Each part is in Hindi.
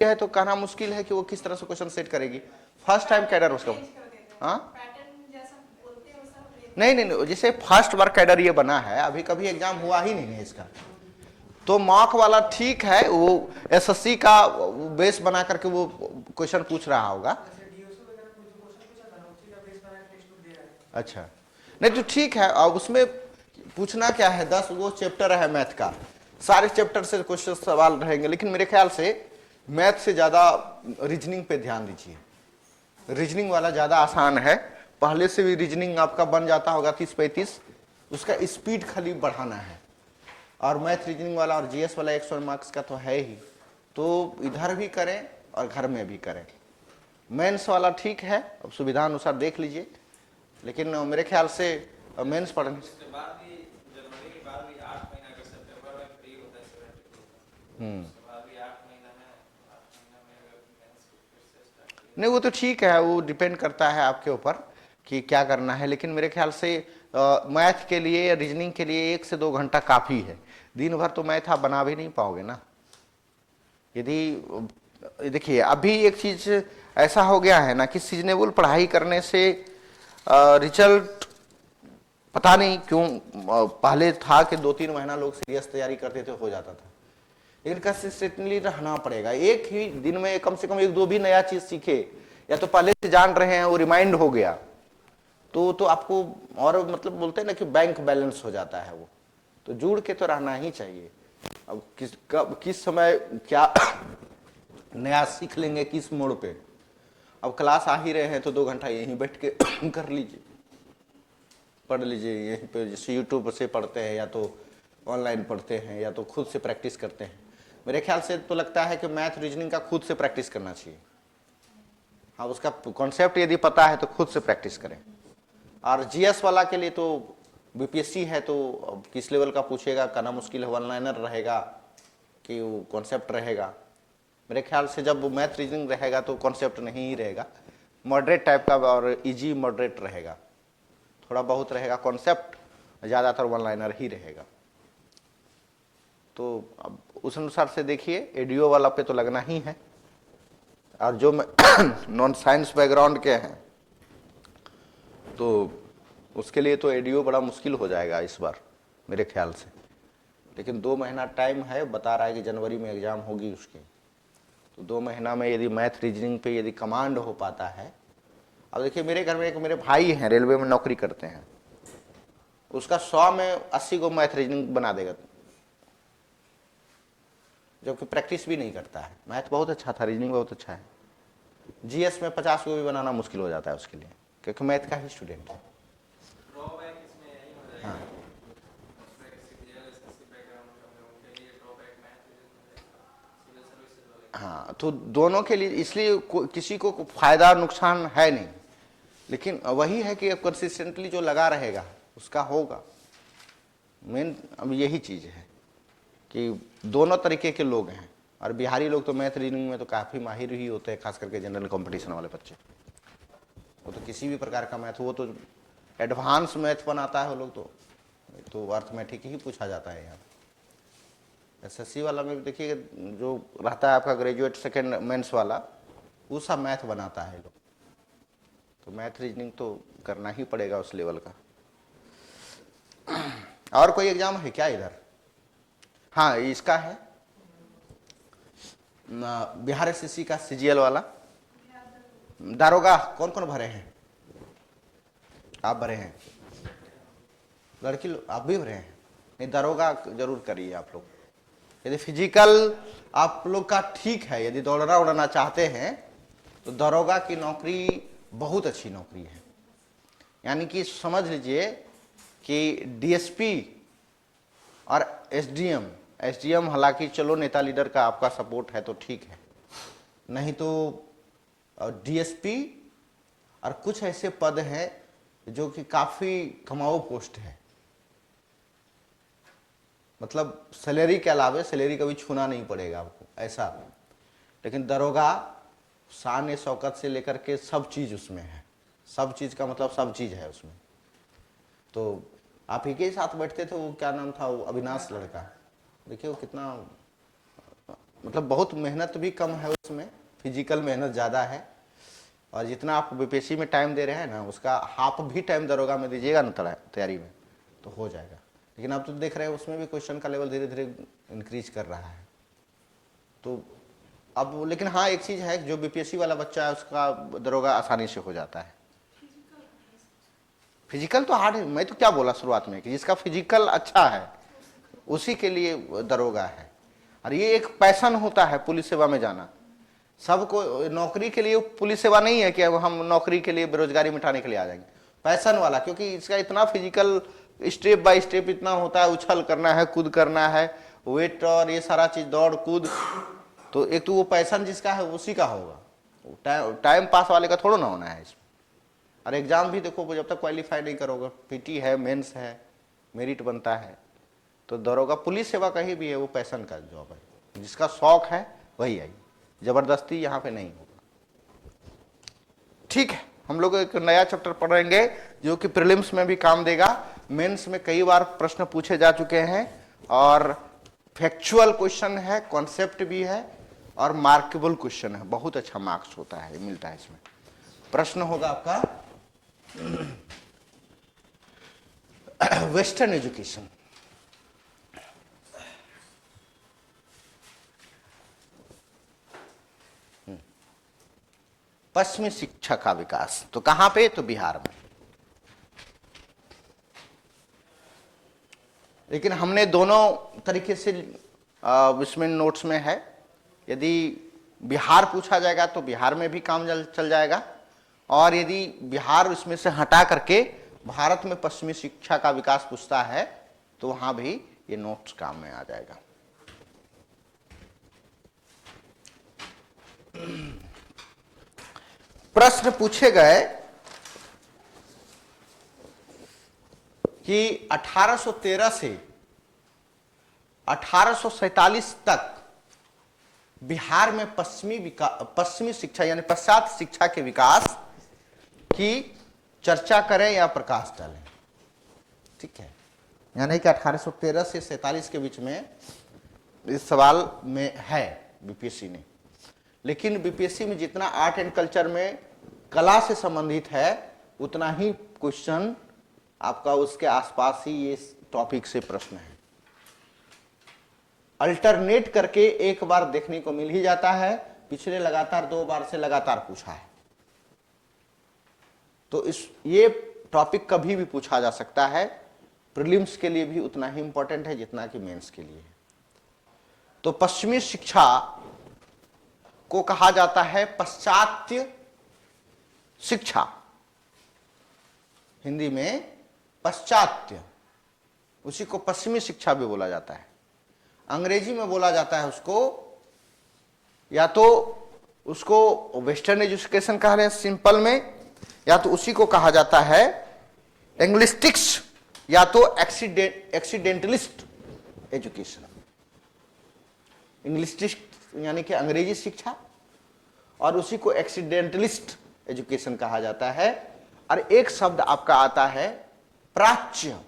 है तो कहना मुश्किल है कि वो किस तरह से क्वेश्चन सेट करेगी। फर्स्ट टाइम कैडर उसका, हाँ नहीं नहीं नहीं, जैसे फर्स्ट बार कैडर ये बना है, अभी कभी एग्जाम हुआ ही नहीं है इसका, तो मॉक वाला ठीक है, वो एसएससी का बेस बना करके वो क्वेश्चन पूछ रहा होगा। अच्छा नहीं तो ठीक है, अब उसमें पूछना क्या है, 10 वो चैप्टर है मैथ का, सारे चैप्टर से क्वेश्चन सवाल रहेंगे, लेकिन मेरे ख्याल से मैथ से ज्यादा रीजनिंग पे ध्यान दीजिए। रीजनिंग वाला ज्यादा आसान है, पहले से भी रीजनिंग आपका बन जाता होगा 30-35, उसका स्पीड खाली बढ़ाना है। और मैथ रीजनिंग वाला और जीएस वाला 100 मार्क्स का तो है ही, तो इधर भी करें और घर में भी करें। मेंस वाला ठीक है, अब सुविधा अनुसार देख लीजिए, लेकिन मेरे ख्याल से मेंस पढ़ने नहीं, वो तो ठीक है, वो डिपेंड करता है आपके ऊपर कि क्या करना है, लेकिन मेरे ख्याल से मैथ के लिए या रीजनिंग के लिए 1 से 2 घंटा काफ़ी है। दिन भर तो मैथ आप बना भी नहीं पाओगे ना। यदि देखिए अभी एक चीज ऐसा हो गया है ना कि सीजनेबल पढ़ाई करने से रिजल्ट पता नहीं क्यों, पहले था कि 2-3 महीना लोग सीरियस तैयारी करते थे, हो जाता था, लेकिन कंसिस्टेंटली रहना पड़ेगा। एक ही दिन में कम से कम 1-2 भी नया चीज सीखे, या तो पहले से जान रहे हैं वो रिमाइंड हो गया, तो आपको और मतलब बोलते हैं ना कि बैंक बैलेंस हो जाता है वो, तो जुड़ के तो रहना ही चाहिए। अब किस समय क्या नया सीख लेंगे किस मोड़ पे। अब क्लास आ ही रहे हैं तो 2 घंटा यहीं बैठ के कर लीजिए, पढ़ लीजिए यहीं पे, जैसे यूट्यूब से पढ़ते हैं या तो ऑनलाइन पढ़ते हैं या तो खुद से प्रैक्टिस करते हैं। मेरे ख्याल से तो लगता है कि मैथ रीजनिंग का खुद से प्रैक्टिस करना चाहिए। हाँ, उसका कॉन्सेप्ट यदि पता है तो खुद से प्रैक्टिस करें। और जीएस वाला के लिए तो बीपीएससी है, तो किस लेवल का पूछेगा, करना मुश्किल है, वन लाइनर रहेगा कि वो कॉन्सेप्ट रहेगा। मेरे ख्याल से जब मैथ रीजनिंग रहेगा तो कॉन्सेप्ट नहीं ही रहेगा, मॉडरेट टाइप का और इजी मॉडरेट रहेगा, थोड़ा बहुत रहेगा कॉन्सेप्ट, ज़्यादातर वन लाइनर ही रहेगा। तो अब उस अनुसार से देखिए, एडीओ वाला पे तो लगना ही है, और जो नॉन साइंस बैकग्राउंड के हैं तो उसके लिए तो एडीओ बड़ा मुश्किल हो जाएगा इस बार मेरे ख्याल से, लेकिन 2 महीना टाइम है, बता रहा है कि जनवरी में एग्जाम होगी उसकी, तो 2 महीना में यदि मैथ रीजनिंग पे यदि कमांड हो पाता है। अब देखिए मेरे घर में एक मेरे भाई हैं, रेलवे में नौकरी करते हैं, उसका 100 में 80 को मैथ रीजनिंग बना देगा, जबकि प्रैक्टिस भी नहीं करता है। मैथ बहुत अच्छा था, रीजनिंग बहुत अच्छा है, जीएस में 50 को भी बनाना मुश्किल हो जाता है उसके लिए, क्योंकि मैथ का ही स्टूडेंट है। हाँ हाँ, तो दोनों के लिए, इसलिए किसी को फायदा नुकसान है नहीं, लेकिन वही है कि अब कंसिस्टेंटली जो लगा रहेगा उसका होगा। मेन अब यही चीज़ है कि दोनों तरीके के लोग हैं, और बिहारी लोग तो मैथ रीजनिंग में तो काफ़ी माहिर ही होते हैं, खास करके जनरल कंपटीशन वाले बच्चे। वो तो किसी भी प्रकार का मैथ, वो तो एडवांस मैथ बनाता है वो लोग, तो अर्थमेटिक ही पूछा जाता है यहाँ। एसएससी वाला में भी देखिए जो रहता है आपका ग्रेजुएट सेकेंड मेंस वाला, वो सब मैथ बनाता है लोग, तो मैथ रीजनिंग तो करना ही पड़ेगा उस लेवल का। और कोई एग्जाम है क्या इधर? हाँ, इसका है बिहार एसएससी का सीजीएल वाला। दारोगा कौन कौन भरे हैं? आप भरे हैं? लड़की आप भी भरे हैं? नहीं, दारोगा जरूर करिए आप लोग। यदि फिजिकल आप लोग का ठीक है, यदि दौड़ना उड़ना चाहते हैं तो दारोगा की नौकरी बहुत अच्छी नौकरी है। यानी कि समझ लीजिए कि डीएसपी और एसडीएम हालांकि चलो नेता लीडर का आपका सपोर्ट है तो ठीक है, नहीं तो डीएसपी और कुछ ऐसे पद हैं जो कि काफ़ी कमाऊ पोस्ट है, मतलब सैलरी के अलावे सैलरी कभी छूना नहीं पड़ेगा आपको ऐसा। लेकिन दरोगा शान शौकत से लेकर के सब चीज़ उसमें है, सब चीज़ का मतलब सब चीज़ है उसमें। तो आप ही के साथ बैठते थे, वो क्या नाम था, वो अविनाश लड़का, देखिए वो कितना मतलब बहुत मेहनत भी कम है उसमें, फिजिकल मेहनत ज़्यादा है। और जितना आप बीपीएससी में टाइम दे रहे हैं ना, उसका हाफ भी टाइम दरोगा में दीजिएगा ना तैयारी में, तो हो जाएगा। लेकिन आप तो देख रहे हैं उसमें भी क्वेश्चन का लेवल धीरे धीरे इंक्रीज कर रहा है। तो अब लेकिन हाँ, एक चीज़ है, जो बीपीएससी वाला बच्चा है उसका दरोगा आसानी से हो जाता है। फिजिकल तो हार्ड है, मैं तो क्या बोला शुरुआत में कि जिसका फिजिकल अच्छा है उसी के लिए दरोगा है। और ये एक पैशन होता है पुलिस सेवा में जाना। सबको नौकरी के लिए पुलिस सेवा नहीं है कि हम नौकरी के लिए बेरोजगारी मिटाने के लिए आ जाएंगे, पैशन वाला, क्योंकि इसका इतना फिजिकल स्टेप बाय स्टेप इतना होता है, उछल करना है, कूद करना है, वेट और ये सारा चीज, दौड़ कूद। तो एक तो वो पैशन जिसका है उसी का होगा, टाइम पास वाले का थोड़ा ना होना है इसमें। और एग्जाम भी देखो, जब तक क्वालिफाई नहीं करोगे, पीटी है, मेंस है, मेरिट बनता है। तो दरोगा पुलिस सेवा कहीं भी है, वो पैशन का जॉब है, जिसका शौक है वही आई, जबरदस्ती यहाँ पे नहीं होगा। ठीक है, हम लोग एक नया चैप्टर पढ़ेंगे जो कि प्रीलिम्स में भी काम देगा, मेंस में कई बार प्रश्न पूछे जा चुके हैं, और फैक्चुअल क्वेश्चन है, कॉन्सेप्ट भी है, और मार्केबल क्वेश्चन है। बहुत अच्छा मार्क्स होता है, मिलता है इसमें। प्रश्न होगा आपका वेस्टर्न एजुकेशन, पश्चिमी शिक्षा का विकास। तो कहां पे? तो बिहार में। लेकिन हमने दोनों तरीके से इसमें नोट्स में है, यदि बिहार पूछा जाएगा तो बिहार में भी काम चल जाएगा, और यदि बिहार इसमें से हटा करके भारत में पश्चिमी शिक्षा का विकास पूछता है तो वहां भी ये नोट्स काम में आ जाएगा। प्रश्न पूछे गए कि 1813 से 1847 तक बिहार में पश्चिमी शिक्षा यानी पाश्चात्य शिक्षा के विकास की चर्चा करें या प्रकाश डालें। ठीक है, यानी कि 1813 से 47 के बीच में इस सवाल में है बीपीएससी ने। लेकिन बीपीएससी में जितना आर्ट एंड कल्चर में कला से संबंधित है, उतना ही क्वेश्चन आपका उसके आसपास ही ये टॉपिक से प्रश्न है। अल्टरनेट करके एक बार देखने को मिल ही जाता है, पिछले लगातार 2 बार से लगातार पूछा है। तो ये टॉपिक कभी भी पूछा जा सकता है, प्रीलिम्स के लिए भी उतना ही इंपॉर्टेंट है जितना कि मेंस के लिए है। तो पश्चिमी शिक्षा को कहा जाता है पाश्चात्य शिक्षा, हिंदी में पाश्चात्य, उसी को पश्चिमी शिक्षा भी बोला जाता है। अंग्रेजी में बोला जाता है उसको, या तो उसको वेस्टर्न एजुकेशन कह रहे हैं सिंपल में, या तो उसी को कहा जाता है एंग्लिस्टिक्स, या तो एक्सीडेंटलिस्ट एजुकेशन। इंग्लिस्टिक यानी कि अंग्रेजी शिक्षा, और उसी को एक्सीडेंटलिस्ट एजुकेशन कहा जाता है। और एक शब्द आपका आता है प्राच्य।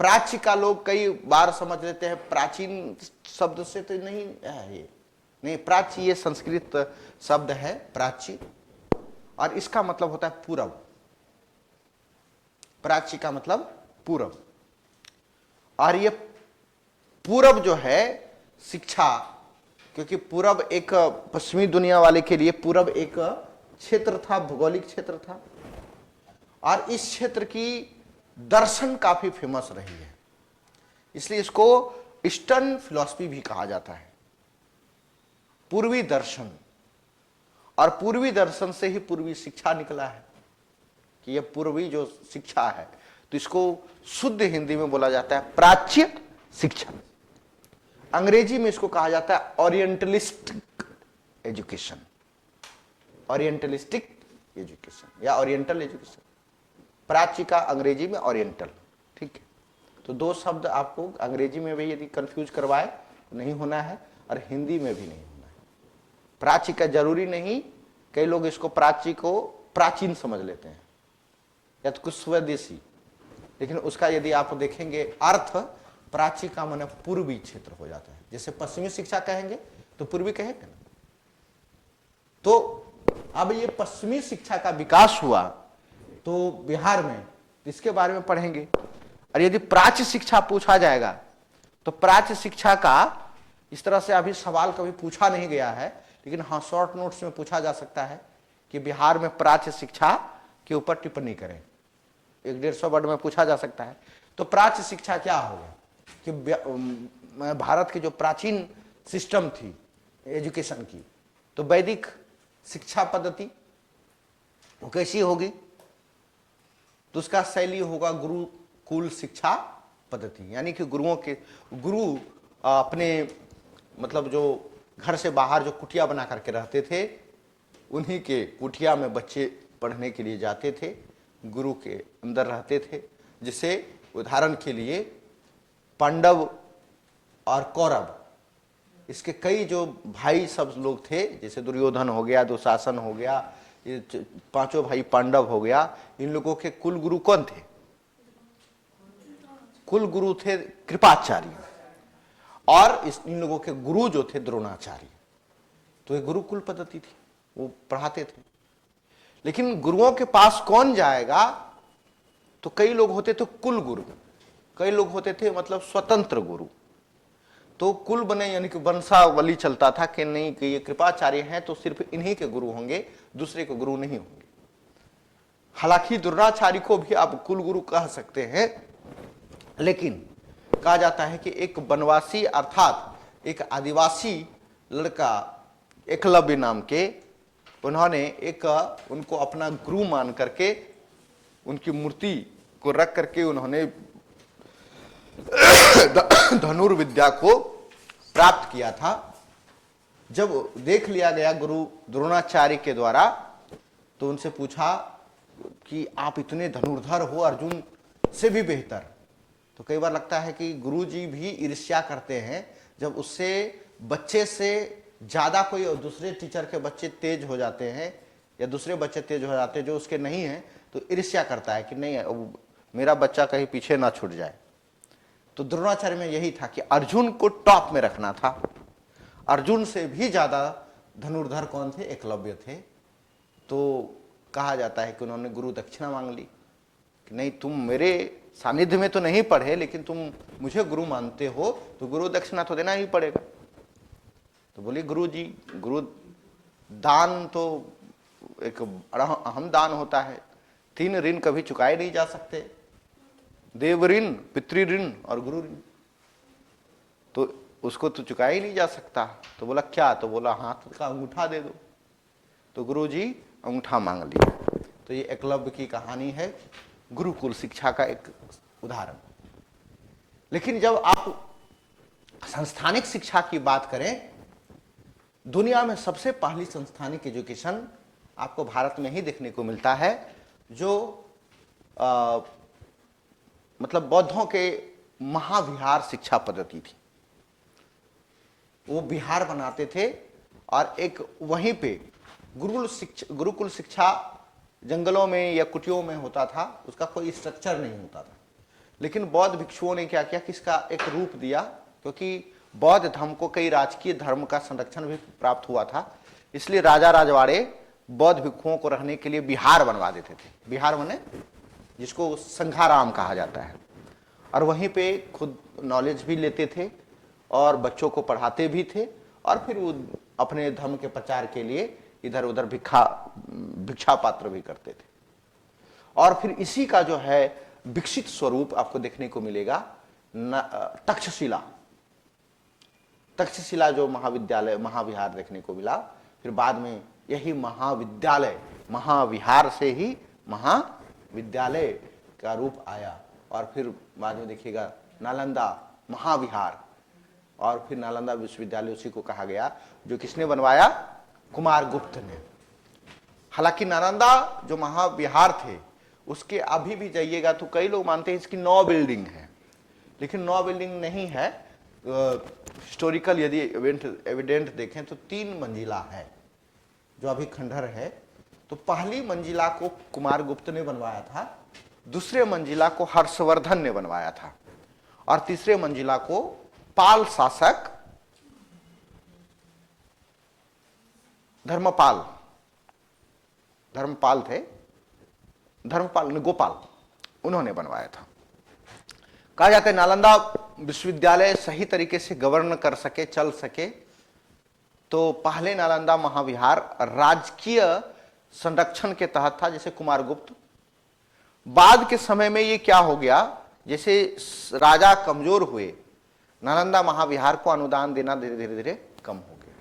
प्राच्य का लोग कई बार समझ लेते हैं प्राचीन शब्द से, तो नहीं है ये, नहीं, प्राच्य ये संस्कृत शब्द है प्राच्य, और इसका मतलब होता है पूरब। प्राच्य का मतलब पूरब, और ये पूरब जो है शिक्षा, क्योंकि पूरब एक पश्चिमी दुनिया वाले के लिए पूरब एक क्षेत्र था, भौगोलिक क्षेत्र था, और इस क्षेत्र की दर्शन काफी फेमस रही है, इसलिए इसको ईस्टर्न फिलॉसफी भी कहा जाता है, पूर्वी दर्शन। और पूर्वी दर्शन से ही पूर्वी शिक्षा निकला है कि यह पूर्वी जो शिक्षा है, तो इसको शुद्ध हिंदी में बोला जाता है प्राच्य शिक्षा। अंग्रेजी में इसको कहा जाता है ओरिएंटलिस्टिक एजुकेशन, ओरिएंटलिस्टिक एजुकेशन या ओरिएंटल एजुकेशन। प्राच्य का अंग्रेजी में ओरिएंटल। ठीक है, तो 2 शब्द आपको अंग्रेजी में भी यदि कंफ्यूज करवाए तो नहीं होना है, और हिंदी में भी नहीं होना है। प्राच्य का जरूरी नहीं, कई लोग इसको प्राच्य को प्राचीन समझ लेते हैं या तो कुछ स्वदेशी, लेकिन उसका यदि आप देखेंगे अर्थ, प्राची का माने पूर्वी क्षेत्र हो जाता है। जैसे पश्चिमी शिक्षा कहेंगे तो पूर्वी कहेंगे ना। तो अब ये पश्चिमी शिक्षा का विकास हुआ तो बिहार में, इसके बारे में पढ़ेंगे। और यदि प्राच्य शिक्षा पूछा जाएगा तो प्राच्य शिक्षा का इस तरह से अभी सवाल कभी पूछा नहीं गया है, लेकिन हाँ शॉर्ट नोट्स में पूछा जा सकता है कि बिहार में प्राच्य शिक्षा के ऊपर टिप्पणी करें। 150 वर्ड में पूछा जा सकता है। तो प्राच्य शिक्षा क्या हो गया कि भारत की जो प्राचीन सिस्टम थी एजुकेशन की, तो वैदिक शिक्षा पद्धति वो कैसी होगी? तो उसका शैली होगा गुरुकुल शिक्षा पद्धति, यानी कि गुरु अपने मतलब जो घर से बाहर जो कुटिया बना करके रहते थे, उन्हीं के कुटिया में बच्चे पढ़ने के लिए जाते थे, गुरु के अंदर रहते थे। जिसे उदाहरण के लिए पांडव और कौरव, इसके कई जो भाई सब लोग थे, जैसे दुर्योधन हो गया, दुशासन हो गया, ये 5 भाई पांडव हो गया, इन लोगों के कुल गुरु कौन थे? कुल गुरु थे कृपाचार्य, और इन लोगों के गुरु जो थे द्रोणाचार्य। तो ये गुरुकुल पद्धति थी, वो पढ़ाते थे। लेकिन गुरुओं के पास कौन जाएगा? तो कई लोग होते थे कुल गुरु, कई लोग होते थे मतलब स्वतंत्र गुरु। तो कुल बने यानी कि वंशावली चलता था कि नहीं कि ये कृपाचार्य हैं तो सिर्फ इन्हीं के गुरु होंगे, दूसरे के गुरु नहीं होंगे। हालांकि द्रोणाचार्य को भी आप कुल गुरु कह सकते हैं, लेकिन कहा जाता है कि एक वनवासी अर्थात एक आदिवासी लड़का एकलव्य नाम के, उन्होंने उनको अपना गुरु मान करके उनकी मूर्ति को रख करके उन्होंने धनुर्विद्या को प्राप्त किया था। जब देख लिया गया गुरु द्रोणाचार्य के द्वारा, तो उनसे पूछा कि आप इतने धनुर्धर हो, अर्जुन से भी बेहतर। तो कई बार लगता है कि गुरुजी भी ईर्ष्या करते हैं, जब उससे बच्चे से ज्यादा कोई और दूसरे टीचर के बच्चे तेज हो जाते हैं या दूसरे बच्चे तेज हो जाते हैं जो उसके नहीं हैं, तो ईर्ष्या करता है कि नहीं मेरा बच्चा कहीं पीछे ना छूट जाए। तो द्रोणाचार्य में यही था कि अर्जुन को टॉप में रखना था। अर्जुन से भी ज्यादा धनुर्धर कौन थे? एकलव्य थे। तो कहा जाता है कि उन्होंने गुरु दक्षिणा मांग ली कि नहीं तुम मेरे सानिध्य में तो नहीं पढ़े, लेकिन तुम मुझे गुरु मानते हो तो गुरु दक्षिणा तो देना ही पड़ेगा। तो बोले गुरु जी, गुरु दान तो एक बड़ा अहम दान होता है, 3 ऋण कभी चुकाए नहीं जा सकते, देव ऋण, पितृ ऋण और गुरु ऋण, तो उसको तो चुकाया ही नहीं जा सकता। तो बोला क्या? तो बोला हाथ का अंगूठा दे दो। तो गुरु जी अंगूठा मांग लिया। तो ये एकलव्य की कहानी है, गुरुकुल शिक्षा का एक उदाहरण। लेकिन जब आप संस्थानिक शिक्षा की बात करें, दुनिया में सबसे पहली संस्थानिक एजुकेशन आपको भारत में ही देखने को मिलता है, जो मतलब बौद्धों के महाविहार शिक्षा पद्धति थी। वो विहार बनाते थे और एक वहीं पे गुरुकुल शिक्षा जंगलों में या कुटियों में होता था, उसका कोई स्ट्रक्चर नहीं होता था। लेकिन बौद्ध भिक्षुओं ने क्या किया कि इसका एक रूप दिया, क्योंकि बौद्ध धर्म को कई राजकीय धर्म का संरक्षण भी प्राप्त हुआ था, इसलिए राजा राजवाड़े बौद्ध भिक्षुओं को रहने के लिए विहार बनवा देते थे। विहार माने जिसको संघाराम कहा जाता है, और वहीं पे खुद नॉलेज भी लेते थे और बच्चों को पढ़ाते भी थे, और फिर वो अपने धर्म के प्रचार के लिए इधर उधर भिक्षा पात्र भी करते थे। और फिर इसी का जो है विकसित स्वरूप आपको देखने को मिलेगा तक्षशिला जो महाविद्यालय महाविहार देखने को मिला। फिर बाद में यही महाविद्यालय महाविहार से ही महाविद्यालय का रूप आया, और फिर बाद में देखिएगा नालंदा महाविहार, और फिर नालंदा विश्वविद्यालय उसी को कहा गया, जो किसने बनवाया? कुमारगुप्त ने। हालांकि नालंदा जो महाविहार थे उसके अभी भी जाइएगा तो कई लोग मानते हैं इसकी 9 बिल्डिंग है, लेकिन 9 बिल्डिंग नहीं है। हिस्टोरिकल यदि एविडेंट देखें तो 3 मंजिला है जो अभी खंडहर है। तो पहली मंजिला को कुमारगुप्त ने बनवाया था, दूसरे मंजिला को हर्षवर्धन ने बनवाया था, और तीसरे मंजिला को पाल शासक धर्मपाल थे, धर्मपाल ने गोपाल, उन्होंने बनवाया था। कहा जाता है नालंदा विश्वविद्यालय सही तरीके से गवर्न कर सके, चल सके, तो पहले नालंदा महाविहार राजकीय संरक्षण के तहत था, जैसे कुमारगुप्त। बाद के समय में ये क्या हो गया, जैसे राजा कमजोर हुए, नालंदा महाविहार को अनुदान देना धीरे धीरे कम हो गया।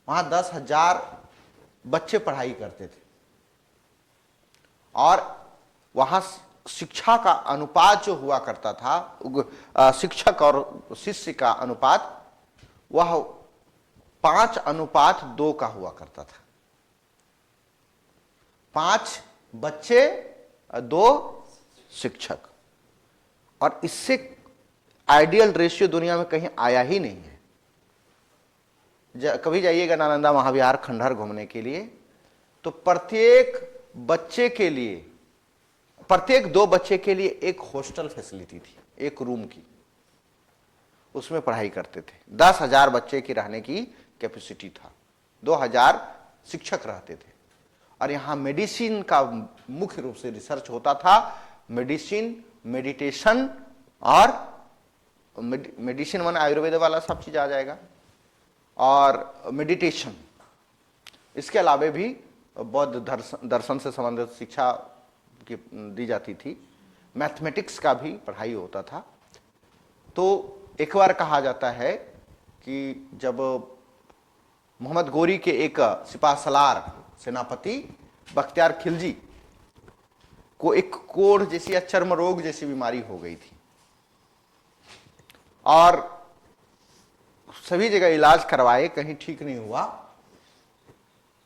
वहां 10,000 बच्चे पढ़ाई करते थे और वहां शिक्षा का अनुपात जो हुआ करता था, शिक्षक और शिष्य का अनुपात, वह 5:2 का हुआ करता था। 5 बच्चे 2 शिक्षक, और इससे आइडियल रेशियो दुनिया में कहीं आया ही नहीं है। कभी जाइएगा नालंदा महाविहार खंडहर घूमने के लिए, तो प्रत्येक बच्चे के लिए, प्रत्येक 2 बच्चे के लिए एक हॉस्टल फैसिलिटी थी, एक रूम की, उसमें पढ़ाई करते थे। 10,000 बच्चे की रहने की कैपेसिटी था, 2,000 शिक्षक रहते थे। और यहां मेडिसिन का मुख्य रूप से रिसर्च होता था। मेडिसिन, मेडिटेशन, और मेडिसिन माने आयुर्वेद वाला सब चीज आ जाएगा, और मेडिटेशन। इसके अलावे भी बौद्ध दर्शन से संबंधित शिक्षा की दी जाती थी। मैथमेटिक्स का भी पढ़ाई होता था। तो एक बार कहा जाता है कि जब मोहम्मद गोरी के एक सिपाह सलार सेनापति बख्तियार खिलजी को एक कोढ़ जैसी या चर्म रोग जैसी बीमारी हो गई थी, और सभी जगह इलाज करवाए, कहीं ठीक नहीं हुआ।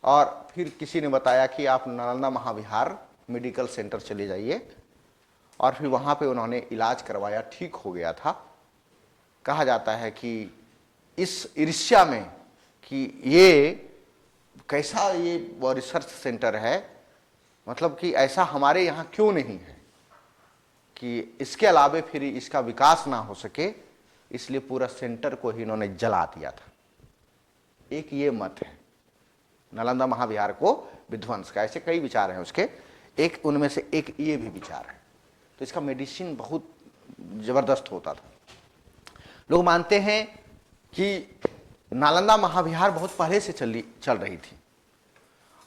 और फिर किसी ने बताया कि आप नालंदा महाविहार मेडिकल सेंटर चले जाइए, और फिर वहां पे उन्होंने इलाज करवाया, ठीक हो गया था। कहा जाता है कि इस ईर्ष्या में कि ये कैसा ये रिसर्च सेंटर है, मतलब कि ऐसा हमारे यहाँ क्यों नहीं है, कि इसके अलावे फिर इसका विकास ना हो सके, इसलिए पूरा सेंटर को ही इन्होंने जला दिया था। एक ये मत है नालंदा महाविहार को विध्वंस का। ऐसे कई विचार हैं उसके, एक उनमें से एक ये भी विचार है। तो इसका मेडिसिन बहुत जबरदस्त होता था। लोग मानते हैं कि नालंदा महाविहार बहुत पहले से चल रही थी,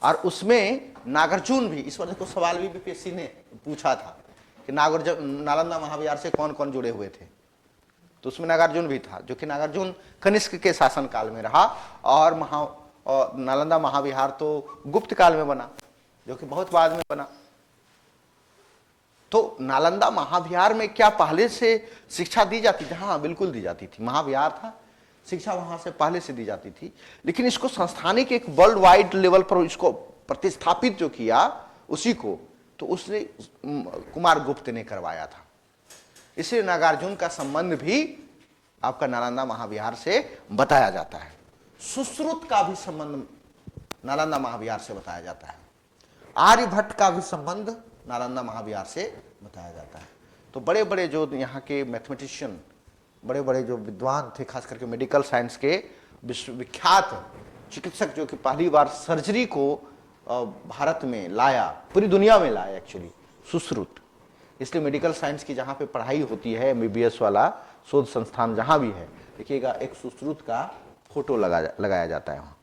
और उसमें नागार्जुन भी, इस वजह को सवाल भी बीपीएससी ने पूछा था कि नालंदा महाविहार से कौन कौन जुड़े हुए थे, तो उसमें नागार्जुन भी था, जो कि नागार्जुन कनिष्क के शासनकाल में रहा, और नालंदा महाविहार तो गुप्त काल में बना, जो कि बहुत बाद में बना। तो नालंदा महाविहार में क्या पहले से शिक्षा दी जाती थी? हाँ, बिल्कुल दी जाती थी। महाविहार था, शिक्षा वहां से पहले से दी जाती थी, लेकिन इसको संस्थानिक एक वर्ल्ड वाइड लेवल पर इसको प्रतिस्थापित जो किया उसी को, तो उसने कुमारगुप्त ने करवाया था। इसलिए नागार्जुन का संबंध भी आपका नालंदा महाविहार से बताया जाता है। सुश्रुत का भी संबंध नालंदा महाविहार से बताया जाता है। आर्यभट्ट का भी संबंध नालंदा महाविहार से बताया जाता है। तो बड़े बड़े जो यहाँ के मैथमेटिशियन, बड़े बड़े जो विद्वान थे, खास करके मेडिकल साइंस के विश्वविख्यात चिकित्सक, जो कि पहली बार सर्जरी को भारत में लाया, पूरी दुनिया में लाया एक्चुअली, सुश्रुत। इसलिए मेडिकल साइंस की जहाँ पे पढ़ाई होती है, MBBS वाला शोध संस्थान जहाँ भी है, देखिएगा एक सुश्रुत का फोटो लगाया जाता है वहाँ।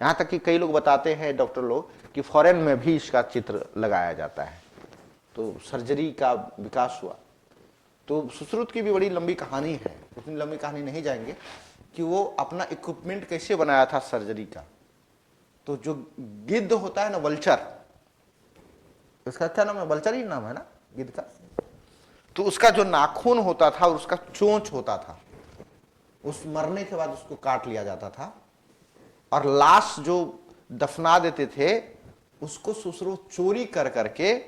यहाँ तक कि कई लोग बताते हैं, डॉक्टर लोग, कि फॉरेन में भी इसका चित्र लगाया जाता है। तो सर्जरी का विकास हुआ। तो सुश्रुत की भी बड़ी लंबी कहानी है, उतनी लंबी कहानी नहीं जाएंगे कि वो अपना इक्विपमेंट कैसे बनाया था सर्जरी का। तो जो गिद्ध होता है ना, वल्चर, उसका क्या नाम है? वल्चर ही नाम है ना गिद्ध का। तो उसका जो नाखून होता था और उसका चोंच होता था, उस मरने के बाद उसको काट लिया जाता था, और लाश जो दफना देते थे उसको सुश्रुत चोरी कर करके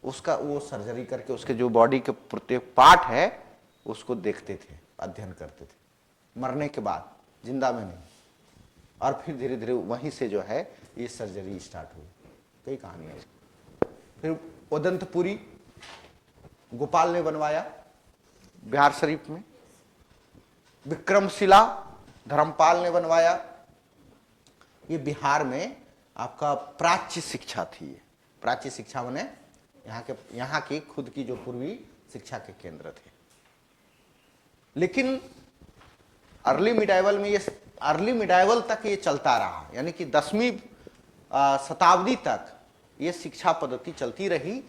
उसका वो सर्जरी करके उसके जो बॉडी के प्रत्येक पार्ट है उसको देखते थे, अध्ययन करते थे मरने के बाद, जिंदा में नहीं। और फिर धीरे धीरे वहीं से जो है ये सर्जरी स्टार्ट हुई। कई कहानियां। फिर उदंतपुरी गोपाल ने बनवाया, बिहार शरीफ में। विक्रमशिला धर्मपाल ने बनवाया। ये बिहार में आपका प्राच्य शिक्षा थी। प्राच्य शिक्षा माने यहाँ की खुद की जो पूर्वी शिक्षा के केंद्र थे। लेकिन अर्ली मिडाइवल में, ये अर्ली मिडाइवल तक ये चलता रहा, यानी कि 10वीं शताब्दी तक ये शिक्षा पद्धति चलती रही।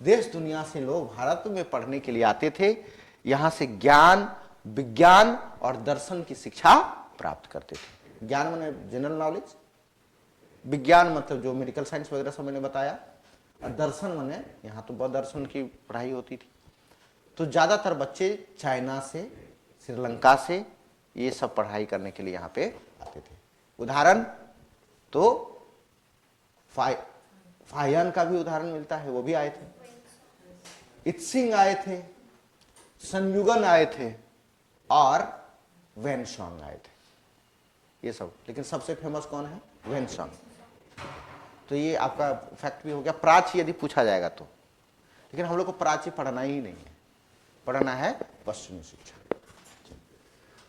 देश दुनिया से लोग भारत में पढ़ने के लिए आते थे, यहाँ से ज्ञान, विज्ञान और दर्शन की शिक्षा प्राप्त करते थे। ज्ञान माने जनरल नॉलेज, विज्ञान मतलब जो मेडिकल साइंस वगैरह सब मैंने बताया, और दर्शन माने यहाँ तो बौद्ध दर्शन की पढ़ाई होती थी। तो ज़्यादातर बच्चे चाइना से, श्रीलंका से ये सब पढ़ाई करने के लिए यहाँ पे आते थे। उदाहरण तो फाहियान का भी उदाहरण मिलता है, वो भी आए थे। इत्सिंग आए थे, संयुगन आए थे और वेनसोंग आए थे, ये सब। लेकिन सबसे फेमस कौन है? वेनसोंग। तो ये आपका फैक्ट भी हो गया। प्राच्य यदि पूछा जाएगा तो, लेकिन हम लोग को प्राच्य पढ़ना ही नहीं है, पढ़ना है पश्चिमी शिक्षा।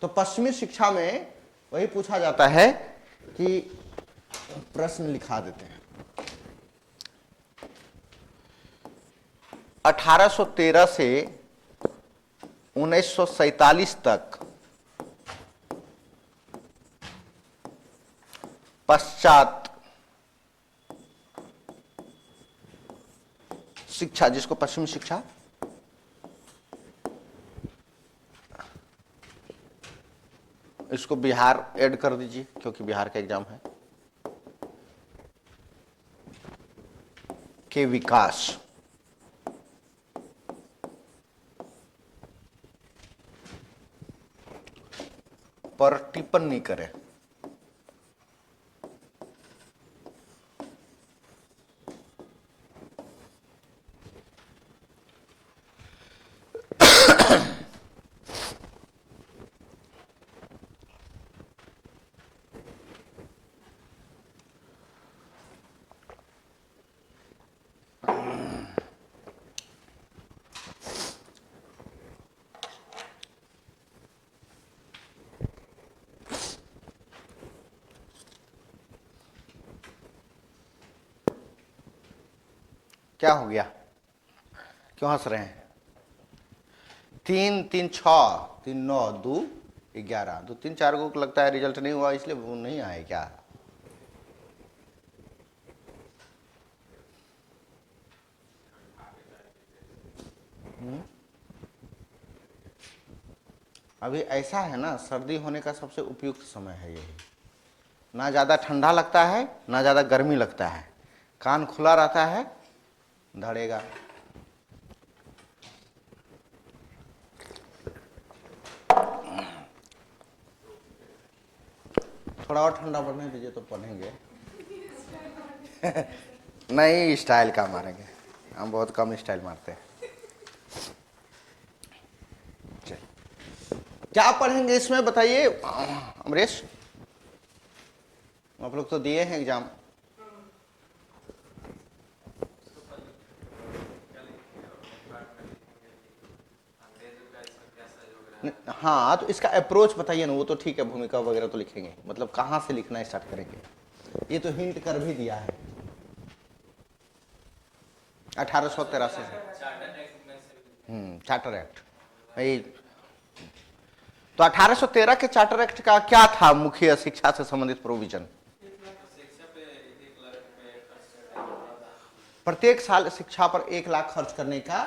तो पश्चिमी शिक्षा में वही पूछा जाता है कि प्रश्न लिखा देते हैं। 1813 से 1947 तक पश्चात शिक्षा, जिसको पश्चिमी शिक्षा, इसको बिहार ऐड कर दीजिए क्योंकि बिहार का एग्जाम है, के विकास पर टिप्पणी करें। क्या हो गया? क्यों हंस रहे हैं? 3 3 6 3 9 2 11, 2 3 4 को लगता है रिजल्ट नहीं हुआ, इसलिए वो नहीं आए क्या? अभी ऐसा है ना, सर्दी होने का सबसे उपयुक्त समय है यही। ना ज़्यादा ठंडा लगता है, ना ज़्यादा गर्मी लगता है, कान खुला रहता है, धड़ेगा। थोड़ा और ठंडा पड़ने दीजिए तो पढ़ेंगे। नहीं, स्टाइल का मारेंगे, हम बहुत कम स्टाइल मारते हैं। क्या पढ़ेंगे इसमें बताइए अमरेश? आप लोग तो दिए हैं एग्जाम। हाँ, तो इसका अप्रोच बताइए ना, वो तो ठीक है, भूमिका वगैरह तो लिखेंगे, मतलब कहाँ से लिखना स्टार्ट करेंगे, ये तो हिंट कर भी दिया है। 1813 से चार्टर एक्ट भाई। तो 1813 के चार्टर एक्ट का क्या था मुख्य शिक्षा से संबंधित प्रोविजन? प्रत्येक साल शिक्षा पर 1 लाख खर्च करने का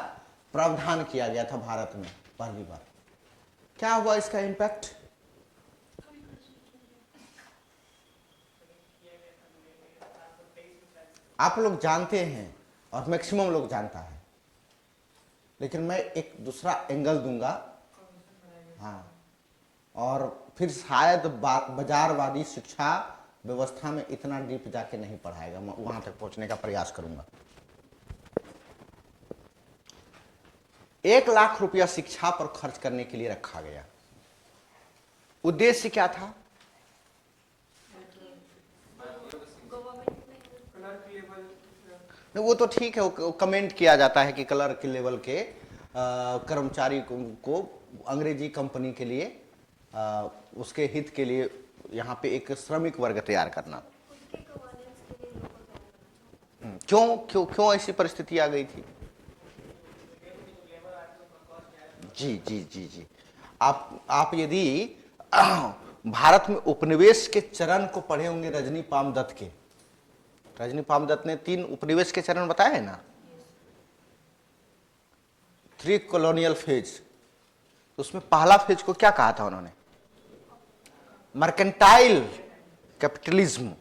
प्रावधान किया गया था भारत में पहली बार। क्या हुआ इसका इम्पैक्ट? आप लोग जानते हैं और मैक्सिमम लोग जानता है, लेकिन मैं एक दूसरा एंगल दूंगा। हाँ, और फिर शायद बाजारवादी शिक्षा व्यवस्था में इतना डीप जाके नहीं पढ़ाएगा, मैं वहां तक पहुंचने का प्रयास करूंगा। 1 लाख रुपया शिक्षा पर खर्च करने के लिए रखा गया। उद्देश्य क्या था? वो तो ठीक है, वो कमेंट किया जाता है कि क्लर्क लेवल के कर्मचारी को अंग्रेजी कंपनी के लिए उसके हित के लिए यहाँ पे एक श्रमिक वर्ग तैयार करना। क्यों क्यों क्यों ऐसी परिस्थिति आ गई थी? जी जी जी जी। आप यदि भारत में उपनिवेश के चरण को पढ़े होंगे रजनी पामदत्त के, रजनी पामदत्त ने 3 उपनिवेश के चरण बताए हैं ना, 3 कॉलोनियल फेज। तो उसमें पहला फेज को क्या कहा था उन्होंने? Mercantile capitalism.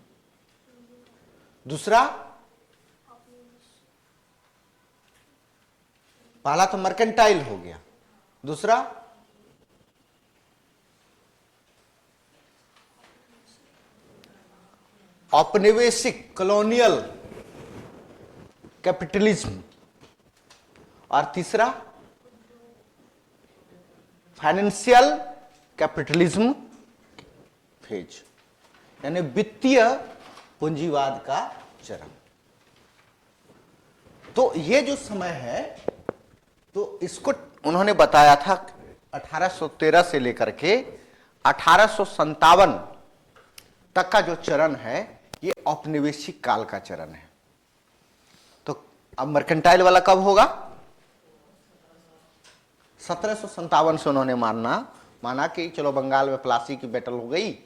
दूसरा, पहला तो मर्केंटाइल हो गया, दूसरा औपनिवेशिक कॉलोनियल कैपिटलिज्म, और तीसरा फाइनेंशियल कैपिटलिज्म फेज, यानी वित्तीय पूंजीवाद का चरण। तो ये जो समय है, तो इसको उन्होंने बताया था 1813 से लेकर के 1857 तक का जो चरण है ये औपनिवेशिक काल का चरण है। तो अब मर्केंटाइल वाला कब होगा? 1757 से उन्होंने माना कि चलो बंगाल में प्लासी की बैटल हो गई,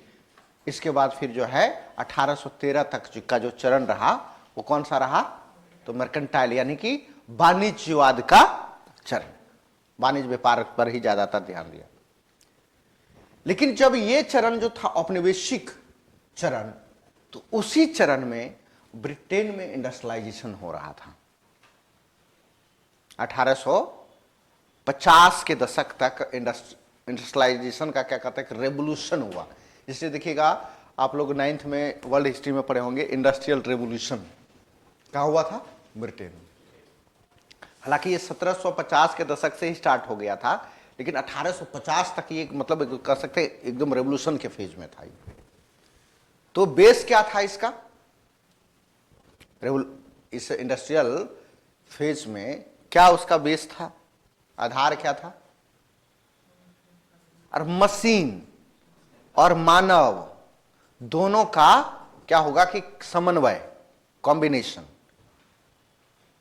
इसके बाद फिर जो है 1813 तक का जो चरण रहा वो कौन सा रहा? तो मर्केंटाइल, यानी कि वाणिज्यवाद का चरण, वाणिज्य व्यापार पर ही ज्यादातर ध्यान दिया। लेकिन जब ये चरण जो था औपनिवेशिक चरण, तो उसी चरण में ब्रिटेन में इंडस्ट्रियलाइजेशन हो रहा था। 1850 के दशक तक इंडस्ट्रियलाइजेशन का क्या कहते हैं, रेवोल्यूशन हुआ। इसलिए देखिएगा आप लोग 9th में वर्ल्ड हिस्ट्री में पढ़े होंगे, इंडस्ट्रियल रेवोल्यूशन कहाँ हुआ था? ब्रिटेन में। हालांकि ये 1750 के दशक से ही स्टार्ट हो गया था, लेकिन 1850 तक ये मतलब कह सकते हैं एकदम रेवोल्यूशन के फेज में था। तो बेस क्या था इसका? इस इंडस्ट्रियल फेज में क्या उसका बेस था, आधार क्या था? और मशीन और मानव दोनों का क्या होगा कि समन्वय, कॉम्बिनेशन,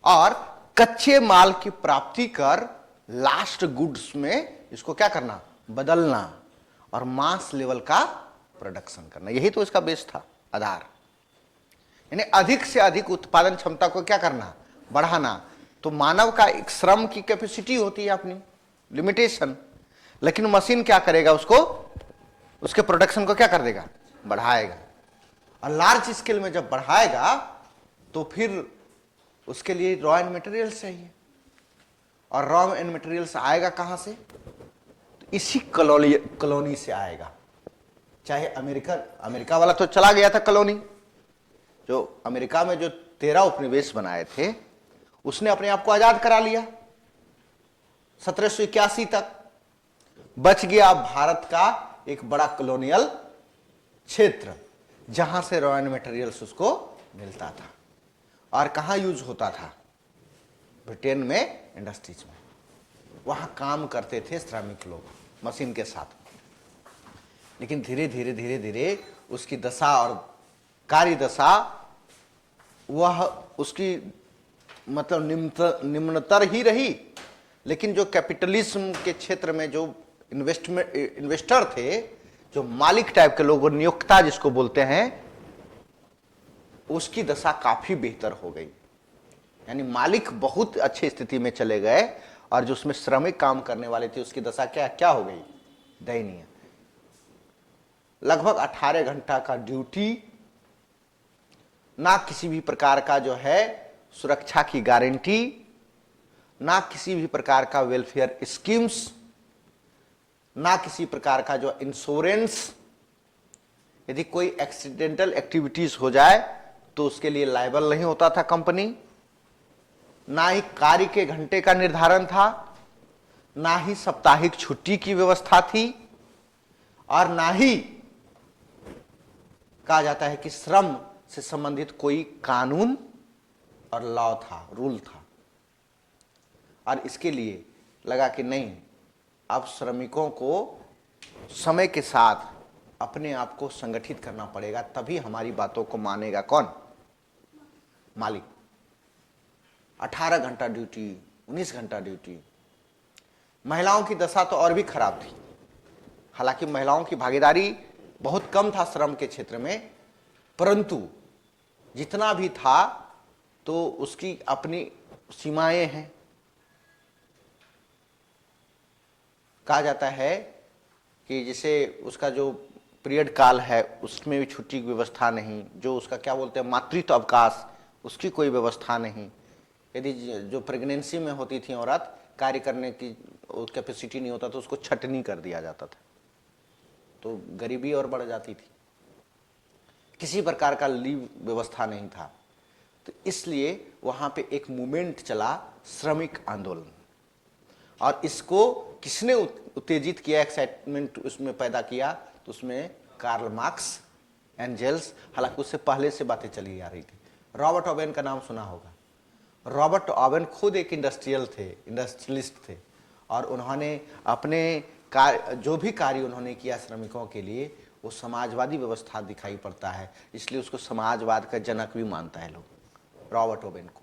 और कच्चे माल की प्राप्ति कर लास्ट गुड्स में इसको क्या करना, बदलना, और मास लेवल का प्रोडक्शन करना। यही तो इसका बेस था, आधार। यानी अधिक से अधिक उत्पादन क्षमता को क्या करना, बढ़ाना। तो मानव का एक श्रम की कैपेसिटी होती है अपनी लिमिटेशन, लेकिन मशीन क्या करेगा, उसको, उसके प्रोडक्शन को क्या कर देगा, बढ़ाएगा। और लार्ज स्केल में जब बढ़ाएगा तो फिर उसके लिए रॉ एंड मटेरियल्स चाहिए, और रॉ एंड मटेरियल्स आएगा कहां से? तो इसी कॉलोनी से आएगा। चाहे अमेरिका वाला तो चला गया था कॉलोनी, जो अमेरिका में जो 13 उपनिवेश बनाए थे उसने अपने आप को आजाद करा लिया 1781 तक। बच गया भारत का एक बड़ा कॉलोनियल क्षेत्र, जहां से रॉ एंड मटेरियल्स उसको मिलता था। और कहां यूज होता था? ब्रिटेन में इंडस्ट्रीज में। वहां काम करते थे श्रमिक लोग मशीन के साथ। लेकिन धीरे धीरे धीरे धीरे उसकी दशा और कार्य दशा वह उसकी मतलब निम्नतर ही रही। लेकिन जो कैपिटलिज्म के क्षेत्र में जो इन्वेस्टर थे, जो मालिक टाइप के लोग, नियोक्ता जिसको बोलते हैं, उसकी दशा काफी बेहतर हो गई। यानी मालिक बहुत अच्छी स्थिति में चले गए, और जो उसमें श्रमिक काम करने वाले थे उसकी दशा क्या हो गई, दयनीय। लगभग 18 घंटा का ड्यूटी, ना किसी भी प्रकार का जो है सुरक्षा की गारंटी, ना किसी भी प्रकार का वेलफेयर स्कीम्स, ना किसी प्रकार का जो इंश्योरेंस। यदि कोई एक्सीडेंटल एक्टिविटीज हो जाए तो उसके लिए लायबल नहीं होता था कंपनी। ना ही कार्य के घंटे का निर्धारण था, ना ही साप्ताहिक छुट्टी की व्यवस्था थी, और ना ही कहा जाता है कि श्रम से संबंधित कोई कानून और लॉ था, रूल था। और इसके लिए लगा कि नहीं, अब श्रमिकों को समय के साथ अपने आप को संगठित करना पड़ेगा, तभी हमारी बातों को मानेगा कौन? मालिक। 18 घंटा ड्यूटी, 19 घंटा ड्यूटी। महिलाओं की दशा तो और भी खराब थी। हालांकि महिलाओं की भागीदारी बहुत कम था श्रम के क्षेत्र में, परंतु जितना भी था तो उसकी अपनी सीमाएं हैं। कहा जाता है कि जैसे उसका जो पीरियड काल है उसमें भी छुट्टी की व्यवस्था नहीं, जो उसका क्या बोलते हैं मातृत्व अवकाश, उसकी कोई व्यवस्था नहीं। यदि जो प्रेगनेंसी में होती थी औरत, कार्य करने की कैपेसिटी नहीं होता तो उसको छटनी कर दिया जाता था, तो गरीबी और बढ़ जाती थी। किसी प्रकार का लीव व्यवस्था नहीं था। तो इसलिए वहां पे एक मूवमेंट चला, श्रमिक आंदोलन, और इसको किसने उत्तेजित किया, एक्साइटमेंट उसमें पैदा किया? तो उसमें कार्ल मार्क्स, एंजेल्स, हालांकि उससे पहले से बातें चली आ रही थी। रॉबर्ट ओवेन का नाम सुना होगा। रॉबर्ट ओवेन खुद एक इंडस्ट्रियलिस्ट थे, और उन्होंने अपने जो भी कार्य उन्होंने किया श्रमिकों के लिए, वो समाजवादी व्यवस्था दिखाई पड़ता है, इसलिए उसको समाजवाद का जनक भी मानता है लोग, रॉबर्ट ओवेन को।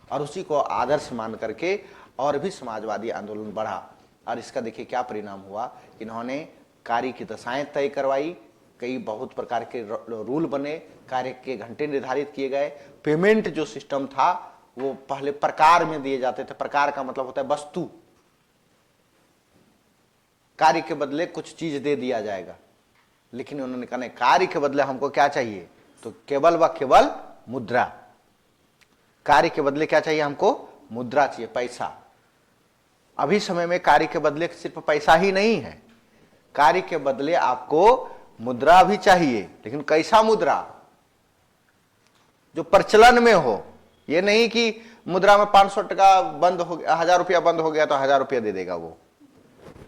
और उसी को आदर्श मान करके और भी समाजवादी आंदोलन बढ़ा, और इसका देखिए क्या परिणाम हुआ कि इन्होंने कार्य की दशाएं तय करवाई, कई बहुत प्रकार के रूल बने, कार्य के घंटे निर्धारित किए गए, पेमेंट जो सिस्टम था वो पहले प्रकार में दिए जाते थे। प्रकार का मतलब होता है वस्तु, कार्य के बदले कुछ चीज दे दिया जाएगा, लेकिन उन्होंने कहा नहीं, कार्य के बदले हमको क्या चाहिए? तो केवल व केवल मुद्रा। कार्य के बदले क्या चाहिए हमको? मुद्रा चाहिए, पैसा। अभी समय में कार्य के बदले सिर्फ पैसा ही नहीं है, कार्य के बदले आपको मुद्रा भी चाहिए, लेकिन कैसा मुद्रा? जो प्रचलन में हो। ये नहीं कि मुद्रा में 500 टका बंद हो गया, 1000 रुपया बंद हो गया तो 1000 रुपया दे देगा वो।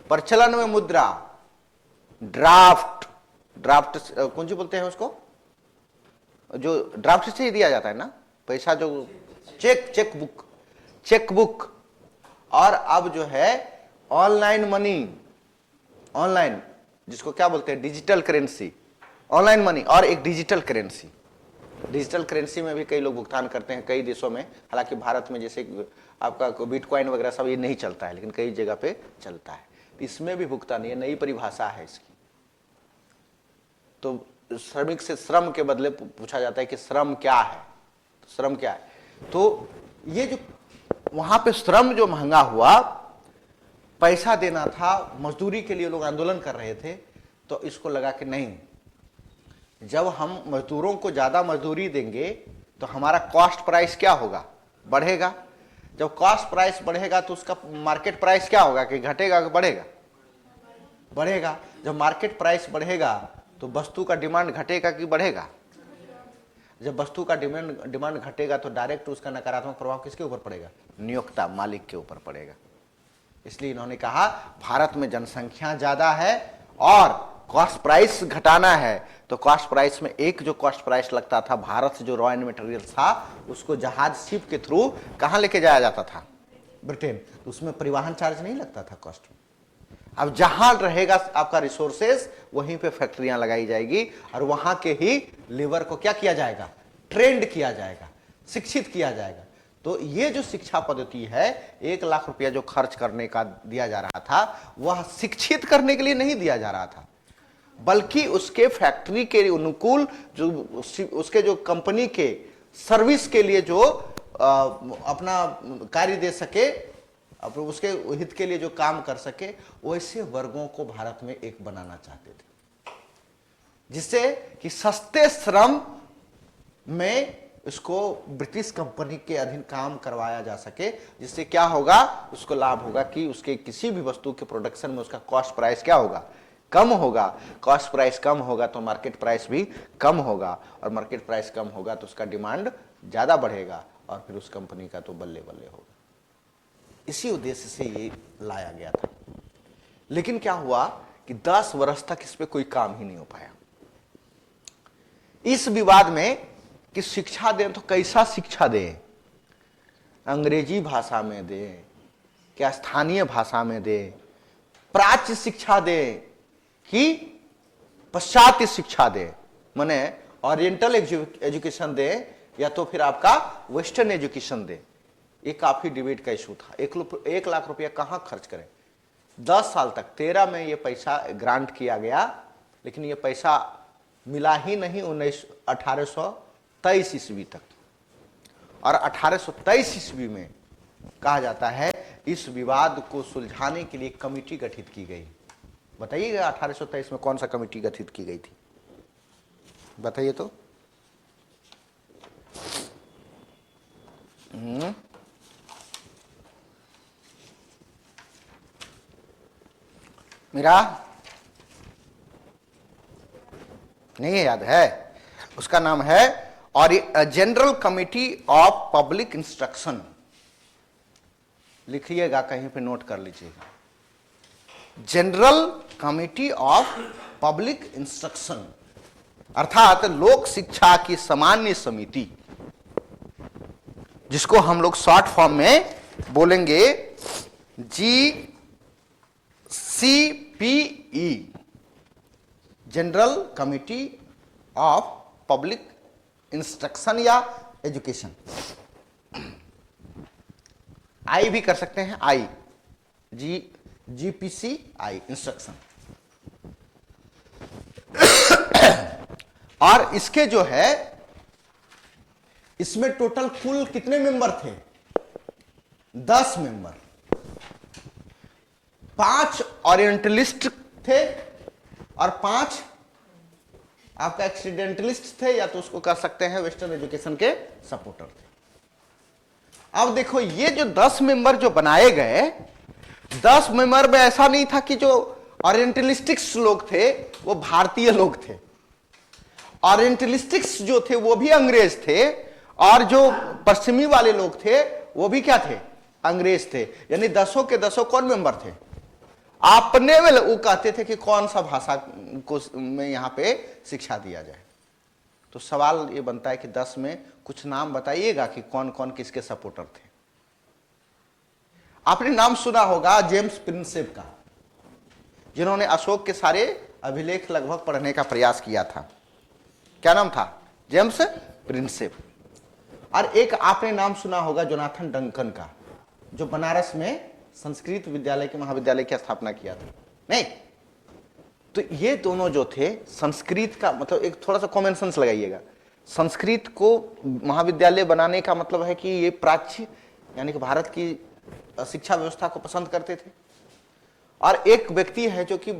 प्रचलन में मुद्रा, ड्राफ्ट कौन सी बोलते हैं उसको, जो ड्राफ्ट से ही दिया जाता है ना पैसा, जो चेकबुक। और अब जो है ऑनलाइन मनी, ऑनलाइन जिसको क्या बोलते हैं डिजिटल करेंसी, ऑनलाइन मनी और एक डिजिटल करेंसी। डिजिटल करेंसी में भी कई लोग भुगतान करते हैं कई देशों में, हालांकि भारत में जैसे आपका बिटकॉइन वगैरह सब ये नहीं चलता है, लेकिन कई जगह पे चलता है। इसमें भी भुगतान, ये नई परिभाषा है इसकी। तो श्रमिक से श्रम के बदले पूछा जाता है कि श्रम क्या है, तो श्रम क्या है? तो ये जो वहां पे श्रम जो महंगा हुआ, पैसा देना था, मजदूरी के लिए लोग आंदोलन कर रहे थे, तो इसको लगा कि नहीं, जब हम मजदूरों को ज्यादा मजदूरी देंगे तो हमारा कॉस्ट प्राइस क्या होगा? बढ़ेगा। जब कॉस्ट प्राइस बढ़ेगा तो उसका मार्केट प्राइस क्या होगा? कि घटेगा कि बढ़ेगा? बढ़ेगा। जब मार्केट प्राइस बढ़ेगा तो वस्तु का डिमांड घटेगा कि बढ़ेगा? जब वस्तु का डिमांड घटेगा तो डायरेक्ट उसका नकारात्मक प्रभाव किसके ऊपर पड़ेगा? नियोक्ता, मालिक के ऊपर पड़ेगा। इसलिए इन्होंने कहा भारत में जनसंख्या ज्यादा है और कॉस्ट प्राइस घटाना है, तो कॉस्ट प्राइस में एक जो कॉस्ट प्राइस लगता था, भारत से जो रॉ एंड मटेरियल था उसको जहाज शिप के थ्रू कहां लेके जाया जाता था? ब्रिटेन। तो उसमें परिवहन चार्ज नहीं लगता था कॉस्ट में। अब जहां रहेगा आपका रिसोर्सेज, वहीं पे फैक्ट्रियां लगाई जाएगी और वहां के ही लेबर को क्या किया जाएगा? ट्रेंड किया जाएगा, शिक्षित किया जाएगा। तो ये जो शिक्षा पद्धति है, 1 लाख रुपया जो खर्च करने का दिया जा रहा था, वह शिक्षित करने के लिए नहीं दिया जा रहा था, बल्कि उसके फैक्ट्री के अनुकूल, जो उसके जो कंपनी के सर्विस के लिए जो अपना कार्य दे सके, उसके हित के लिए जो काम कर सके, वैसे वर्गों को भारत में एक बनाना चाहते थे, जिससे कि सस्ते श्रम में इसको ब्रिटिश कंपनी के अधीन काम करवाया जा सके, जिससे क्या होगा? उसको लाभ होगा कि उसके किसी भी वस्तु के प्रोडक्शन में उसका कॉस्ट प्राइस क्या होगा? कम होगा। कॉस्ट प्राइस कम होगा तो मार्केट प्राइस भी कम होगा, और मार्केट प्राइस कम होगा तो उसका डिमांड ज्यादा बढ़ेगा, और फिर उस कंपनी का तो बल्ले बल्ले होगा। इसी उद्देश्य से ये लाया गया था। लेकिन क्या हुआ कि 10 वर्ष तक इस पे कोई काम ही नहीं हो पाया। इस विवाद में कि शिक्षा दें तो कैसा शिक्षा दें? अंग्रेजी भाषा में दें, क्या स्थानीय भाषा में दें, प्राच्य शिक्षा दें कि पाश्चात्य शिक्षा दें, माने ओरिएंटल एजुकेशन दें या तो फिर आपका वेस्टर्न एजुकेशन दें। ये काफी डिबेट का इशू था। 1 लाख रुपया कहां खर्च करें? 10 साल तक 13 में ये पैसा ग्रांट किया गया, लेकिन ये पैसा मिला ही नहीं 1823 ईस्वी तक। और 1823 ईस्वी में कहा जाता है इस विवाद को सुलझाने के लिए कमेटी गठित की गई। बताइएगा 1823 में कौन सा कमेटी गठित की गई थी, बताइए तो। मेरा नहीं याद है, उसका नाम है और general committee of public instruction. लिखिएगा कहीं पे, नोट कर लीजिएगा, general committee of public instruction, अर्थात लोक शिक्षा की सामान्य समिति, जिसको हम लोग शॉर्ट फॉर्म में बोलेंगे GCPE, general committee of public instruction या एजुकेशन। आई भी कर सकते हैं, आई GPCI इंस्ट्रक्शन। और इसके जो है, इसमें टोटल कुल कितने मेंबर थे? 10 मेंबर। 5 ओरिएंटलिस्ट थे और 5 आपका एक्सीडेंटलिस्ट थे, या तो उसको कर सकते हैं वेस्टर्न एजुकेशन के सपोर्टर थे। अब देखो ये जो 10 मेंबर जो बनाए गए, 10 मेंबर में ऐसा नहीं था कि जो ओरिएंटलिस्टिक्स लोग थे वो भारतीय लोग थे। ओरिएंटलिस्टिक्स जो थे वो भी अंग्रेज थे, और जो पश्चिमी वाले लोग थे वो भी क्या थे? अंग्रेज थे। यानी 10 के 10 कौन मेंबर थे? अपने में वो कहते थे कि कौन सा भाषा को में यहां पे शिक्षा दिया जाए। तो सवाल ये बनता है कि 10 में कुछ नाम बताइएगा कि कौन कौन किसके सपोर्टर थे। आपने नाम सुना होगा जेम्स प्रिंसेप का, जिन्होंने अशोक के सारे अभिलेख लगभग पढ़ने का प्रयास किया था। क्या नाम था? James Prinsep. और एक आपने नाम सुना होगा जोनाथन डंकन का, जो बनारस में संस्कृत विद्यालय के महाविद्यालय की स्थापना किया था। नहीं, तो ये दोनों जो थे संस्कृत का मतलब, एक थोड़ा सा कॉमन सेंस लगाइएगा, संस्कृत को महाविद्यालय बनाने का मतलब है कि ये प्राच्य यानी कि भारत की शिक्षा व्यवस्था को पसंद करते थे। और एक व्यक्ति है जो कि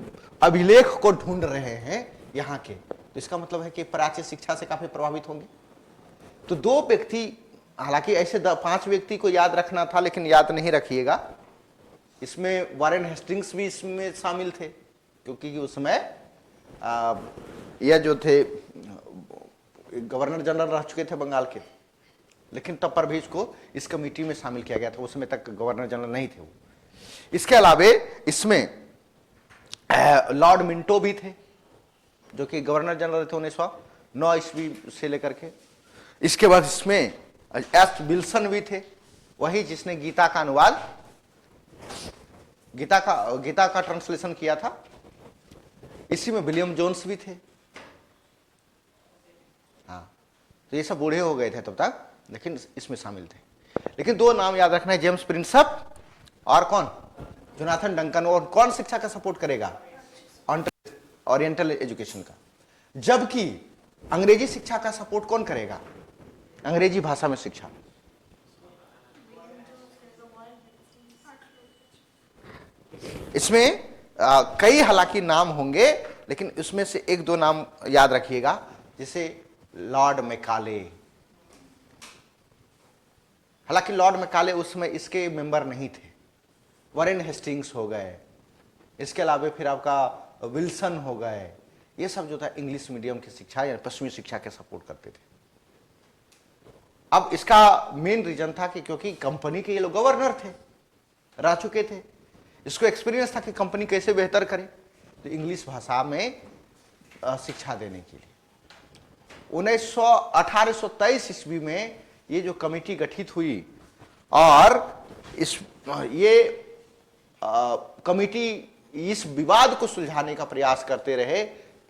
अभिलेख को ढूंढ रहे हैं यहाँ के, तो इसका मतलब है कि प्राच्य शिक्षा से काफी प्रभावित होंगे। तो 2 व्यक्ति, हालांकि ऐसे 5 व्यक्ति को याद रखना था, लेकिन याद नहीं रखिएगा। इसमें वारेन हेस्टिंग्स भी इसमें शामिल थे, क्योंकि उस समय यह जो थे गवर्नर जनरल रह चुके थे बंगाल के, लेकिन तब पर भी इसको इस कमेटी में शामिल किया गया था। उस समय तक गवर्नर जनरल नहीं थे वो। इसके अलावे इसमें लॉर्ड मिंटो भी थे, जो कि गवर्नर जनरल थे 1909 ईस्वी से लेकर के। इसके बाद इसमें एस विल्सन भी थे, वही जिसने गीता का अनुवाद, गीता का ट्रांसलेशन किया था। इसी में विलियम जोन्स भी थे। हाँ, तो ये सब बूढ़े हो गए थे तब तक, लेकिन इसमें शामिल थे। लेकिन 2 नाम याद रखना है, जेम्स प्रिंसेप और कौन? Jonathan Duncan. और कौन शिक्षा का सपोर्ट करेगा? ओरिएंटल एजुकेशन का। जबकि अंग्रेजी शिक्षा का सपोर्ट कौन करेगा? अंग्रेजी भाषा में शिक्षा। इसमें कई हालांकि नाम होंगे, लेकिन उसमें से 1-2 नाम याद रखिएगा, जैसे लॉर्ड मैकाले। हालांकि लॉर्ड मैकाले उसमें इसके मेंबर नहीं थे। वारेन हेस्टिंग्स हो गए, इसके अलावा फिर आपका विल्सन हो गए। ये सब जो था इंग्लिश मीडियम की शिक्षा या पश्चिमी शिक्षा के सपोर्ट करते थे। अब इसका मेन रीजन था कि क्योंकि कंपनी के ये लोग गवर्नर थे, रह चुके थे, इसको एक्सपीरियंस था कि कंपनी कैसे बेहतर करे, तो इंग्लिश भाषा में शिक्षा देने के लिए 1823 ईस्वी में ये जो कमेटी गठित हुई, और ये कमेटी इस विवाद को सुलझाने का प्रयास करते रहे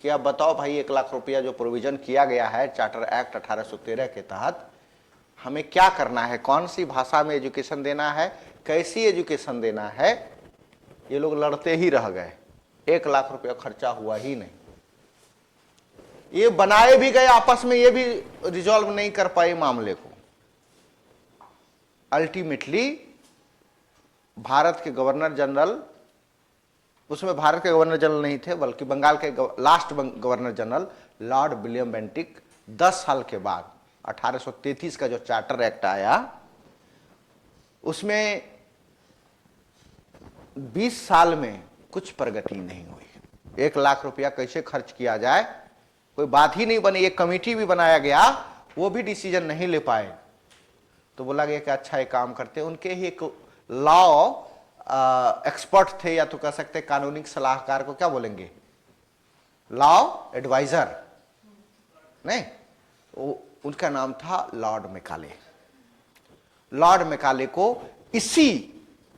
कि अब बताओ भाई 1 लाख रुपया जो प्रोविजन किया गया है चार्टर एक्ट 1813 के तहत, हमें क्या करना है, कौन सी भाषा में एजुकेशन देना है, कैसी एजुकेशन देना है। ये लोग लड़ते ही रह गए, 1 लाख रुपया खर्चा हुआ ही नहीं। ये बनाए भी गए आपस में, ये भी रिजॉल्व नहीं कर पाए मामले को। अल्टीमेटली भारत के गवर्नर जनरल, उसमें भारत के गवर्नर जनरल नहीं थे बल्कि बंगाल के last governor general Lord William Bentinck 10 साल के बाद 1833 का जो चार्टर एक्ट आया, उसमें 20 साल में कुछ प्रगति नहीं हुई। 1 लाख रुपया कैसे खर्च किया जाए, कोई बात ही नहीं बनी। एक कमेटी भी बनाया गया, वो भी डिसीजन नहीं ले पाए। तो बोला गया कि अच्छा एक काम करते हैं, उनके ही एक लॉ एक्सपर्ट थे, या तो कह सकते कानूनी सलाहकार को क्या बोलेंगे, लॉ एडवाइजर, नहीं, उनका नाम था लॉर्ड मैकाले। लॉर्ड मैकाले को इसी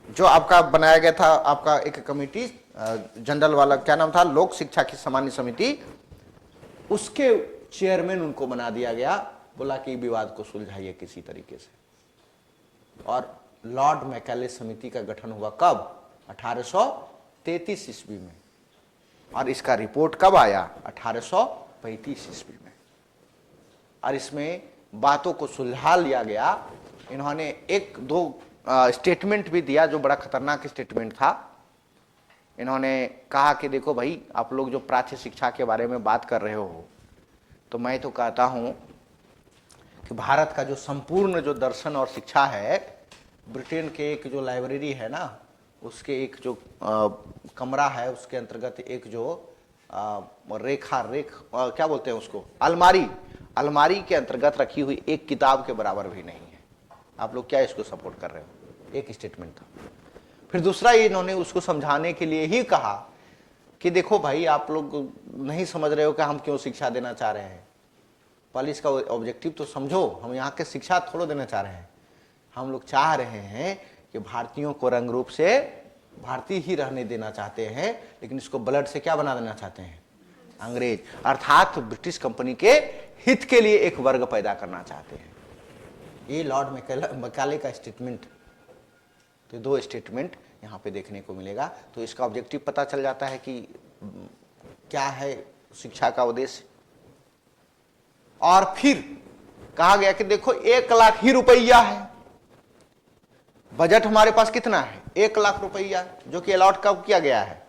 जो आपका बनाया गया था, आपका एक कमेटी जनरल वाला, क्या नाम था, लोक शिक्षा की सामान्य समिति, उसके चेयरमैन उनको बना दिया गया। बोला कि विवाद को सुलझाइए किसी तरीके से। और लॉर्ड मैकाले समिति का गठन हुआ कब, 1833 ईस्वी में। और इसका रिपोर्ट कब आया, 1835 ईस्वी में। और इसमें बातों को सुलझा लिया गया। इन्होंने 1-2 स्टेटमेंट भी दिया जो बड़ा खतरनाक स्टेटमेंट था। इन्होंने कहा कि देखो भाई, आप लोग जो प्राच्य शिक्षा के बारे में बात कर रहे हो, तो मैं तो कहता हूं कि भारत का जो संपूर्ण जो दर्शन और शिक्षा है, ब्रिटेन के एक जो लाइब्रेरी है ना, उसके एक जो कमरा है, उसके अंतर्गत एक जो क्या बोलते हैं उसको, अलमारी के अंतर्गत रखी हुई एक किताब के बराबर भी नहीं है। आप लोग क्या इसको सपोर्ट कर रहे हो, एक स्टेटमेंट था। फिर दूसरा, इन्होंने उसको समझाने के लिए ही कहा कि देखो भाई, आप लोग नहीं समझ रहे हो कि हम क्यों शिक्षा देना चाह रहे हैं। पहले इसका ऑब्जेक्टिव तो समझो, हम यहाँ के शिक्षा थोड़ा देना चाह रहे हैं। हम लोग चाह रहे हैं कि भारतीयों को रंग रूप से भारतीय ही रहने देना चाहते हैं, लेकिन इसको ब्लड से क्या बना देना चाहते हैं, अंग्रेज, अर्थात ब्रिटिश कंपनी के हित के लिए एक वर्ग पैदा करना चाहते हैं। ये लॉर्ड मैकाले का स्टेटमेंट। तो 2 स्टेटमेंट यहाँ पे देखने को मिलेगा। तो इसका ऑब्जेक्टिव पता चल जाता है कि क्या है शिक्षा का उद्देश्य। और फिर कहा गया कि देखो 1 लाख ही रुपया है, बजट हमारे पास कितना है, 1 लाख रुपया, जो कि अलॉट कब किया गया है,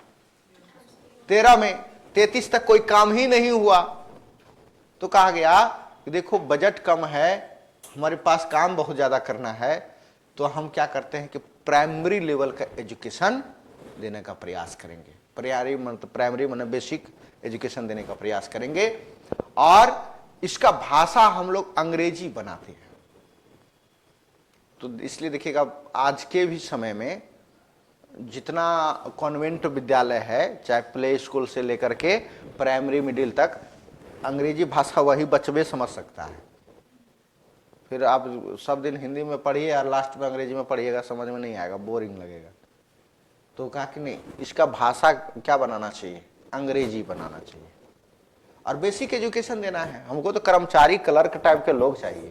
13 में, 33 तक कोई काम ही नहीं हुआ। तो कहा गया कि देखो बजट कम है, हमारे पास काम बहुत ज्यादा करना है, तो हम क्या करते हैं कि प्राइमरी लेवल का एजुकेशन देने का प्रयास करेंगे। प्राइमरी मतलब बेसिक एजुकेशन देने का प्रयास करेंगे। और इसका भाषा हम लोग अंग्रेजी बनाते हैं। तो इसलिए देखिएगा, आज के भी समय में जितना कॉन्वेंट विद्यालय है, चाहे प्ले स्कूल से लेकर के प्राइमरी मिडिल तक, अंग्रेजी भाषा वही बच्चे समझ सकता है। फिर आप सब दिन हिंदी में पढ़िए और लास्ट में अंग्रेजी में पढ़िएगा, समझ में नहीं आएगा, बोरिंग लगेगा। तो कहा कि नहीं, इसका भाषा क्या बनाना चाहिए, अंग्रेजी बनाना चाहिए। और बेसिक एजुकेशन देना है हमको, तो कर्मचारी क्लर्क टाइप के लोग चाहिए,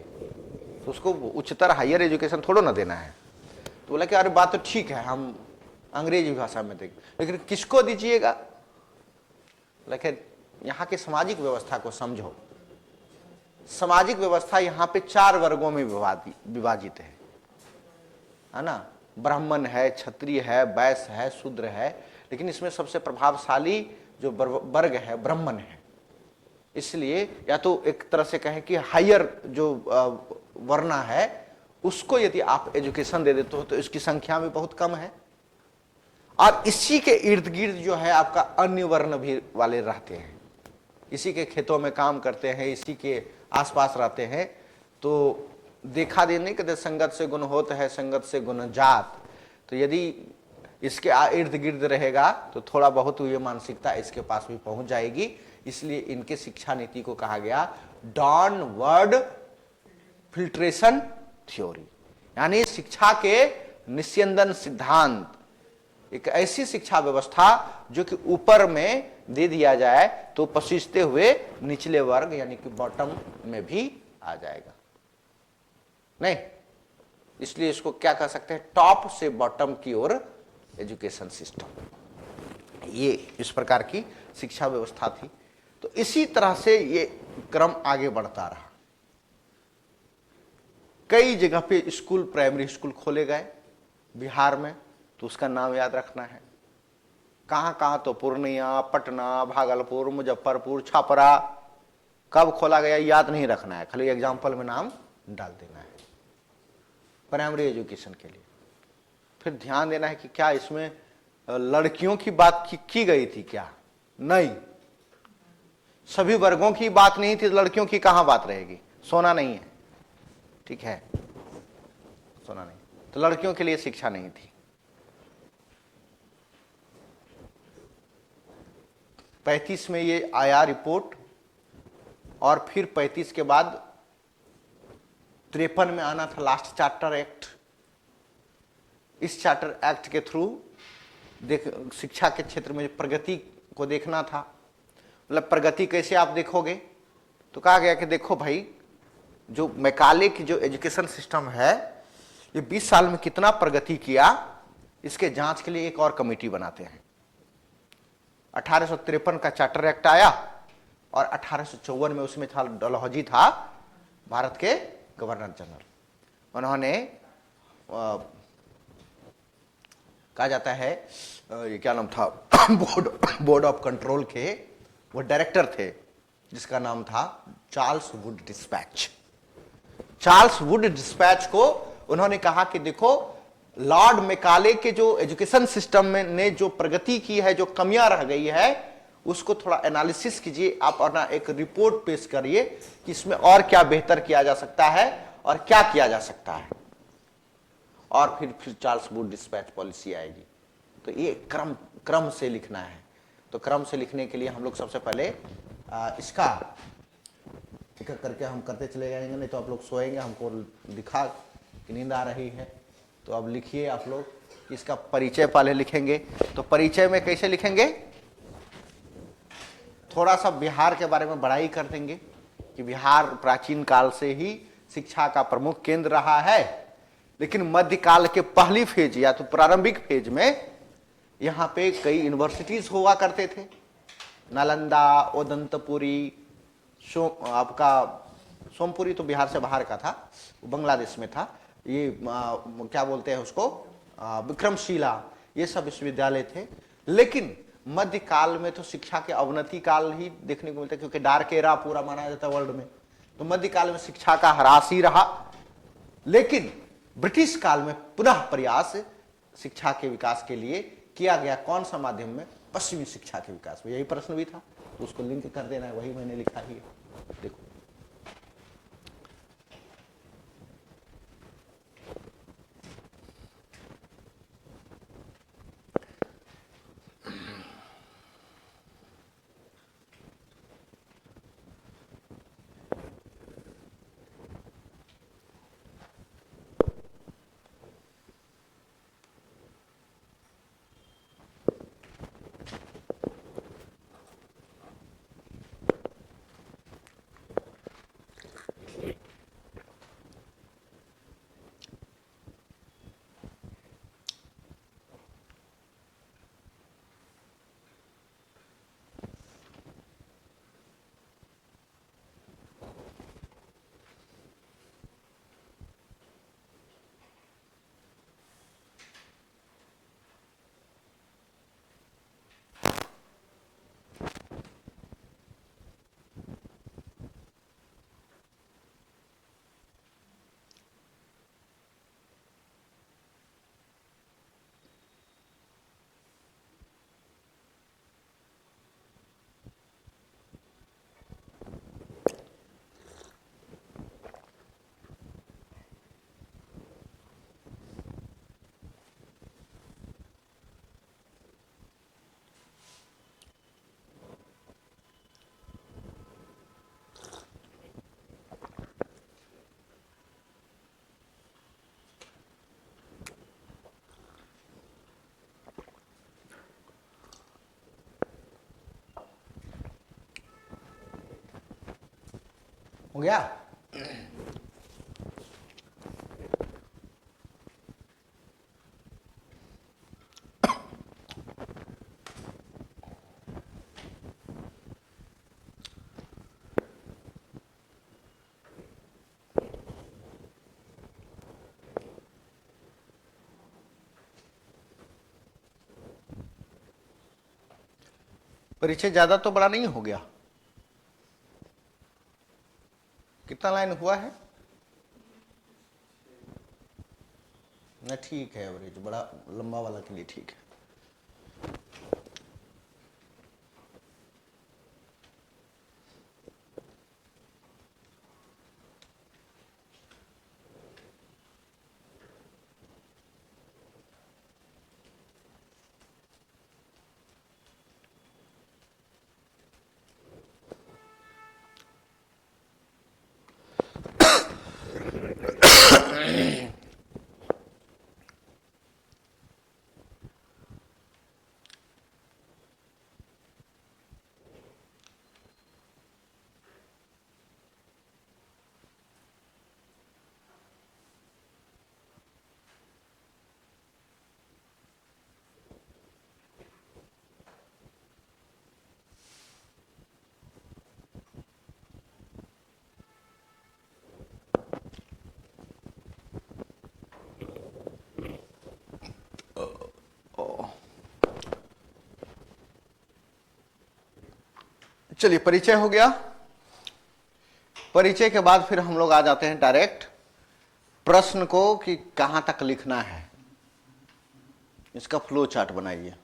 तो उसको उच्चतर हायर एजुकेशन थोड़ा ना देना है। तो बोला कि अरे बात तो ठीक है, हम अंग्रेजी भाषा में देंगे, लेकिन किसको दीजिएगा। लेकिन यहाँ की सामाजिक व्यवस्था को समझो। सामाजिक व्यवस्था यहाँ पे 4 वर्गों में विभाजित है ना। ब्राह्मण है, क्षत्रिय है, वैश्य है, शूद्र है, लेकिन इसमें सबसे प्रभावशाली जो वर्ग है ब्राह्मण है। इसलिए या तो एक तरह से कहें कि हायर जो वर्ण है, उसको यदि आप एजुकेशन दे देते हो तो इसकी संख्या भी बहुत कम है। और इसी के इर्द गिर्द जो है आपका अन्य वर्ण भी वाले रहते हैं, इसी के खेतों में काम करते हैं, इसी के आसपास रहते हैं। तो देखा देने के संगत से गुण होता है, संगत से गुण जात। तो यदि इसके इर्द गिर्द रहेगा तो थोड़ा बहुत ये मानसिकता इसके पास भी पहुंच जाएगी। इसलिए इनके शिक्षा नीति को कहा गया डाउनवर्ड फिल्ट्रेशन थ्योरी, यानी शिक्षा के निस्यंदन सिद्धांत। एक ऐसी शिक्षा व्यवस्था जो कि ऊपर में दे दिया जाए तो पसीजते हुए निचले वर्ग यानी कि बॉटम में भी आ जाएगा। नहीं, इसलिए इसको क्या कह सकते हैं, टॉप से बॉटम की ओर एजुकेशन सिस्टम। ये इस प्रकार की शिक्षा व्यवस्था थी। तो इसी तरह से ये क्रम आगे बढ़ता रहा। कई जगह पे स्कूल, प्राइमरी स्कूल खोले गए बिहार में, तो उसका नाम याद रखना है। कहां कहां, तो पूर्णिया, पटना, भागलपुर, मुजफ्फरपुर, छपरा, कब खोला गया याद नहीं रखना है, खाली एग्जाम्पल में नाम डाल देना है प्राइमरी एजुकेशन के लिए। फिर ध्यान देना है कि क्या इसमें लड़कियों की बात की गई थी क्या? नहीं, सभी वर्गों की बात नहीं थी, लड़कियों की कहां बात रहेगी? सोना नहीं है, ठीक है, सोना नहीं, तो लड़कियों के लिए शिक्षा नहीं थी। 35 में ये आया रिपोर्ट, और फिर 35 के बाद 53 में आना था लास्ट चार्टर एक्ट। इस चार्टर एक्ट के थ्रू शिक्षा के क्षेत्र में प्रगति को देखना था। मतलब प्रगति कैसे आप देखोगे, तो कहा गया कि देखो भाई, जो मैकाले की जो एजुकेशन सिस्टम है ये 20 साल में कितना प्रगति किया, इसके जांच के लिए एक और कमेटी बनाते हैं। 1853 का चार्टर एक्ट आया और 1854 में उसमें था डलहौजी था भारत के गवर्नर जनरल। उन्होंने कहा जाता है ये क्या नाम था बोर्ड ऑफ कंट्रोल के वो डायरेक्टर थे, जिसका नाम था Charles Wood dispatch. Charles Wood dispatch को उन्होंने कहा कि देखो, लॉर्ड मैकाले के जो एजुकेशन सिस्टम में ने जो प्रगति की है, जो कमियां रह गई है, उसको थोड़ा एनालिसिस कीजिए, आप अपना एक रिपोर्ट पेश करिए कि इसमें और क्या बेहतर किया जा सकता है और क्या किया जा सकता है, और फिर चार्ल्स वुड डिस्पैच पॉलिसी आएगी। तो ये क्रम से लिखना है। तो क्रम से लिखने के लिए हम लोग सबसे पहले इसका एक करके हम करते चले जाएंगे, नहीं तो आप लोग सोएंगे, हमको दिखा कि नींद आ रही है। तो अब लिखिए आप लोग, इसका परिचय पहले लिखेंगे। तो परिचय में कैसे लिखेंगे, थोड़ा सा बिहार के बारे में बड़ाई कर देंगे कि बिहार प्राचीन काल से ही शिक्षा का प्रमुख केंद्र रहा है, लेकिन मध्यकाल के पहली फेज या तो प्रारंभिक फेज में यहाँ पे कई यूनिवर्सिटीज हुआ करते थे। नालंदा, ओदंतपुरी, आपका सोमपुरी तो बिहार से बाहर का था, बांग्लादेश में था। ये क्या बोलते हैं उसको, विक्रमशिला, ये सब विश्वविद्यालय थे। लेकिन मध्यकाल में तो शिक्षा के अवनति काल ही देखने को मिलता है, क्योंकि डार्क एरा पूरा माना जाता है वर्ल्ड में। तो मध्यकाल में शिक्षा का ह्रास ही रहा, लेकिन ब्रिटिश काल में पुनः प्रयास शिक्षा के विकास के लिए किया गया। कौन सा माध्यम में? पश्चिमी शिक्षा के विकास में। यही प्रश्न भी था, तो उसको लिंक कर देना है, वही मैंने लिखा ही है, देखो। हो गया। परिचय ज्यादा तो बड़ा नहीं हो गया। कितना लाइन हुआ है ना? ठीक है, एवरेज बड़ा लंबा वाला के लिए ठीक है। चलिए, परिचय हो गया। परिचय के बाद फिर हम लोग आ जाते हैं डायरेक्ट प्रश्न को कि कहां तक लिखना है। इसका फ्लो चार्ट बनाइए।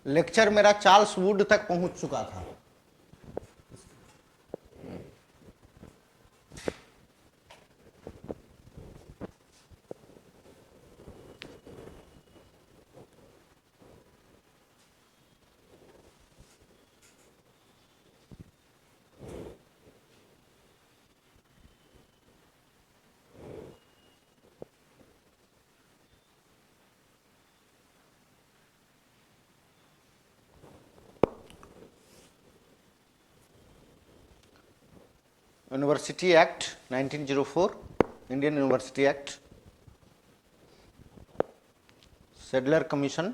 लेक्चर मेरा चार्ल्स वुड तक पहुंच चुका था। University act 1904, Indian university act, Sedler commission.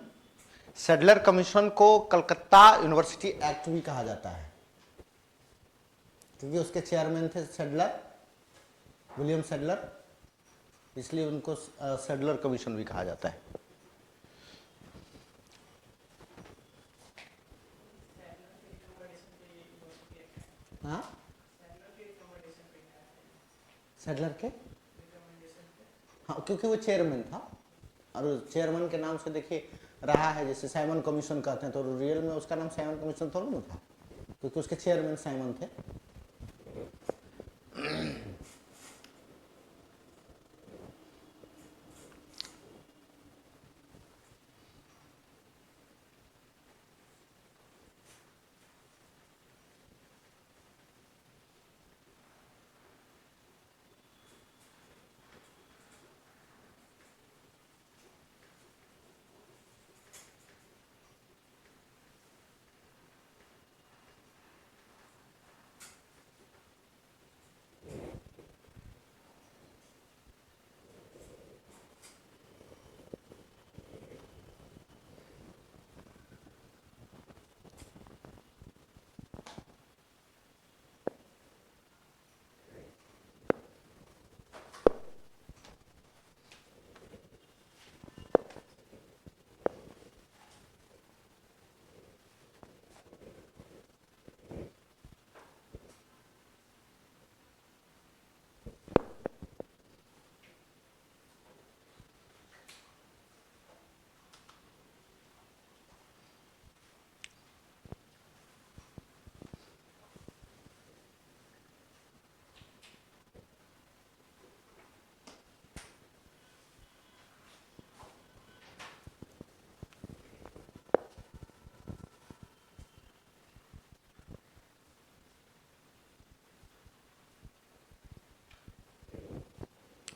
Sedler commission को कलकत्ता यूनिवर्सिटी एक्ट भी कहा जाता है क्योंकि उसके चेयरमैन थे सेडलर, विलियम सेडलर, इसलिए उनको सेडलर कमीशन भी कहा जाता है। हाँ, सेडलर के, हाँ, क्योंकि वो चेयरमैन था और चेयरमैन के नाम से देखिए रहा है, जैसे साइमन कमीशन कहते हैं, तो रियल में उसका नाम साइमन कमीशन थोड़ा ना था, क्योंकि उसके चेयरमैन साइमन थे।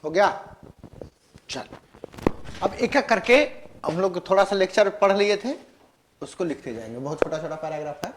हो गया। चल अब एक एक करके हम लोग थोड़ा सा लेक्चर पढ़ लिए थे, उसको लिखते जाएंगे। बहुत छोटा छोटा पैराग्राफ है।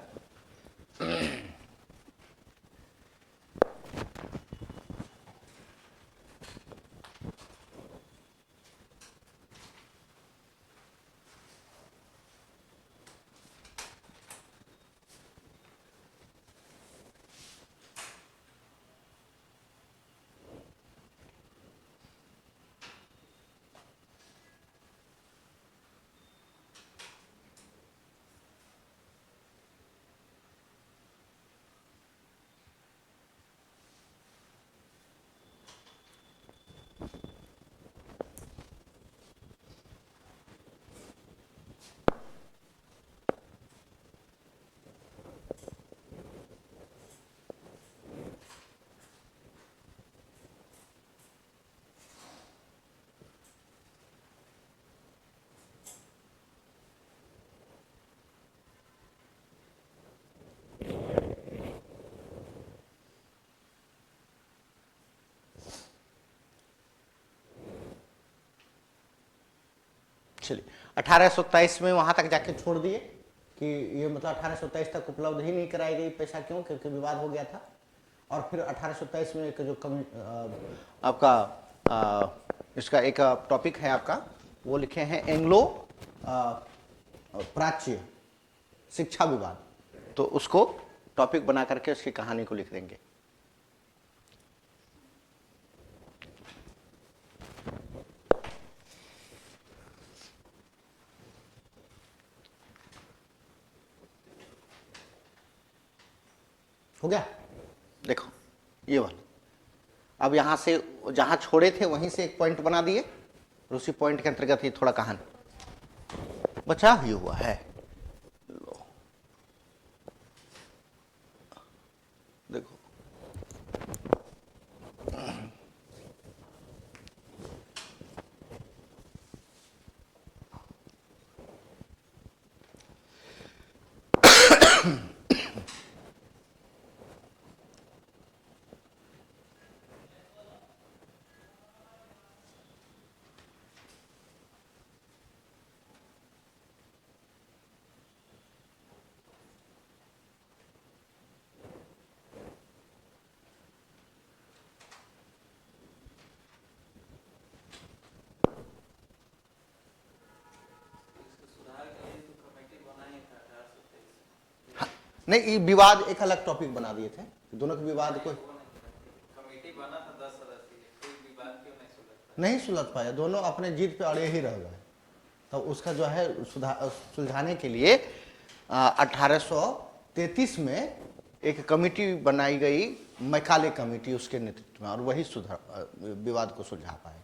चलिए 1827 में वहां तक जाके छोड़ दिए कि ये मतलब 1827 तक उपलब्ध ही नहीं कराई गई पैसा, क्यों? क्योंकि विवाद हो गया था। और फिर 1827 में एक जो आपका इसका एक टॉपिक है आपका, वो लिखे हैं एंग्लो प्राच्य शिक्षा विवाद, तो उसको टॉपिक बना करके उसकी कहानी को लिख देंगे। हो गया? देखो ये वाला, अब यहां से जहां छोड़े थे वहीं से एक पॉइंट बना दिए, और उसी पॉइंट के अंतर्गत ये थोड़ा कहानी बचा ही हुआ है। लो देखो, नहीं ये विवाद एक अलग टॉपिक बना दिए थे, दोनों के विवाद को कमेटी बना था 10 सदस्यीय, कोई विवाद क्यों नहीं नहीं सुलझ पाया, दोनों अपने जीत पे अड़े ही रह गए। तो उसका जो है सुलझाने के लिए 1833 में एक कमेटी बनाई गई, मैकाले कमेटी, उसके नेतृत्व में, और वही विवाद को सुलझा पाए।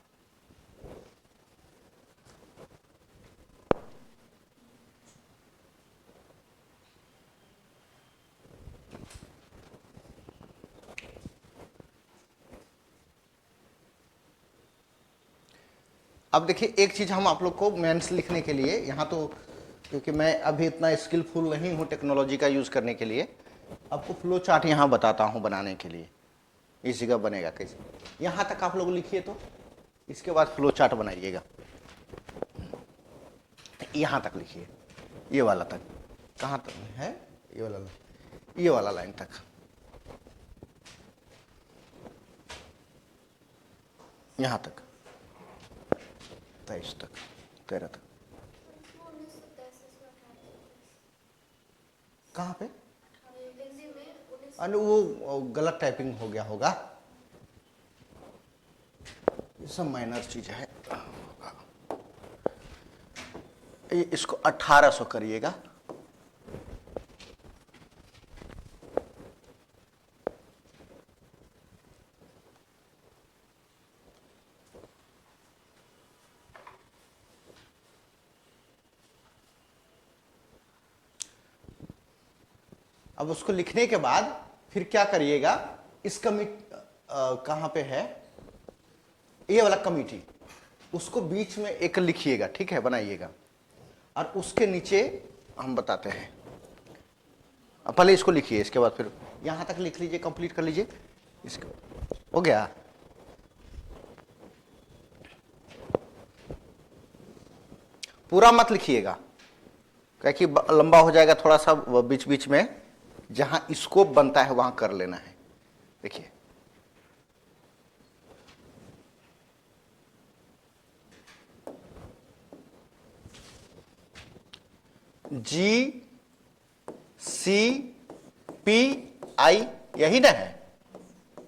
अब देखिए एक चीज हम आप लोग को मेंस लिखने के लिए यहाँ तो, क्योंकि मैं अभी इतना स्किलफुल नहीं हूँ टेक्नोलॉजी का यूज करने के लिए, आपको फ्लो चार्ट यहाँ बताता हूँ बनाने के लिए, इस जगह बनेगा कैसे। यहाँ तक आप लोग लिखिए, तो इसके बाद फ्लो चार्ट बनाइएगा। यहाँ तक लिखिए, ये वाला तक, कहाँ तक है ये वाला लाइन तक, यहाँ तक 23 तक 13 तक। कहाँ पे? अरे वो गलत टाइपिंग हो गया होगा, ये सब माइनर चीज है। ये इसको 1800 करिएगा, अब उसको लिखने के बाद फिर क्या करिएगा, इस कहाँ पे है ये वाला कमिटी, उसको बीच में एक लिखिएगा, ठीक है, बनाइएगा, और उसके नीचे हम बताते हैं। पहले इसको लिखिए, इसके बाद फिर यहाँ तक लिख लीजिए, कंप्लीट कर लीजिए। इसको हो गया, पूरा मत लिखिएगा, क्योंकि लंबा हो जाएगा थोड़ा सा, बीच बीच में जहां स्कोप बनता है वहां कर लेना है। देखिए GCPI यही ना है,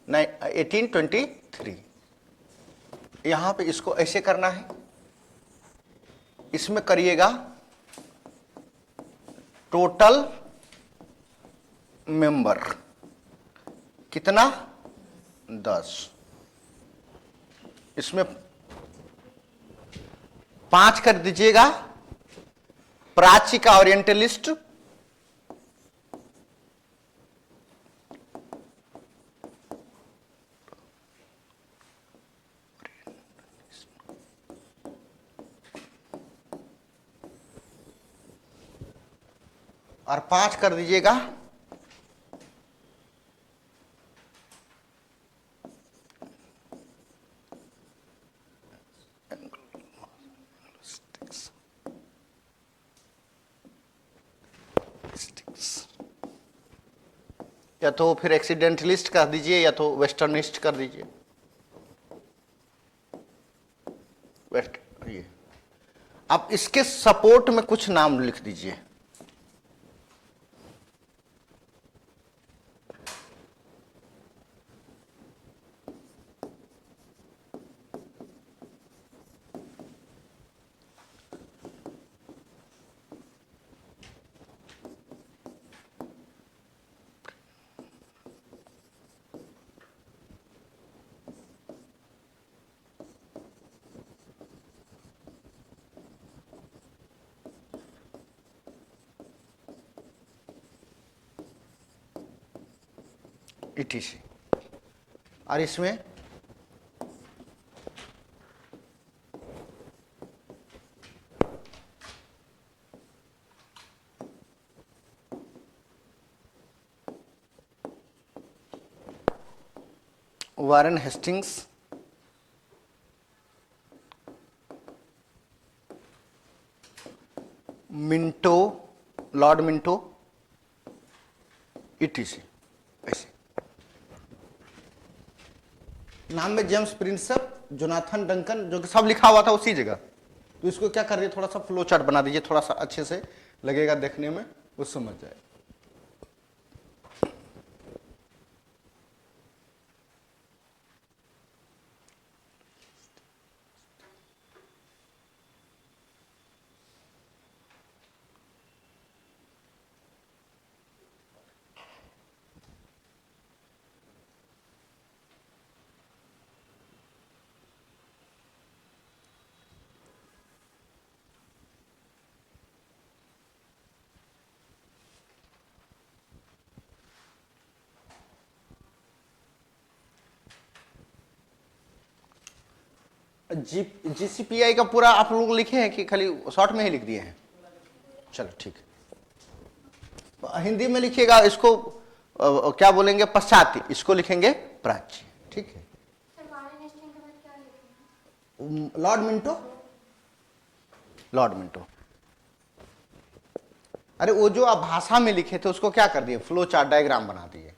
1823। यहां पे इसको ऐसे करना है, इसमें करिएगा टोटल मेंबर कितना, 10। इसमें 5 कर दीजिएगा प्राची का ओरिएंटलिस्ट, और 5 कर दीजिएगा या तो फिर एक्सीडेंटलिस्ट कर दीजिए या तो वेस्टर्निस्ट कर दीजिए। वेस्ट ये अब इसके सपोर्ट में कुछ नाम लिख दीजिए। ETC और इसमें Warren Hastings, Minto, Lord Minto, ETC। ऐसे नाम में जेम्स प्रिंसेप, जोनाथन डंकन, जो कि सब लिखा हुआ था उसी जगह। तो इसको क्या कर दीजिए, थोड़ा सा फ्लो चार्ट बना दीजिए, थोड़ा सा अच्छे से लगेगा देखने में, वो समझ जाए। GCPI का पूरा आप लोग लिखे हैं कि खाली शॉर्ट में ही लिख दिए हैं? चलो ठीक है। हिंदी में लिखिएगा इसको, क्या बोलेंगे, पश्चात्य, इसको लिखेंगे प्राच्य। ठीक है। Lord Minto, Lord Minto. अरे वो जो आप भाषा में लिखे थे उसको क्या कर दिए, फ्लो चार्ट डायग्राम बना दिए।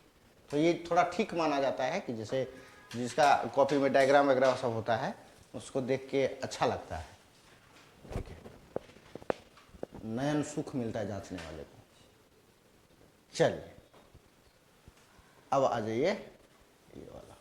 तो ये थोड़ा ठीक माना जाता है कि जैसे जिसका कॉपी में डायग्राम वगैरह सब होता है उसको देख के अच्छा लगता है। ठीक है, नयन सुख मिलता है जांचने वाले को। चलिए अब आ जाइए ये वाला।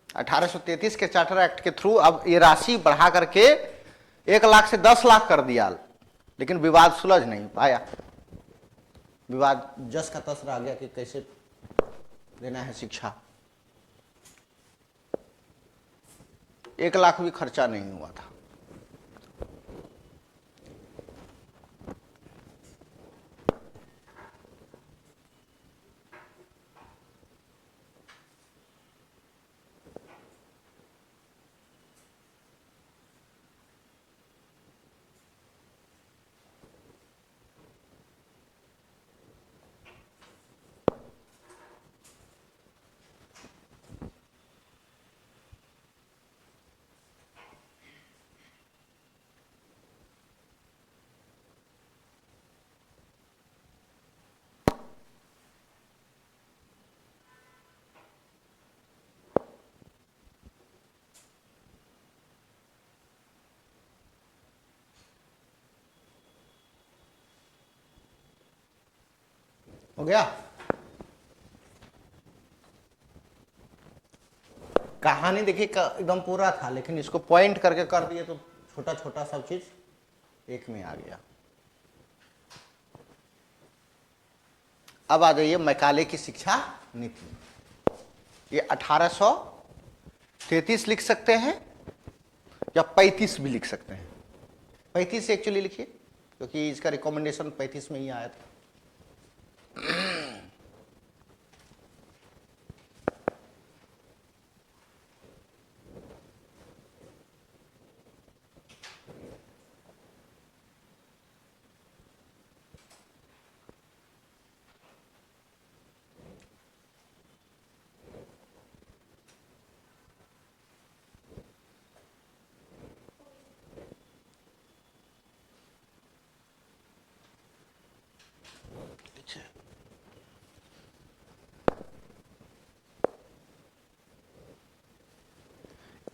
अठारह सौ 33 के चार्टर एक्ट के थ्रू अब ये राशि बढ़ा करके 1 लाख से 10 लाख कर दिया, लेकिन विवाद सुलझ नहीं पाया। विवाद जस का तस रह गया कि कैसे देना है शिक्षा। 1 लाख भी खर्चा नहीं हुआ था। हो गया। कहानी देखिए एकदम पूरा था, लेकिन इसको पॉइंट करके कर दिए तो छोटा छोटा सब चीज एक में आ गया। अब आ जाइए मैकाले की शिक्षा नीति। ये 1833 लिख सकते हैं या 35 भी लिख सकते हैं। 35 एक्चुअली लिखिए, क्योंकि इसका रिकमेंडेशन 35 में ही आया था।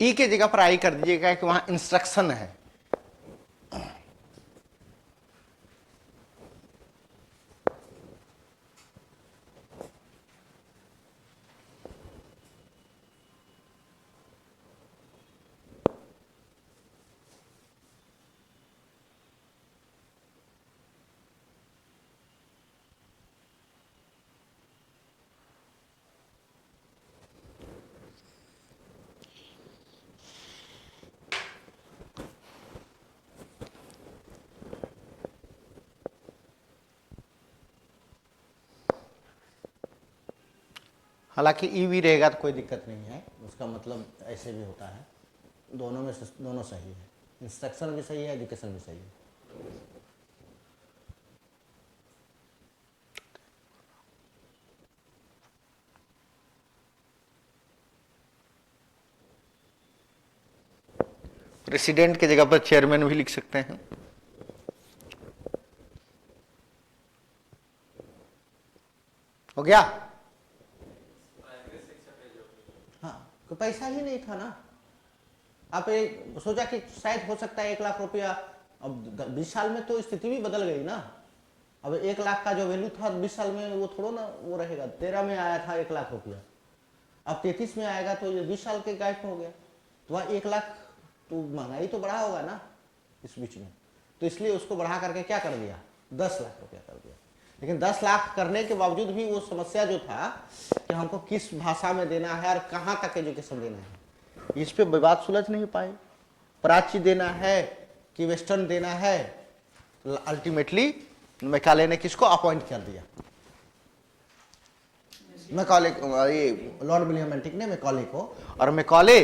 ई के जगह पर आई कर दीजिएगा कि वहां इंस्ट्रक्शन है। हालांकि ई भी रहेगा तो कोई दिक्कत नहीं है, उसका मतलब ऐसे भी होता है। दोनों में दोनों सही है, इंस्ट्रक्शन भी सही है, एजुकेशन भी सही है। प्रेसिडेंट की जगह पर चेयरमैन भी लिख सकते हैं। हो गया। हाँ, तो पैसा ही नहीं था ना। आप एक सोचा कि शायद हो सकता है 1 लाख रुपया, अब 20 साल में तो स्थिति भी बदल गई ना। अब 1 लाख का जो वैल्यू था 20 साल में, वो थोड़ा ना वो रहेगा। 13 में आया था 1 लाख रुपया, अब 33 में आएगा तो ये 20 साल के गायब हो गया। तो वह 1 लाख, तो महंगाई तो बढ़ा होगा ना इस बीच में, तो इसलिए उसको बढ़ा करके क्या कर दिया, 10 लाख रुपया कर दिया। लेकिन 10 लाख करने के बावजूद भी वो समस्या जो था कि हमको किस भाषा में देना है और कहाँ तक एजुकेशन देना है, इस पे विवाद सुलझ नहीं पाए। प्राची देना है कि वेस्टर्न देना है, अल्टीमेटली मैकाले ने किसको अपॉइंट कर दिया, मैकाले, ये लॉर्ड विलियम बेंटिक ने मैकाले को, और मैकाले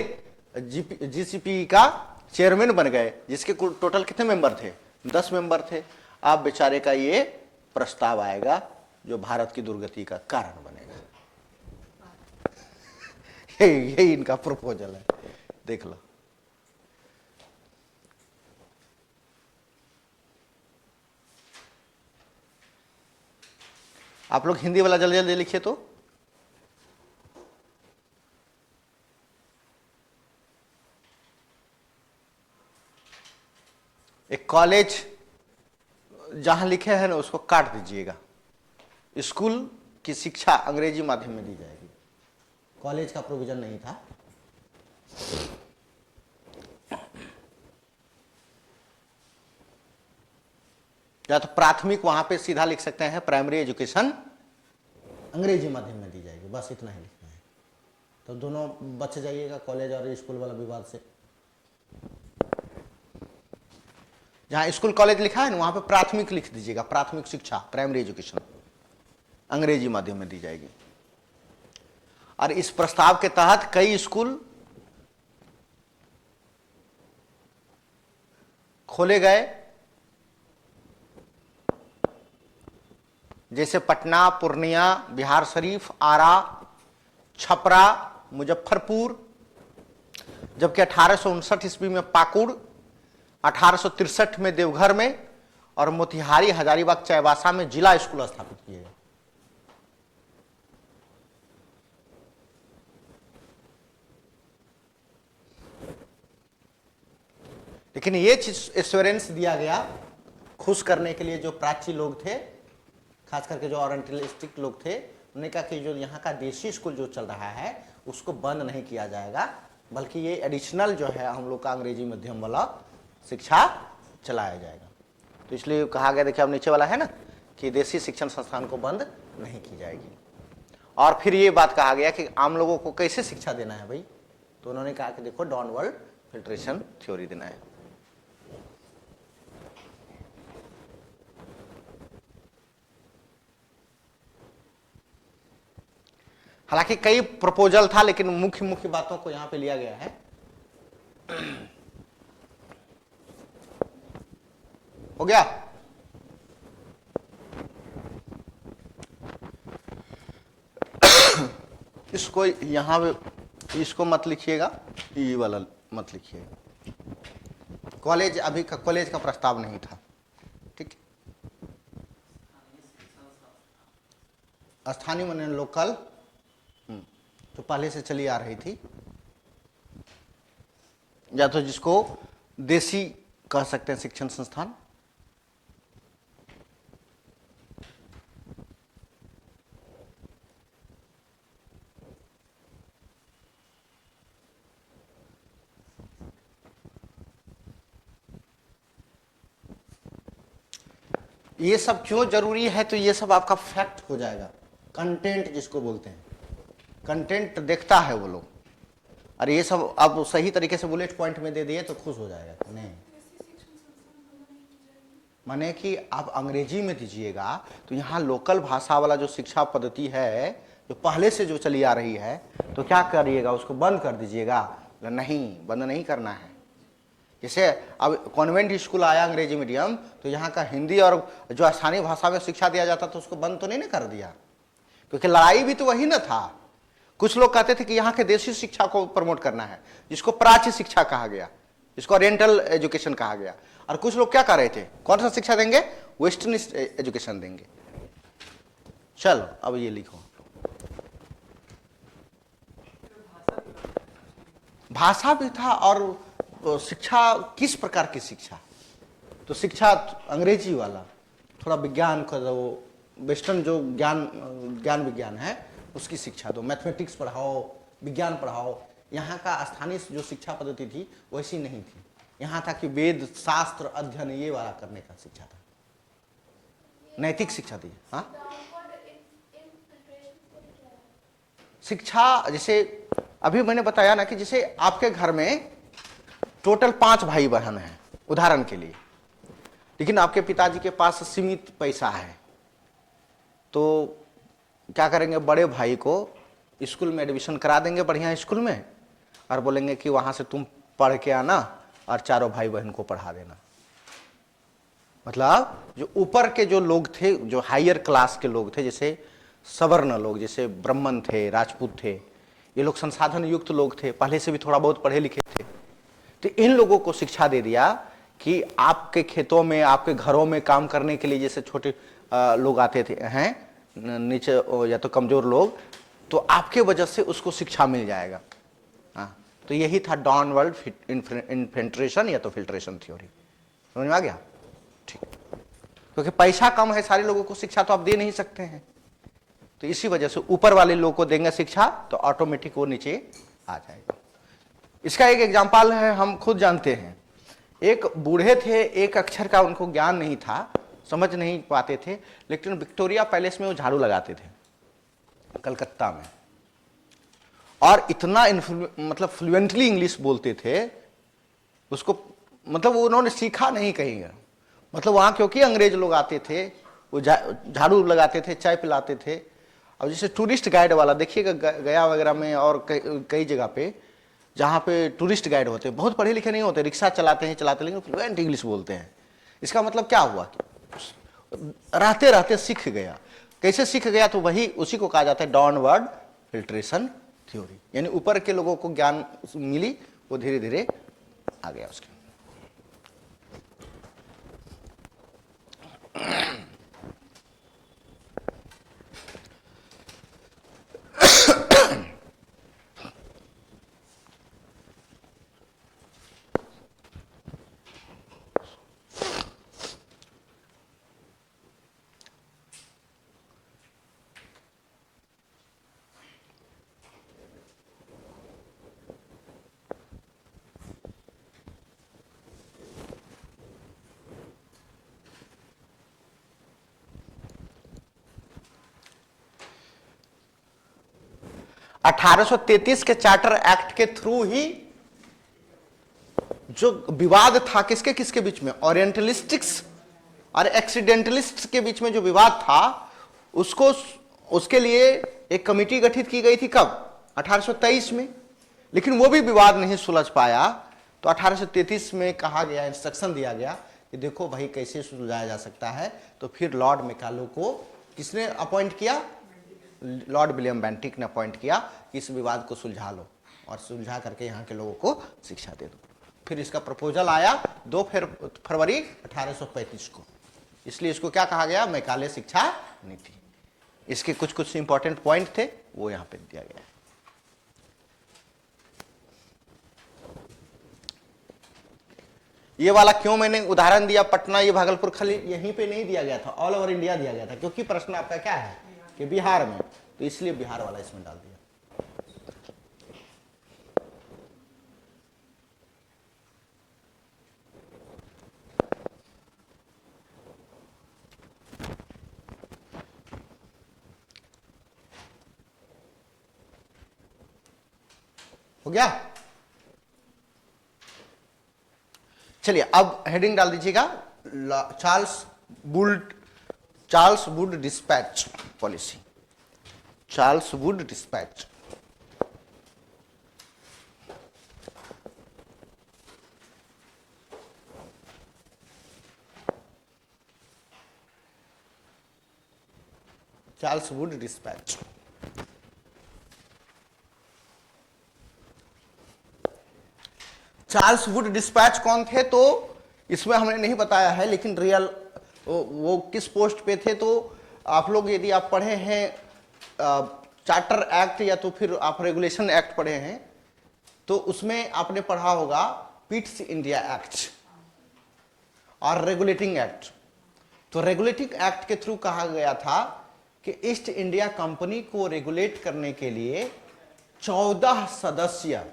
जीसीपी का चेयरमैन बन गए, जिसके कुल टोटल कितने मेंबर थे, 10 मेंबर थे। अब बेचारे का ये प्रस्ताव आएगा जो भारत की दुर्गति का कारण बनेगा। यही इनका प्रपोजल है, देख लो। आप लोग हिंदी वाला जल्दी जल्दी लिखिए तो। एक कॉलेज जहां लिखे हैं ना उसको काट दीजिएगा। स्कूल की शिक्षा अंग्रेजी माध्यम में दी जाएगी, कॉलेज का प्रोविजन नहीं था। या तो प्राथमिक वहां पे सीधा लिख सकते हैं, प्राइमरी एजुकेशन अंग्रेजी माध्यम में दी जाएगी, बस इतना ही लिखना है। तो दोनों बच जाइएगा कॉलेज और स्कूल वाला विवाद से। जहां स्कूल कॉलेज लिखा है ना वहां पे प्राथमिक लिख दीजिएगा, प्राथमिक शिक्षा प्राइमरी एजुकेशन अंग्रेजी माध्यम में दी जाएगी। और इस प्रस्ताव के तहत कई स्कूल खोले गए, जैसे पटना, पूर्णिया, बिहार शरीफ, आरा, छपरा, मुजफ्फरपुर, जबकि 1859 ईस्वी में पाकुड़, 1863 में देवघर में और मोतिहारी, हजारीबाग, चाईबासा में जिला स्कूल स्थापित किए गए। लेकिन ये चीज एश्योरेंस दिया गया खुश करने के लिए जो प्राची लोग थे, खास करके जो ओरिएंटलिस्टिक लोग थे, उन्होंने कहा कि जो यहाँ का देसी स्कूल जो चल रहा है उसको बंद नहीं किया जाएगा, बल्कि ये एडिशनल जो है हम लोग का अंग्रेजी माध्यम वाला शिक्षा चलाया जाएगा। तो इसलिए कहा गया, देखिए अब नीचे वाला है ना कि देसी शिक्षण संस्थान को बंद नहीं की जाएगी। और फिर ये बात कहा गया कि आम लोगों को कैसे शिक्षा देना है भाई, तो उन्होंने कहा कि देखो डाउनवर्ड फिल्ट्रेशन थ्योरी देना है। हालांकि कई प्रपोजल था, लेकिन मुख्य मुख्य बातों को यहां पे लिया गया है। हो गया? इसको यहां पे इसको मत लिखिएगा, ये वाला मत लिखिएगा। कॉलेज अभी का कॉलेज का प्रस्ताव नहीं था, ठीक। स्थानीय माने लोकल, जो पहले से चली आ रही थी, या तो जिसको देसी कह सकते हैं शिक्षण संस्थान। ये सब क्यों जरूरी है, तो ये सब आपका फैक्ट हो जाएगा। कंटेंट जिसको बोलते हैं, कंटेंट देखता है वो लोग। अरे ये सब आप सही तरीके से बुलेट पॉइंट में दे दिए तो खुश हो जाएगा। नहीं, माने कि आप अंग्रेजी में दीजिएगा तो यहाँ लोकल भाषा वाला जो शिक्षा पद्धति है, जो पहले से जो चली आ रही है, तो क्या करिएगा, उसको बंद कर दीजिएगा? नहीं, बंद नहीं करना है। जैसे अब कॉन्वेंट स्कूल आया अंग्रेजी मीडियम, तो यहाँ का हिंदी और जो स्थानीय भाषा में शिक्षा दिया जाता तो उसको बंद तो नहीं ना कर दिया, क्योंकि लड़ाई भी तो वही ना था। कुछ लोग कहते थे कि यहाँ के देसी शिक्षा को प्रमोट करना है, जिसको प्राच्य शिक्षा कहा गया, जिसको ओरिएंटल एजुकेशन कहा गया। और कुछ लोग क्या कर रहे थे, कौन सा शिक्षा देंगे? वेस्टर्न एजुकेशन देंगे। चलो अब ये लिखो, भाषा भी था और शिक्षा किस प्रकार की शिक्षा, तो शिक्षा अंग्रेजी वाला, थोड़ा विज्ञान का जो वेस्टर्न जो ज्ञान विज्ञान है उसकी शिक्षा दो, मैथमेटिक्स पढ़ाओ, विज्ञान पढ़ाओ। यहाँ का स्थानीय जो शिक्षा पद्धति थी वैसी नहीं थी। यहाँ था कि वेद शास्त्र अध्ययन ये वाला करने का शिक्षा था, नैतिक शिक्षा थी। हाँ, शिक्षा जैसे अभी मैंने बताया ना कि जैसे आपके घर में टोटल 5 भाई बहन हैं उदाहरण के लिए, लेकिन आपके पिताजी के पास सीमित पैसा है, तो क्या करेंगे, बड़े भाई को स्कूल में एडमिशन करा देंगे बढ़िया स्कूल में, और बोलेंगे कि वहाँ से तुम पढ़ के आना और चारों भाई बहन को पढ़ा देना। मतलब जो ऊपर के जो लोग थे, जो हायर क्लास के लोग थे, जैसे सवर्ण लोग, जैसे ब्राह्मण थे, राजपूत थे, ये लोग संसाधन युक्त लोग थे, पहले से भी थोड़ा बहुत पढ़े लिखे थे, तो इन लोगों को शिक्षा दे दिया कि आपके खेतों में, आपके घरों में काम करने के लिए जैसे छोटे लोग आते थे हैं नीचे, या तो कमजोर लोग, तो आपके वजह से उसको शिक्षा मिल जाएगा। हाँ, तो यही था डाउनवर्ड इन्फिल्ट्रेशन या तो फिल्ट्रेशन थ्योरी। समझ में आ गया? ठीक, क्योंकि पैसा कम है, सारे लोगों को शिक्षा तो आप दे नहीं सकते हैं, तो इसी वजह से ऊपर वाले लोग को देंगे शिक्षा तो ऑटोमेटिक वो नीचे आ जाएगा। इसका एक एग्जाम्पल है, हम खुद जानते हैं। एक बूढ़े थे, एक अक्षर का उनको ज्ञान नहीं था, समझ नहीं पाते थे, लेकिन विक्टोरिया पैलेस में वो झाड़ू लगाते थे कलकत्ता में, और इतना मतलब फ्लुएंटली इंग्लिश बोलते थे उसको, मतलब वो उन्होंने सीखा नहीं कहीं, मतलब वहाँ क्योंकि अंग्रेज लोग आते थे, वो झाड़ू लगाते थे, चाय पिलाते थे। अब जैसे टूरिस्ट गाइड वाला देखिएगा गया वगैरह में और कई जगह पे, जहाँ पे टूरिस्ट गाइड होते हैं, बहुत पढ़े लिखे नहीं होते, रिक्शा चलाते हैं लेकिन फ्लुएंट इंग्लिश बोलते हैं। इसका मतलब क्या हुआ कि रहते रहते सीख गया। कैसे सीख गया? तो वही उसी को कहा जाता है डाउनवर्ड फिल्ट्रेशन थ्योरी, यानी ऊपर के लोगों को ज्ञान मिली, वो धीरे धीरे आ गया उसके। 1833 के चार्टर एक्ट के थ्रू ही जो विवाद था किसके किसके बीच में, ओरिएंटलिस्टिक्स और एक्सीडेंटलिस्ट के बीच में जो विवाद था, उसको उसके लिए एक कमेटी गठित की गई थी। कब? 1823 में। लेकिन वो भी विवाद नहीं सुलझ पाया, तो 1833 में कहा गया, इंस्ट्रक्शन दिया गया कि देखो भाई कैसे सुलझाया जा सकता है। तो फिर लॉर्ड मैकाले को किसने अपॉइंट किया? लॉर्ड विलियम बेंटिक ने अपॉइंट किया कि इस विवाद को सुलझा लो और सुलझा करके यहाँ के लोगों को शिक्षा दे दो। फिर इसका प्रपोजल आया 2 फरवरी 1835 को। इसलिए इसको क्या कहा गया? मैकाले शिक्षा नीति। इसके कुछ कुछ इंपॉर्टेंट पॉइंट थे, वो यहां पे दिया गया है। ये वाला क्यों मैंने उदाहरण दिया पटना, ये भागलपुर, खाली यहीं पे नहीं दिया गया था, ऑल ओवर इंडिया दिया गया था, क्योंकि प्रश्न आपका क्या है कि बिहार में, तो इसलिए बिहार वाला इसमें डाल दिया। हो गया? चलिए अब हेडिंग डाल दीजिएगा, Charles Wood dispatch policy. Charles Wood dispatch. Charles Wood dispatch. Charles Wood dispatch कौन थे? तो इसमें हमने नहीं बताया है, लेकिन रियल वो किस पोस्ट पे थे, तो आप लोग यदि आप पढ़े हैं चार्टर एक्ट या तो फिर आप रेगुलेशन एक्ट पढ़े हैं, तो उसमें आपने पढ़ा होगा पिट्स इंडिया एक्ट और रेगुलेटिंग एक्ट। तो रेगुलेटिंग एक्ट के थ्रू कहा गया था कि ईस्ट इंडिया कंपनी को रेगुलेट करने के लिए 14 सदस्य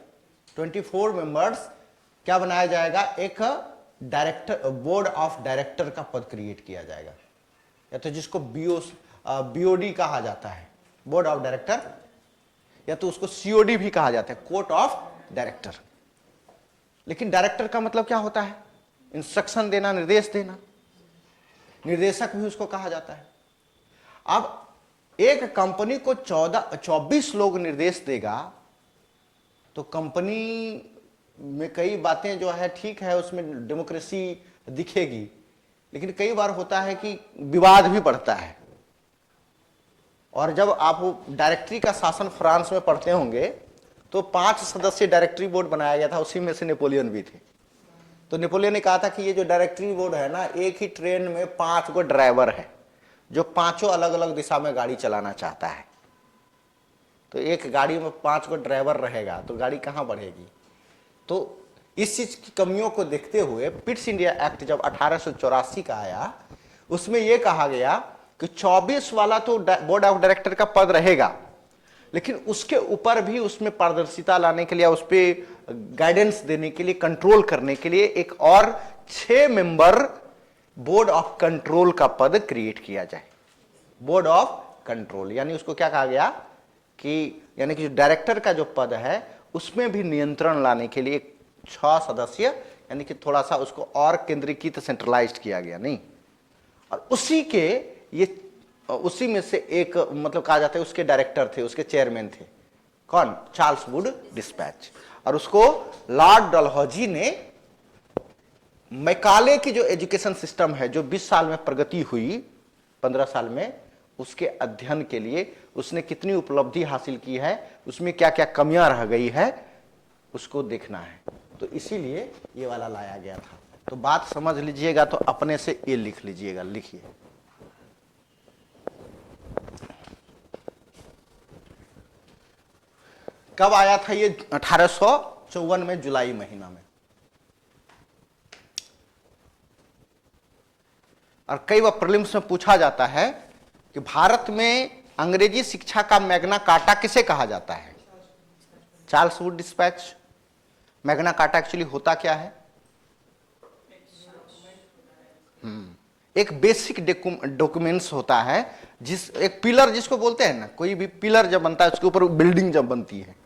24 मेंबर्स क्या बनाया जाएगा? एक डायरेक्टर, बोर्ड ऑफ डायरेक्टर का पद क्रिएट किया जाएगा, या तो जिसको बीओडी कहा जाता है, बोर्ड ऑफ डायरेक्टर, या तो उसको सीओडी भी कहा जाता है, कोर्ट ऑफ डायरेक्टर। लेकिन डायरेक्टर का मतलब क्या होता है? इंस्ट्रक्शन देना, निर्देश देना, निर्देशक भी उसको कहा जाता है। अब एक कंपनी को 24 लोग निर्देश देगा, तो कंपनी में कई बातें जो है ठीक है, उसमें डेमोक्रेसी दिखेगी, लेकिन कई बार होता है कि विवाद भी बढ़ता है। और जब आप डायरेक्टरी का शासन फ्रांस में पढ़ते होंगे, तो 5 सदस्यीय डायरेक्टरी बोर्ड बनाया गया था, उसी में से नेपोलियन भी थे। तो नेपोलियन ने कहा था कि ये जो डायरेक्टरी बोर्ड है ना, एक ही ट्रेन में 5 गो ड्राइवर है जो पांचों अलग अलग दिशा में गाड़ी चलाना चाहता है। तो एक गाड़ी में 5 गो ड्राइवर रहेगा तो गाड़ी कहां बढ़ेगी? तो इस चीज की कमियों को देखते हुए पिट्स इंडिया एक्ट जब 1884 का आया, उसमें यह कहा गया कि 24 वाला तो बोर्ड ऑफ डायरेक्टर का पद रहेगा, लेकिन उसके ऊपर भी उसमें पारदर्शिता लाने के लिए, उस पर गाइडेंस देने के लिए, कंट्रोल करने के लिए एक और 6 मेंबर बोर्ड ऑफ कंट्रोल का पद क्रिएट किया जाए। बोर्ड ऑफ कंट्रोल यानी उसको क्या कहा गया कि यानी कि जो डायरेक्टर का जो पद है उसमें भी नियंत्रण लाने के लिए 6 सदस्य, यानी कि थोड़ा सा उसको और केंद्रीकृत, सेंट्रलाइज्ड किया गया। नहीं, और उसी में से एक मतलब कहा जाता है उसके डायरेक्टर थे, उसके चेयरमैन थे कौन? Charles Wood dispatch. और उसको लॉर्ड डलहौजी ने मैकाले की जो एजुकेशन सिस्टम है, जो 20 साल में प्रगति हुई, 15 साल में, उसके अध्ययन के लिए उसने कितनी उपलब्धि हासिल की है, उसमें क्या क्या कमियां रह गई है, उसको देखना है। तो इसीलिए ये वाला लाया गया था। तो बात समझ लीजिएगा, तो अपने से ये लिख लीजिएगा, लिखिए। कब आया था ये? 1854 में, जुलाई महीना में। और कई बार प्रीलिम्स में पूछा जाता है कि भारत में अंग्रेजी शिक्षा का मैग्ना कार्टा किसे कहा जाता है? Charles Wood dispatch. Magna carta actually होता क्या है? एक बेसिक डॉक्यूमेंट्स होता है, जिस एक पिलर जिसको बोलते हैं ना, कोई भी पिलर जब बनता है उसके ऊपर बिल्डिंग जब बनती है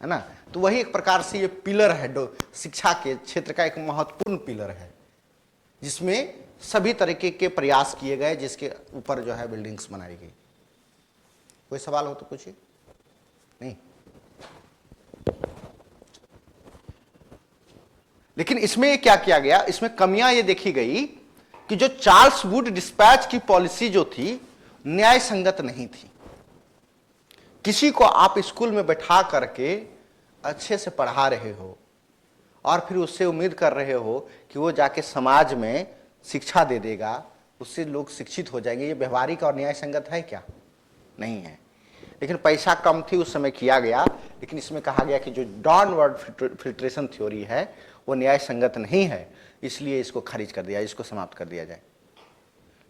ना, तो वही एक प्रकार से ये पिलर है, शिक्षा के क्षेत्र का एक महत्वपूर्ण पिलर है, जिसमें सभी तरीके के प्रयास किए गए, जिसके ऊपर जो है बिल्डिंग्स बनाई गई। कोई सवाल हो तो पूछिए। नहीं, लेकिन इसमें क्या किया गया, इसमें कमियां ये देखी गई कि जो चार्ल्स वुड डिस्पैच की पॉलिसी जो थी न्याय संगत नहीं थी। किसी को आप स्कूल में बैठा करके अच्छे से पढ़ा रहे हो और फिर उससे उम्मीद कर रहे हो कि वो जाके समाज में शिक्षा दे देगा, उससे लोग शिक्षित हो जाएंगे, ये व्यवहारिक और न्याय संगत है क्या? नहीं है। लेकिन पैसा कम थी उस समय किया गया, लेकिन इसमें कहा गया कि जो डाउनवर्ड फिल्ट्रेशन थ्योरी है वो न्याय संगत नहीं है, इसलिए इसको खारिज कर दिया, इसको समाप्त कर दिया जाए,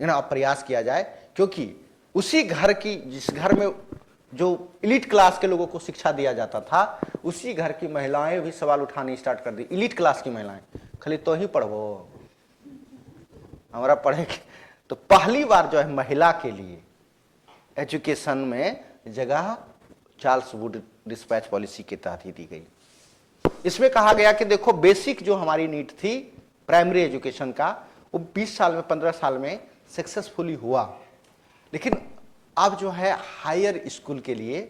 अब प्रयास किया जाए। क्योंकि उसी घर की, जिस घर में जो इलीट क्लास के लोगों को शिक्षा दिया जाता था, उसी घर की महिलाएं भी सवाल उठाने स्टार्ट कर दी। इलीट क्लास की महिलाएं, खाली तो ही पढ़ो, हमारा पढ़ेगी। तो पहली बार जो है महिला के लिए एजुकेशन में जगह चार्ल्स वुड डिस्पैच पॉलिसी के तहत ही दी गई। इसमें कहा गया कि देखो, बेसिक जो हमारी नीड थी प्राइमरी एजुकेशन का, वो 20 साल में 15 साल में सक्सेसफुली हुआ, लेकिन अब जो है हायर स्कूल के लिए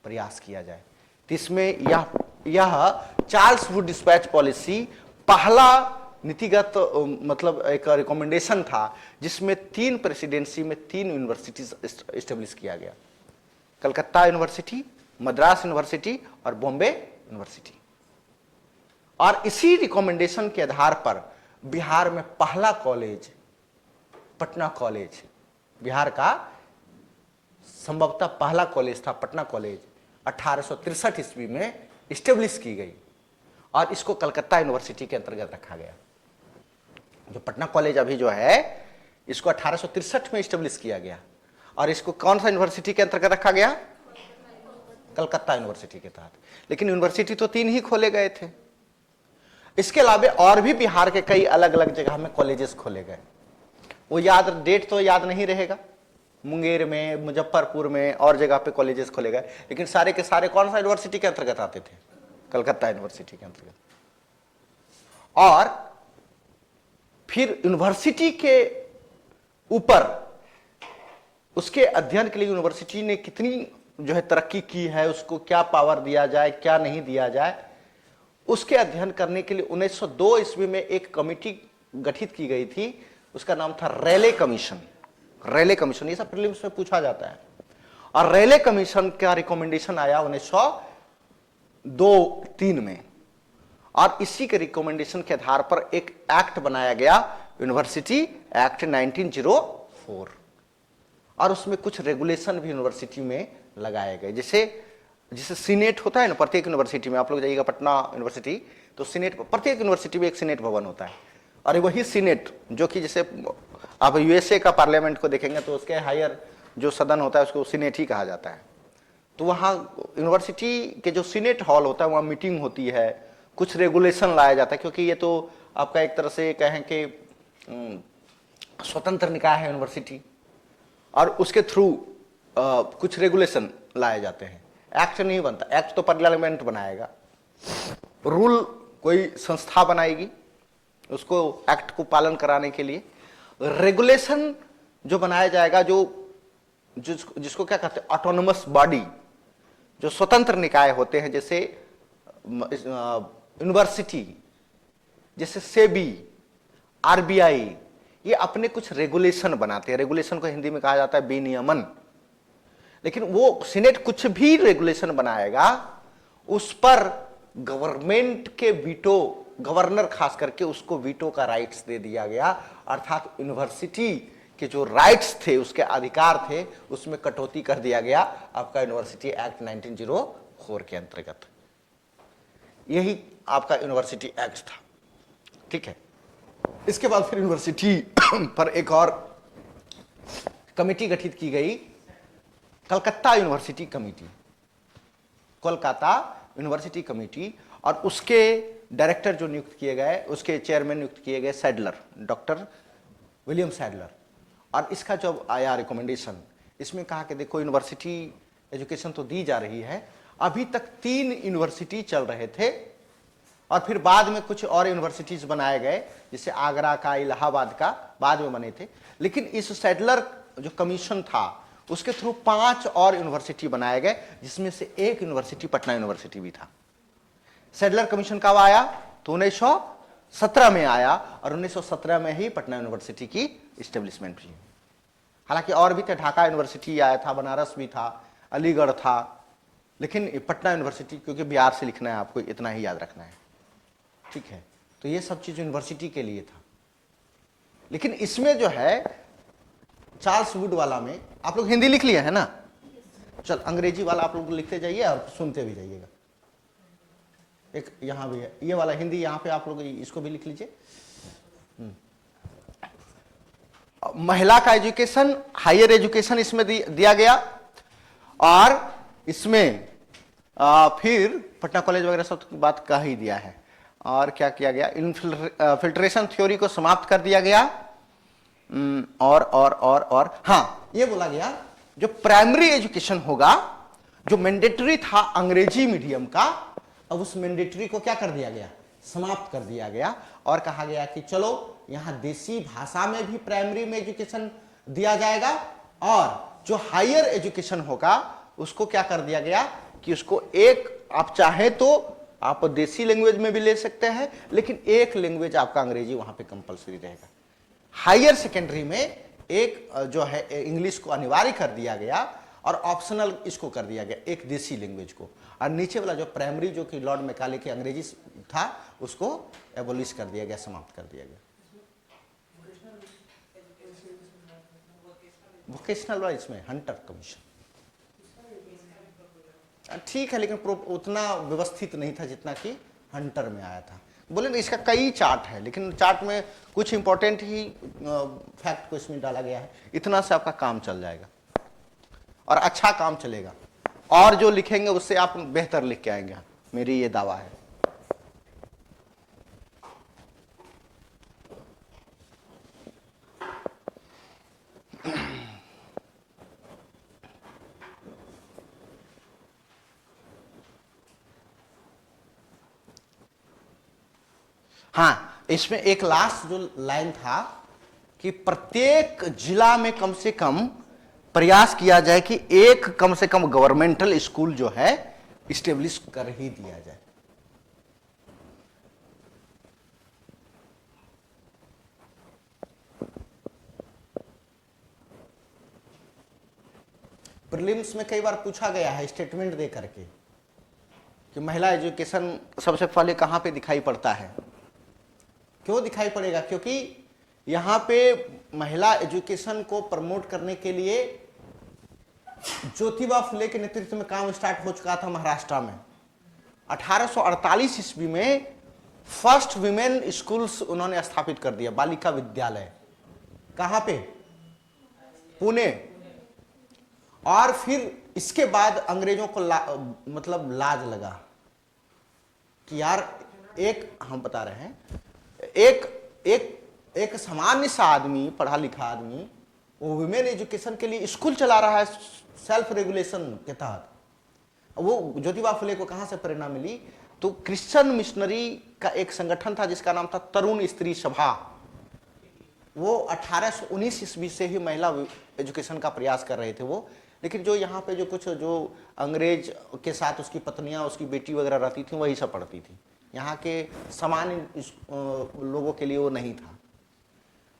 प्रयास किया जाए। तो इसमें यह चार्ल्स वुड डिस्पैच पॉलिसी पहला नीतिगत मतलब एक रिकमेंडेशन था, जिसमें 3 प्रेसिडेंसी में 3 यूनिवर्सिटीज एस्टेब्लिश किया गया, कलकत्ता यूनिवर्सिटी, मद्रास यूनिवर्सिटी और बॉम्बे यूनिवर्सिटी। और इसी रिकमेंडेशन के आधार पर बिहार में पहला कॉलेज, पटना कॉलेज, बिहार का संभवतः पहला कॉलेज था पटना कॉलेज, 1863 ईस्वी में एस्टेब्लिश की गई और इसको कलकत्ता यूनिवर्सिटी के अंतर्गत रखा गया। जो पटना कॉलेज अभी जो है, इसको 1863 में एस्टेब्लिश किया गया और इसको कौन सा यूनिवर्सिटी के अंतर्गत रखा गया? कलकत्ता यूनिवर्सिटी के तहत। लेकिन यूनिवर्सिटी तो 3 ही खोले गए थे, इसके अलावा और भी बिहार के कई अलग अलग जगह में कॉलेजेस खोले गए। वो डेट तो याद नहीं रहेगा, मुंगेर में, मुजफ्फरपुर में और जगह पे कॉलेजेस खोले गए, लेकिन सारे के सारे कौन सा यूनिवर्सिटी के अंतर्गत आते थे? कलकत्ता यूनिवर्सिटी के अंतर्गत। और फिर यूनिवर्सिटी के ऊपर उसके अध्ययन के लिए यूनिवर्सिटी ने कितनी जो है तरक्की की है, उसको क्या पावर दिया जाए, क्या नहीं दिया जाए, उसके अध्ययन करने के लिए 1902 ईस्वी में एक कमेटी गठित की गई थी, उसका नाम था रेले कमीशन। रेले कमीशन, ये सब प्रीलिम्स में पूछा जाता है। और रेले कमीशन का रिकमेंडेशन आया 1902-03 में, और इसी के रिकमेंडेशन के आधार पर एक एक्ट बनाया गया, यूनिवर्सिटी एक्ट 1904, और उसमें कुछ रेगुलेशन भी यूनिवर्सिटी में लगाए गए। जैसे सीनेट होता है ना प्रत्येक यूनिवर्सिटी में, आप लोग जाइएगा पटना यूनिवर्सिटी तो सीनेट, प्रत्येक यूनिवर्सिटी में एक सीनेट भवन होता है, और वही सीनेट जो कि जैसे आप यूएसए का पार्लियामेंट को देखेंगे तो उसके हायर जो सदन होता है उसको सीनेट ही कहा जाता है। तो वहाँ यूनिवर्सिटी के जो सीनेट हॉल होता है वहाँ मीटिंग होती है, कुछ रेगुलेशन लाया जाता है, क्योंकि ये तो आपका एक तरह से कहें कि स्वतंत्र निकाय है यूनिवर्सिटी, और उसके थ्रू कुछ रेगुलेशन लाए जाते हैं। एक्ट नहीं बनता, एक्ट तो पार्लियामेंट बनाएगा, रूल कोई संस्था बनाएगी उसको एक्ट को पालन कराने के लिए। रेगुलेशन जो बनाया जाएगा, जिसको क्या कहते हैं, ऑटोनोमस बॉडी, जो स्वतंत्र निकाय होते हैं, जैसे यूनिवर्सिटी, जैसे सेबी, आरबीआई, ये अपने कुछ रेगुलेशन बनाते हैं। रेगुलेशन को हिंदी में कहा जाता है विनियमन। लेकिन वो सीनेट कुछ भी रेगुलेशन बनाएगा, उस पर गवर्नमेंट के वीटो, गवर्नर खास करके उसको वीटो का राइट्स दे दिया गया, अर्थात यूनिवर्सिटी के जो राइट्स थे, उसके अधिकार थे, उसमें कटौती कर दिया गया आपका यूनिवर्सिटी एक्ट 1904 के अंतर्गत। यही आपका यूनिवर्सिटी एक्ट था, ठीक है। इसके बाद फिर यूनिवर्सिटी पर एक और कमेटी गठित की गई, Calcutta university committee, Kolkata university committee, और उसके डायरेक्टर जो नियुक्त किए गए, उसके चेयरमैन नियुक्त किए गए सैडलर, डॉक्टर विलियम सैडलर। और इसका जब आया रिकमेंडेशन, इसमें कहा कि देखो यूनिवर्सिटी एजुकेशन तो दी जा रही है, अभी तक 3 यूनिवर्सिटी चल रहे थे और फिर बाद में कुछ और यूनिवर्सिटीज बनाए गए, जैसे आगरा का, इलाहाबाद का बाद में बने थे। लेकिन इस सैडलर जो कमीशन था उसके थ्रू 5 और यूनिवर्सिटी बनाए गए, जिसमें से एक यूनिवर्सिटी पटना यूनिवर्सिटी भी था। सैडलर कमीशन कब आया? तो 1917 में आया और 1917 में ही पटना यूनिवर्सिटी की इस्टेब्लिशमेंट हुई। हालांकि और भी थे, ढाका यूनिवर्सिटी आया था, बनारस भी था, अलीगढ़ था, लेकिन पटना यूनिवर्सिटी, क्योंकि बिहार से लिखना है आपको, इतना ही याद रखना है, ठीक है। तो ये सब चीज यूनिवर्सिटी के लिए था। लेकिन इसमें जो है चार्ल्स वुड वाला में, आप लोग हिंदी लिख लिए है ना? चल अंग्रेजी वाला आप लोग लिखते जाइए और सुनते भी जाइएगा। एक यहां भी है ये वाला हिंदी, यहां पे आप लोग इसको भी लिख लीजिए। महिला का एजुकेशन, हायर एजुकेशन इसमें दिया गया। और इसमें फिर पटना कॉलेज वगैरह सब की बात कह ही दिया है। और क्या किया गया? फिल्ट्रेशन थ्योरी को समाप्त कर दिया गया। और हाँ, ये बोला गया जो प्राइमरी एजुकेशन होगा, जो मैंडेटरी था अंग्रेजी मीडियम का, अब उस मैंडेटरी को क्या कर दिया गया? समाप्त कर दिया गया। और कहा गया कि चलो यहां देसी भाषा में भी प्राइमरी में एजुकेशन दिया जाएगा, और जो हायर एजुकेशन होगा उसको क्या कर दिया गया कि उसको एक, आप चाहे तो आप देसी लैंग्वेज में भी ले सकते हैं, लेकिन एक लैंग्वेज आपका अंग्रेजी वहां पे कंपलसरी रहेगा। हायर सेकेंडरी में एक जो है इंग्लिश को अनिवार्य कर दिया गया और ऑप्शनल इसको कर दिया गया, एक देसी लैंग्वेज को। और नीचे वाला जो प्राइमरी, जो कि लॉर्ड मैकाले के अंग्रेजी था, उसको एबोलिश कर दिया गया, समाप्त कर दिया गया। वोकेशनल वाला इसमें हंटर कमीशन, ठीक है, लेकिन उतना व्यवस्थित नहीं था जितना कि हंटर में आया था। बोले ना, इसका कई चार्ट है, लेकिन चार्ट में कुछ इंपॉर्टेंट ही फैक्ट को इसमें डाला गया है। इतना से आपका काम चल जाएगा और अच्छा काम चलेगा, और जो लिखेंगे उससे आप बेहतर लिख के आएंगे, मेरी ये दावा है। हाँ, इसमें एक लास्ट जो लाइन था कि प्रत्येक जिला में कम से कम प्रयास किया जाए कि एक कम से कम गवर्नमेंटल स्कूल जो है इस्टेब्लिश कर ही दिया जाए। प्रीलिम्स में कई बार पूछा गया है स्टेटमेंट दे करके कि महिला एजुकेशन सबसे पहले कहां पे दिखाई पड़ता है। क्यों दिखाई पड़ेगा? क्योंकि यहां पे महिला एजुकेशन को प्रमोट करने के लिए ज्योतिबा फुले के नेतृत्व में काम स्टार्ट हो चुका था महाराष्ट्र में। 1848 ईस्वी में फर्स्ट विमेन स्कूल्स उन्होंने स्थापित कर दिया, बालिका विद्यालय। कहां पे? पुणे। और फिर इसके बाद अंग्रेजों को मतलब लाज लगा कि यार, एक हम बता रहे हैं, एक सामान्य सा आदमी, पढ़ा लिखा आदमी, वो वुमेन एजुकेशन के लिए स्कूल चला रहा है सेल्फ रेगुलेशन के तहत। वो ज्योतिबा फुले को कहां से प्रेरणा मिली? तो क्रिश्चियन मिशनरी का एक संगठन था जिसका नाम था तरुण स्त्री सभा। वो 1819 ईस्वी से ही महिला एजुकेशन का प्रयास कर रहे थे वो। लेकिन जो यहाँ पे जो अंग्रेज के साथ उसकी पत्नियां, उसकी बेटी वगैरह रहती थी, वही सब पढ़ती थी। यहाँ के सामान्य लोगों के लिए वो नहीं था।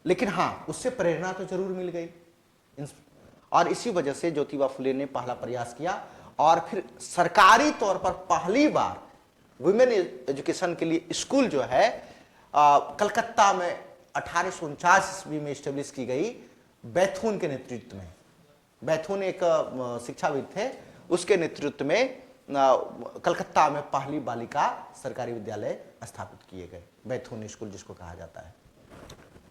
लेकिन हाँ, उससे प्रेरणा तो जरूर मिल गई, और इसी वजह से ज्योतिबा फुले ने पहला प्रयास किया। और फिर सरकारी तौर पर पहली बार वुमेन एजुकेशन के लिए स्कूल जो है कलकत्ता में 1849 ईस्वी में स्टेब्लिश की गई, बैथून के नेतृत्व में। बैथून एक शिक्षाविद थे, उसके नेतृत्व में कलकत्ता में पहली बालिका सरकारी विद्यालय स्थापित किए गए, बैथून स्कूल जिसको कहा जाता है।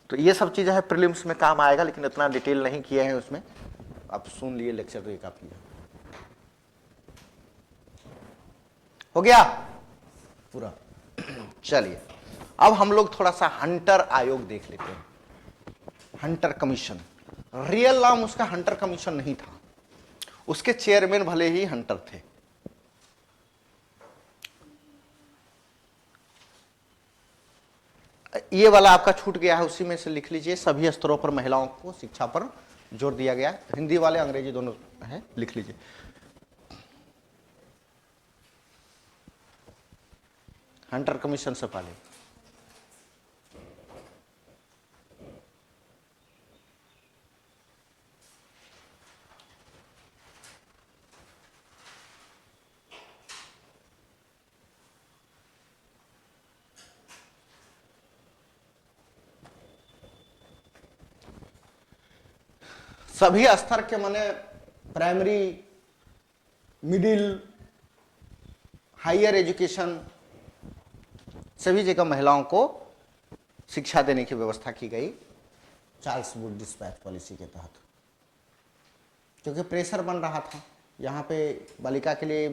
तो ये सब चीजें है प्रीलिम्स में काम आएगा, लेकिन इतना डिटेल नहीं किए हैं उसमें। आप सुन लिए लेक्चर, तो ये काफी है। हो गया पूरा? चलिए, अब हम लोग थोड़ा सा हंटर आयोग देख लेते हैं, हंटर कमीशन। रियल नाम उसका हंटर कमीशन नहीं था, उसके चेयरमैन भले ही हंटर थे। ये वाला आपका छूट गया है, उसी में से लिख लीजिए। सभी स्तरों पर महिलाओं को शिक्षा पर जोर दिया गया। हिंदी वाले अंग्रेजी दोनों है, लिख लीजिए। हंटर कमीशन से पहले सभी स्तर के माने प्राइमरी, मिडिल, हायर एजुकेशन, सभी जगह महिलाओं को शिक्षा देने की व्यवस्था की गई चार्ल्स वुड डिस्पैच पॉलिसी के तहत, क्योंकि प्रेशर बन रहा था। यहाँ पे बालिका के लिए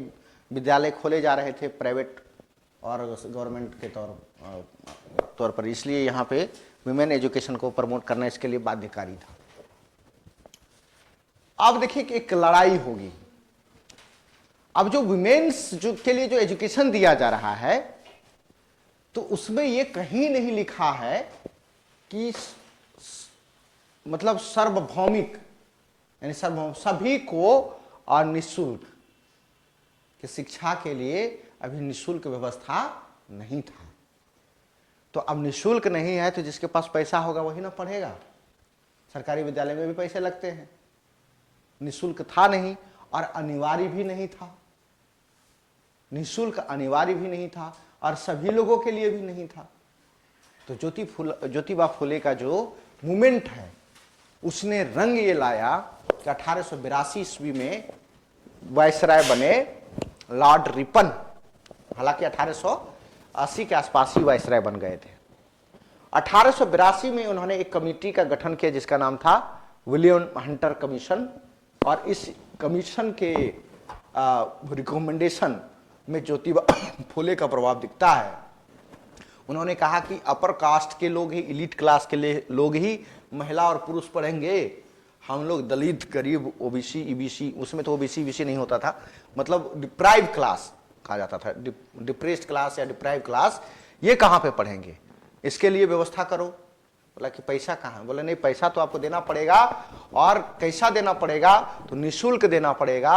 विद्यालय खोले जा रहे थे प्राइवेट और गवर्नमेंट के तौर पर, इसलिए यहाँ पे विमेन एजुकेशन को प्रमोट करना इसके लिए बाध्यकारी था। अब देखिए कि एक लड़ाई होगी। अब जो विमेन्स जो के लिए जो एजुकेशन दिया जा रहा है, तो उसमें ये कहीं नहीं लिखा है कि मतलब सार्वभौमिक, यानी सार्वभौम सभी को और निःशुल्क, कि शिक्षा के लिए अभी निःशुल्क व्यवस्था नहीं था। तो अब निःशुल्क नहीं है तो जिसके पास पैसा होगा वही ना पढ़ेगा। सरकारी विद्यालय में भी पैसे लगते हैं। निःशुल्क था नहीं और अनिवार्य भी नहीं था। निःशुल्क अनिवार्य भी नहीं था और सभी लोगों के लिए भी नहीं था। तो ज्योतिबा फुले का जो मूवमेंट है उसने रंग ये लाया कि 1882 ईस्वी में वायसराय बने लॉर्ड रिपन। हालांकि 1880 के आसपास ही वायसराय बन गए थे। 1882 में उन्होंने एक कमेटी का गठन किया जिसका नाम था विलियम हंटर कमीशन, और इस कमीशन के रिकमेंडेशन में ज्योतिबा फुले का प्रभाव दिखता है। उन्होंने कहा कि अपर कास्ट के लोग ही, इलीट क्लास के लोग ही महिला और पुरुष पढ़ेंगे। हम लोग दलित, गरीब, ओबीसी, ईबीसी, उसमें तो ओबीसी ईबीसी नहीं होता था, मतलब डिप्राइव क्लास कहा जाता था, डिप्रेस्ड क्लास या डिप्राइव क्लास, ये कहाँ पे पढ़ेंगे? इसके लिए व्यवस्था करो। बोला कि पैसा कहाँ? बोले नहीं, पैसा तो आपको देना पड़ेगा, और कैसा देना पड़ेगा? तो निःशुल्क देना पड़ेगा,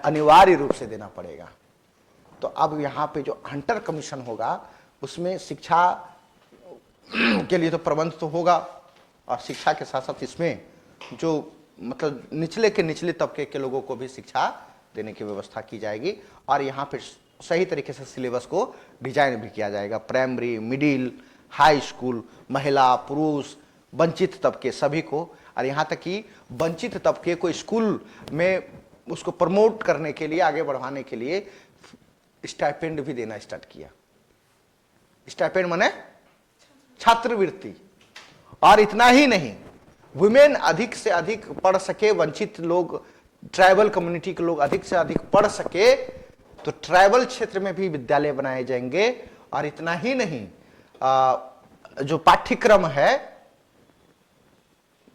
अनिवार्य रूप से देना पड़ेगा। तो अब यहाँ पे जो हंटर कमीशन होगा उसमें शिक्षा के लिए तो प्रबंध तो होगा, और शिक्षा के साथ साथ इसमें जो मतलब निचले के निचले तबके के लोगों को भी शिक्षा देने की व्यवस्था की जाएगी, और यहाँ पे सही तरीके से सिलेबस को डिजाइन भी किया जाएगा। प्राइमरी, मिडिल, हाई स्कूल, महिला, पुरुष, वंचित तबके सभी को, और यहाँ तक कि वंचित तबके को स्कूल में उसको प्रमोट करने के लिए, आगे बढ़ाने के लिए स्टाइपेंड भी देना स्टार्ट किया। स्टाइपेंड माने छात्रवृत्ति। और इतना ही नहीं, वुमेन अधिक से अधिक पढ़ सके, वंचित लोग, ट्राइबल कम्युनिटी के लोग अधिक से अधिक पढ़ सके, तो ट्राइबल क्षेत्र में भी विद्यालय बनाए जाएंगे। और इतना ही नहीं, जो पाठ्यक्रम है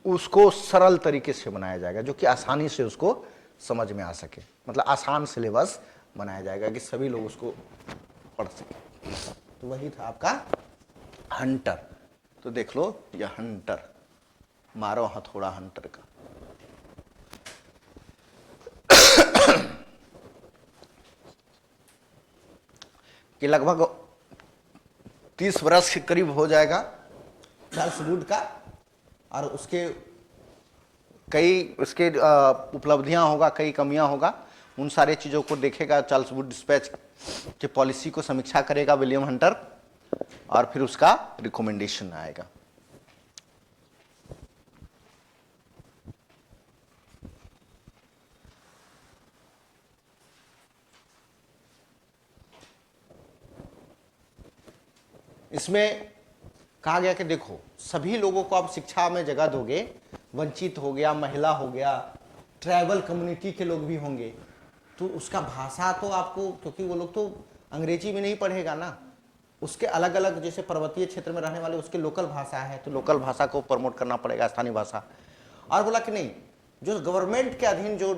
उसको सरल तरीके से बनाया जाएगा, जो कि आसानी से उसको समझ में आ सके, मतलब आसान सिलेबस बनाया जाएगा कि सभी लोग उसको पढ़ सके। तो वही था आपका हंटर। तो देख लो, यह हंटर, मारो हथौड़ा हंटर का। कि लगभग 30 वर्ष के करीब हो जाएगा चार्ल्स वुड का, और उसके कई उसके उपलब्धियां होगा, कई कमियां होगा, उन सारे चीज़ों को देखेगा। चार्ल्स वुड डिस्पैच के पॉलिसी को समीक्षा करेगा विलियम हंटर, और फिर उसका रिकमेंडेशन आएगा। इसमें कहा गया कि देखो, सभी लोगों को आप शिक्षा में जगह दोगे, वंचित हो गया, महिला हो गया, ट्राइबल कम्युनिटी के लोग भी होंगे, तो उसका भाषा तो आपको, क्योंकि वो लोग तो अंग्रेजी में नहीं पढ़ेगा ना, उसके अलग अलग, जैसे पर्वतीय क्षेत्र में रहने वाले उसके लोकल भाषा है, तो लोकल भाषा को प्रमोट करना पड़ेगा, स्थानीय भाषा। और बोला कि नहीं, जो गवर्नमेंट के अधीन जो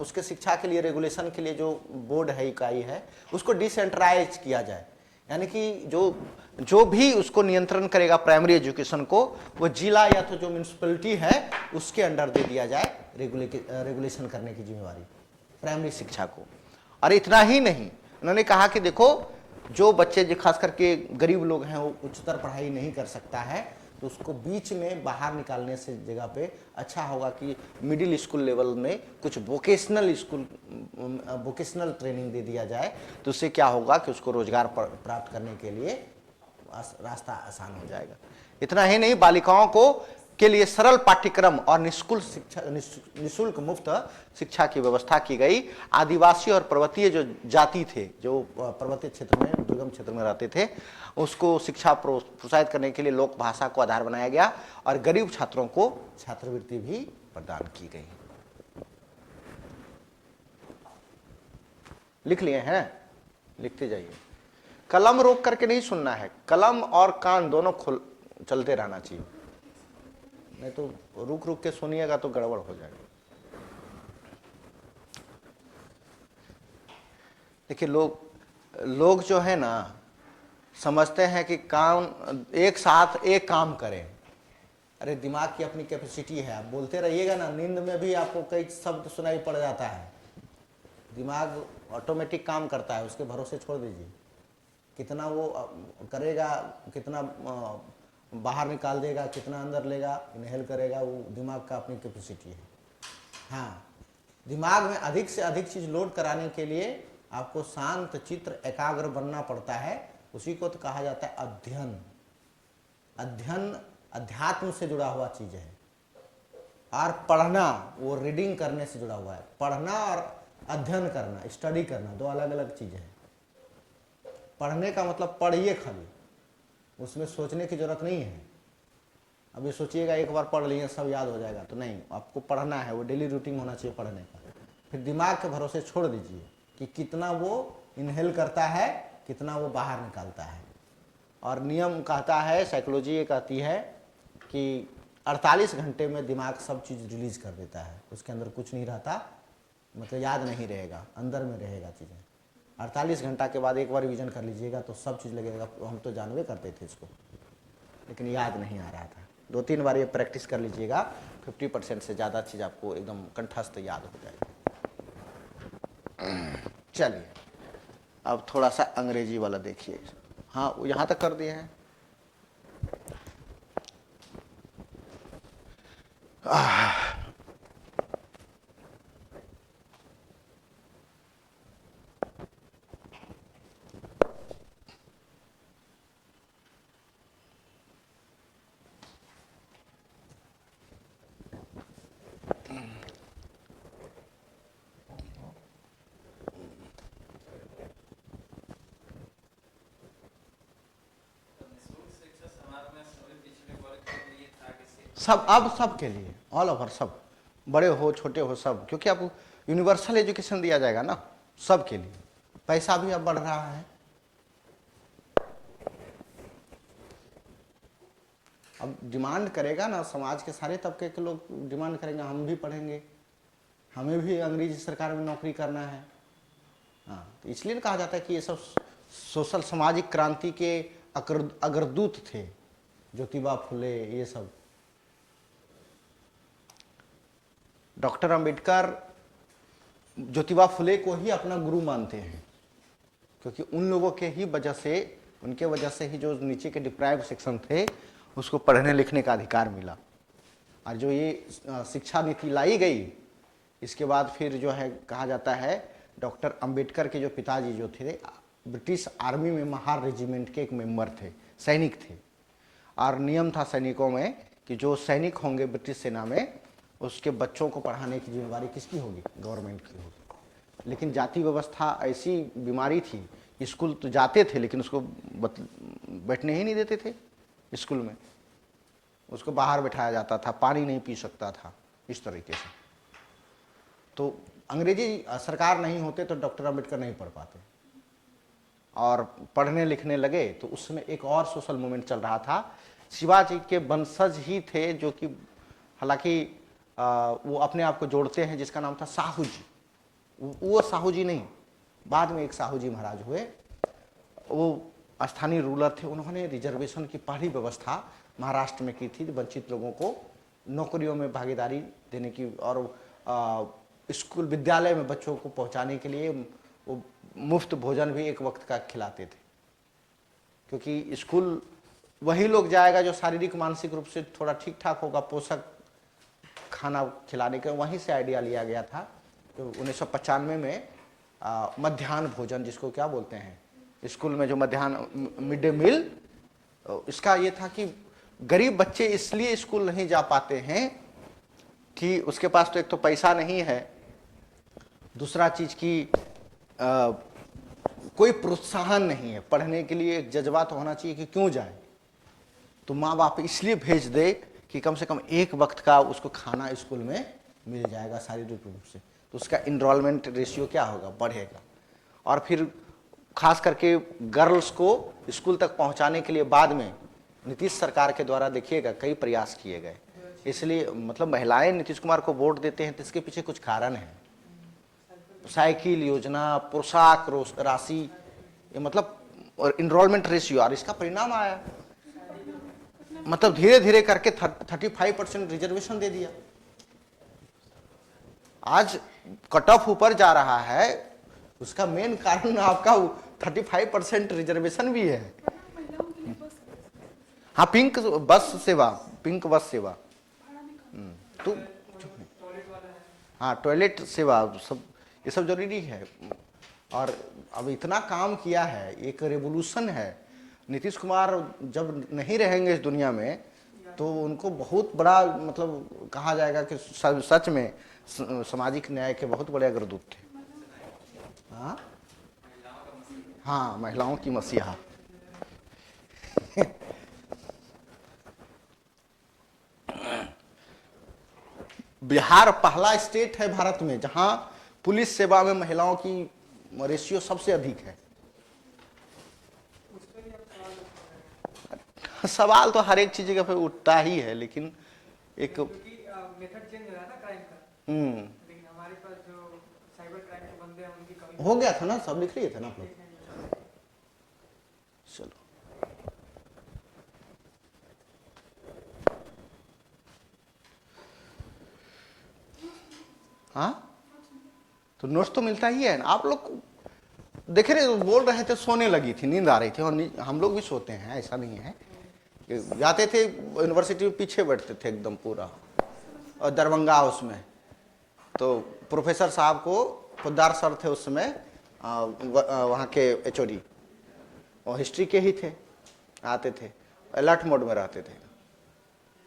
उसके शिक्षा के लिए रेगुलेशन के लिए जो बोर्ड है, इकाई है, उसको डिसेंट्रलाइज किया जाए। यानी कि जो भी उसको नियंत्रण करेगा प्राइमरी एजुकेशन को, वो जिला या तो जो म्यूनिसिपैलिटी है उसके अंडर दे दिया जाए रेगुलेशन करने की जिम्मेवारी प्राइमरी शिक्षा को। और इतना ही नहीं, उन्होंने कहा कि देखो, जो बच्चे जो खास करके गरीब लोग हैं वो उच्चतर पढ़ाई नहीं कर सकता है, तो उसको बीच में बाहर निकालने से जगह पे अच्छा होगा कि मिडिल स्कूल लेवल में कुछ वोकेशनल ट्रेनिंग दे दिया जाए। तो उससे क्या होगा कि उसको रोजगार प्राप्त करने के लिए रास्ता आसान हो जाएगा। इतना ही नहीं, बालिकाओं को के लिए सरल पाठ्यक्रम और निःशुल्क मुफ्त शिक्षा की व्यवस्था की गई। आदिवासी और पर्वतीय जो जाति थे, जो पर्वतीय क्षेत्र में, दुर्गम क्षेत्र में रहते थे, उसको शिक्षा प्रोत्साहित करने के लिए लोक भाषा को आधार बनाया गया और गरीब छात्रों को छात्रवृत्ति भी प्रदान की गई। लिख लिए हैं? लिखते जाइए। कलम रोक करके नहीं सुनना है, कलम और कान दोनों चलते रहना चाहिए, नहीं तो रुक रुक के सुनिएगा तो गड़बड़ हो जाएगा। देखिए, लोग जो है ना, समझते हैं कि काम एक साथ एक काम करें। अरे दिमाग की अपनी कैपेसिटी है, आप बोलते रहिएगा ना, नींद में भी आपको कई शब्द सुनाई पड़ जाता है। दिमाग ऑटोमेटिक काम करता है, उसके भरोसे छोड़ दीजिए। कितना वो करेगा, कितना बाहर निकाल देगा, कितना अंदर लेगा, इनहेल करेगा, वो दिमाग का अपनी कैपेसिटी है। हाँ, दिमाग में अधिक से अधिक चीज़ लोड कराने के लिए आपको शांत चित्र एकाग्र बनना पड़ता है। उसी को तो कहा जाता है अध्ययन। अध्ययन अध्यात्म से जुड़ा हुआ चीज़ है, और पढ़ना वो रीडिंग करने से जुड़ा हुआ है। पढ़ना और अध्ययन करना, स्टडी करना, दो अलग अलग चीज़ है। पढ़ने का मतलब पढ़िए खाली, उसमें सोचने की जरूरत नहीं है। अब ये सोचिएगा एक बार पढ़ लिए सब याद हो जाएगा, तो नहीं, आपको पढ़ना है, वो डेली रूटीन होना चाहिए पढ़ने का। फिर दिमाग के भरोसे छोड़ दीजिए कि कितना वो इनहेल करता है, कितना वो बाहर निकालता है। और नियम कहता है, साइकोलॉजी ये कहती है कि 48 घंटे में दिमाग सब चीज़ रिलीज कर देता है, उसके अंदर कुछ नहीं रहता, मतलब याद नहीं रहेगा, अंदर में रहेगा चीज़ें। 48 घंटा के बाद एक बार रिवीजन कर लीजिएगा तो सब चीज़ लगेगा, हम तो जानवे करते थे इसको, लेकिन याद नहीं आ रहा था। 2-3 बार ये प्रैक्टिस कर लीजिएगा, 50% से ज़्यादा चीज़ आपको एकदम कंठस्थ याद हो जाएगी। चलिए, अब थोड़ा सा अंग्रेजी वाला देखिए। हाँ, यहाँ तक कर दिए हैं। सब, अब सब के लिए, ऑल ओवर, सब, बड़े हो छोटे हो सब, क्योंकि आपको यूनिवर्सल एजुकेशन दिया जाएगा ना, सब के लिए। पैसा भी अब बढ़ रहा है। अब डिमांड करेगा ना, समाज के सारे तबके के लोग डिमांड करेंगे, हम भी पढ़ेंगे, हमें भी अंग्रेजी सरकार में नौकरी करना है। हाँ, तो इसलिए कहा जाता है कि ये सब सोशल सामाजिक क्रांति के अग्रदूत थे, ज्योतिबा फुले, ये सब। डॉक्टर अंबेडकर ज्योतिबा फुले को ही अपना गुरु मानते हैं, क्योंकि उन लोगों के ही वजह से, उनके वजह से ही जो नीचे के डिप्राइव सेक्शन थे उसको पढ़ने लिखने का अधिकार मिला। और जो ये शिक्षा नीति लाई गई, इसके बाद फिर जो है कहा जाता है, डॉक्टर अंबेडकर के जो पिताजी जो थे ब्रिटिश आर्मी में महार रेजिमेंट के एक मेंबर थे, सैनिक थे। और नियम था सैनिकों में कि जो सैनिक होंगे ब्रिटिश सेना में, उसके बच्चों को पढ़ाने की जिम्मेवारी किसकी होगी? गवर्नमेंट की होगी। लेकिन जाति व्यवस्था ऐसी बीमारी थी, स्कूल तो जाते थे लेकिन उसको बैठने ही नहीं देते थे स्कूल में, उसको बाहर बैठाया जाता था, पानी नहीं पी सकता था, इस तरीके से। तो अंग्रेजी सरकार नहीं होते तो डॉक्टर अंबेडकर नहीं पढ़ पाते, और पढ़ने लिखने लगे तो उस समय एक और सोशल मूवमेंट चल रहा था। शिवाजी के वंशज ही थे जो कि, हालांकि वो अपने आप को जोड़ते हैं, जिसका नाम था साहू जी। वो साहू जी नहीं, बाद में एक साहू जी महाराज हुए, वो स्थानीय रूलर थे। उन्होंने रिजर्वेशन की पहली व्यवस्था महाराष्ट्र में की थी, वंचित लोगों को नौकरियों में भागीदारी देने की, और स्कूल विद्यालय में बच्चों को पहुंचाने के लिए वो मुफ्त भोजन भी एक वक्त का खिलाते थे, क्योंकि स्कूल वही लोग जाएगा जो शारीरिक मानसिक रूप से थोड़ा ठीक ठाक होगा, पोषक खाना खिलाने के, वहीं से आइडिया लिया गया था। तो 1995 में मध्याह्न भोजन, जिसको क्या बोलते हैं स्कूल में जो मध्याह्न मिड डे मील, इसका ये था कि गरीब बच्चे इसलिए स्कूल नहीं जा पाते हैं कि उसके पास तो एक तो पैसा नहीं है, दूसरा चीज की कोई प्रोत्साहन नहीं है पढ़ने के लिए। एक जज्बा तो होना चाहिए कि क्यों जाए, तो माँ बाप इसलिए भेज दे कि कम से कम एक वक्त का उसको खाना स्कूल में मिल जाएगा शारीरिक रूप से, तो उसका इनरोलमेंट रेशियो क्या होगा, बढ़ेगा। और फिर खास करके गर्ल्स को स्कूल तक पहुंचाने के लिए बाद में नीतीश सरकार के द्वारा देखिएगा कई प्रयास किए गए। इसलिए मतलब महिलाएं नीतीश कुमार को वोट देते हैं तो इसके पीछे कुछ कारण है। साइकिल योजना, पोशाक राशि, ये मतलब और इनरोलमेंट रेशियो, और इसका परिणाम आया, मतलब धीरे धीरे करके 35% रिजर्वेशन दे दिया। आज कट ऑफ ऊपर जा रहा है, उसका मेन कारण आपका 35% रिजर्वेशन भी है। हाँ, पिंक बस सेवा, पिंक बस सेवा, तो हाँ टॉयलेट सेवा, सब ये सब जरूरी है। और अब इतना काम किया है, एक रेवोल्यूशन है। नीतीश कुमार जब नहीं रहेंगे इस दुनिया में तो उनको बहुत बड़ा मतलब कहा जाएगा कि सच में सामाजिक न्याय के बहुत बड़े अग्रदूत थे। हाँ हाँ, महिलाओं की मसीहा। बिहार पहला स्टेट है भारत में जहां पुलिस सेवा में महिलाओं की रेशियो सबसे अधिक है। सवाल तो हर एक चीज पे उठता ही है, लेकिन एक मेथड चेंज हो रहा है ना क्राइम का। लेकिन हमारे पास जो साइबर क्राइम के बंदे हैं उनकी कमी हो गया था ना, सब लिख लिए थे ना आप लोग। चलो हाँ, तो नोट्स तो मिलता ही है ना। आप लोग देख रहे बोल रहे थे सोने लगी थी, नींद आ रही थी, और हम लोग भी सोते हैं, ऐसा नहीं है। जाते थे यूनिवर्सिटी में, पीछे बैठते थे एकदम पूरा, और दरभंगा हाउस में तो प्रोफेसर साहब को, पोद्दार सर थे उस समय वहाँ के एचओडी, और हिस्ट्री के ही थे, आते थे, अलर्ट मोड में रहते थे।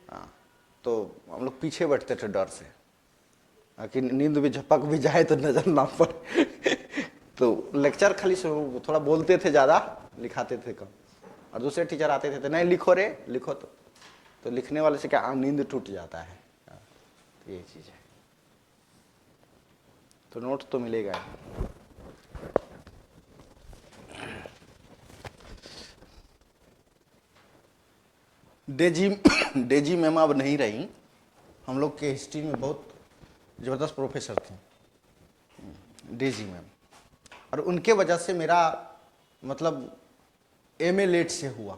हाँ, तो हम लोग पीछे बैठते थे डर से कि नींद भी झपक भी जाए तो नजर ना पड़े। तो लेक्चर खाली से थोड़ा बोलते थे, ज़्यादा लिखाते थे कम, और दूसरे टीचर आते थे तो नहीं लिखो रे, लिखो तो लिखने वाले से क्या नींद टूट जाता है। तो ये चीज़ है, तो नोट तो मिलेगा। डेजी मैम अब नहीं रही, हम लोग के हिस्ट्री में बहुत ज़बरदस्त प्रोफेसर थे डेजी मैम, और उनके वजह से मेरा मतलब एमए लेट से हुआ।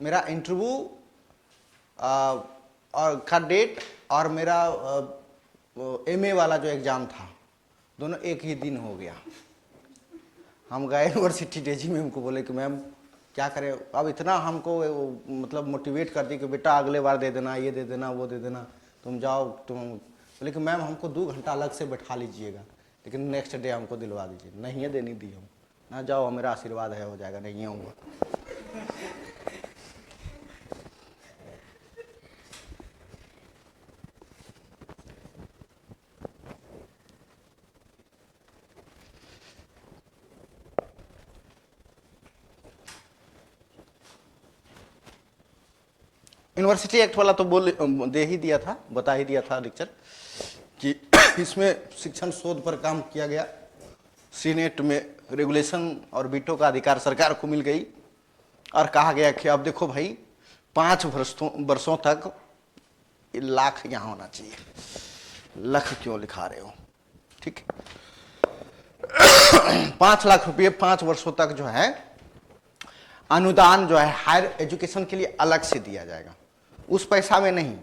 मेरा इंटरव्यू और का डेट और मेरा एमए वाला जो एग्ज़ाम था, दोनों एक ही दिन हो गया। हम गए यूनिवर्सिटी, डेजी मैम को बोले कि मैम क्या करें, अब इतना हमको मतलब मोटिवेट कर दी कि बेटा अगले बार दे देना, ये दे देना, वो दे देना, तुम जाओ। तुम बोले कि मैम हमको 2 घंटा अलग से बैठा लीजिएगा, लेकिन नेक्स्ट डे हमको दिलवा दीजिए। नहीं है देनी दी हम ना, जाओ मेरा आशीर्वाद है, हो जाएगा, नहीं आऊँगा। यूनिवर्सिटी एक्ट वाला तो दे ही दिया था, बता ही दिया था लेक्चर कि इसमें शिक्षण शोध पर काम किया गया। सीनेट में रेगुलेशन और वीटो का अधिकार सरकार को मिल गई, और कहा गया कि अब देखो भाई 5 वर्षों तक ये लाख यहाँ होना चाहिए, लाख क्यों लिखा रहे हो, ठीक है। 5 लाख रुपये 5 वर्षों तक जो है अनुदान जो है हायर एजुकेशन के लिए अलग से दिया जाएगा। उस पैसा में नहीं,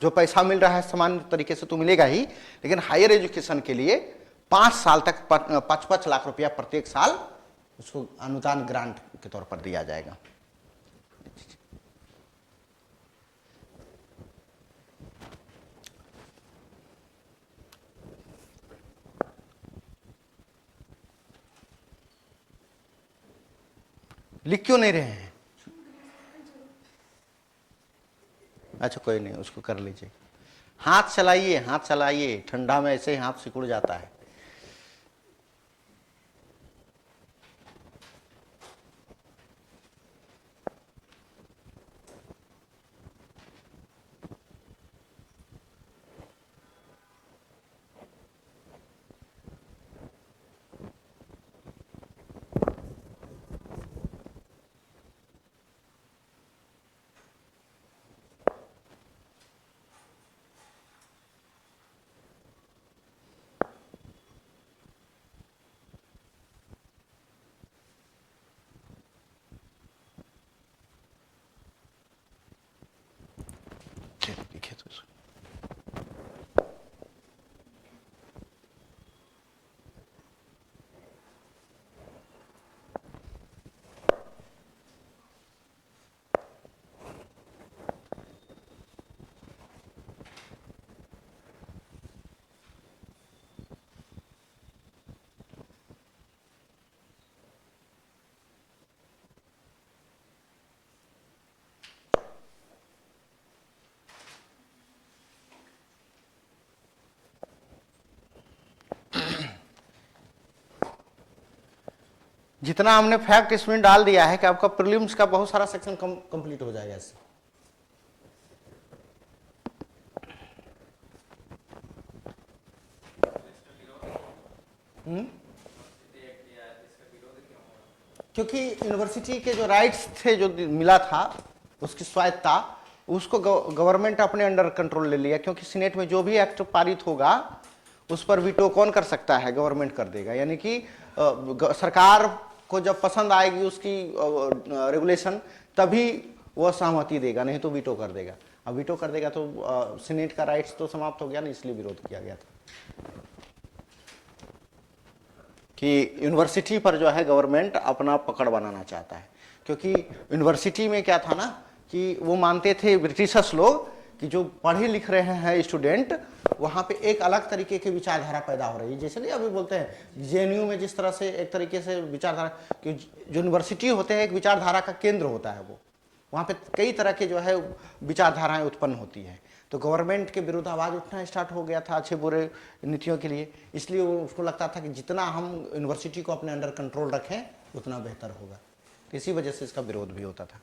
जो पैसा मिल रहा है सामान्य तरीके से तो मिलेगा ही, लेकिन हायर एजुकेशन के लिए 5 साल तक 5-5 लाख रुपया प्रत्येक साल उसको अनुदान ग्रांट के तौर पर दिया जाएगा। लिख क्यों नहीं रहे हैं? अच्छा कोई नहीं, उसको कर लीजिए। हाथ चलाइए, हाथ चलाइए, ठंडा में ऐसे ही हाथ सिकुड़ जाता है। लिखे तो इसको। जितना हमने फैक्ट इसमें डाल दिया है कि आपका प्रीलिम्स का बहुत सारा सेक्शन कंप्लीट हो जाएगा इससे। क्योंकि यूनिवर्सिटी के जो राइट्स थे जो मिला था उसकी स्वायत्ता, उसको गवर्नमेंट अपने अंडर कंट्रोल ले लिया। क्योंकि सीनेट में जो भी एक्ट पारित होगा उस पर वीटो कौन कर सकता है? गवर्नमेंट कर देगा। यानी कि सरकार को जब पसंद आएगी उसकी रेगुलेशन तभी वह सहमति देगा, नहीं तो वीटो कर देगा। अब वीटो कर देगा तो सीनेट का राइट्स तो समाप्त हो गया ना, इसलिए विरोध किया गया था कि यूनिवर्सिटी पर जो है गवर्नमेंट अपना पकड़ बनाना चाहता है। क्योंकि यूनिवर्सिटी में क्या था ना कि वो मानते थे ब्रिटिशर्स लोग कि जो पढ़े लिख रहे हैं स्टूडेंट, वहाँ पे एक अलग तरीके की विचारधारा पैदा हो रही है। जैसे नहीं अभी बोलते हैं जेएनयू में जिस तरह से एक तरीके से विचारधारा कि जो यूनिवर्सिटी होते हैं एक विचारधारा का केंद्र होता है, वो वहाँ पे कई तरह के जो है विचारधाराएं उत्पन्न होती है। तो गवर्नमेंट के विरुद्ध आवाज़ उठना स्टार्ट हो गया था अच्छे बुरे नीतियों के लिए। इसलिए उसको लगता था कि जितना हम यूनिवर्सिटी को अपने अंडर कंट्रोल रखें उतना बेहतर होगा। तो इसी वजह से इसका विरोध भी होता था।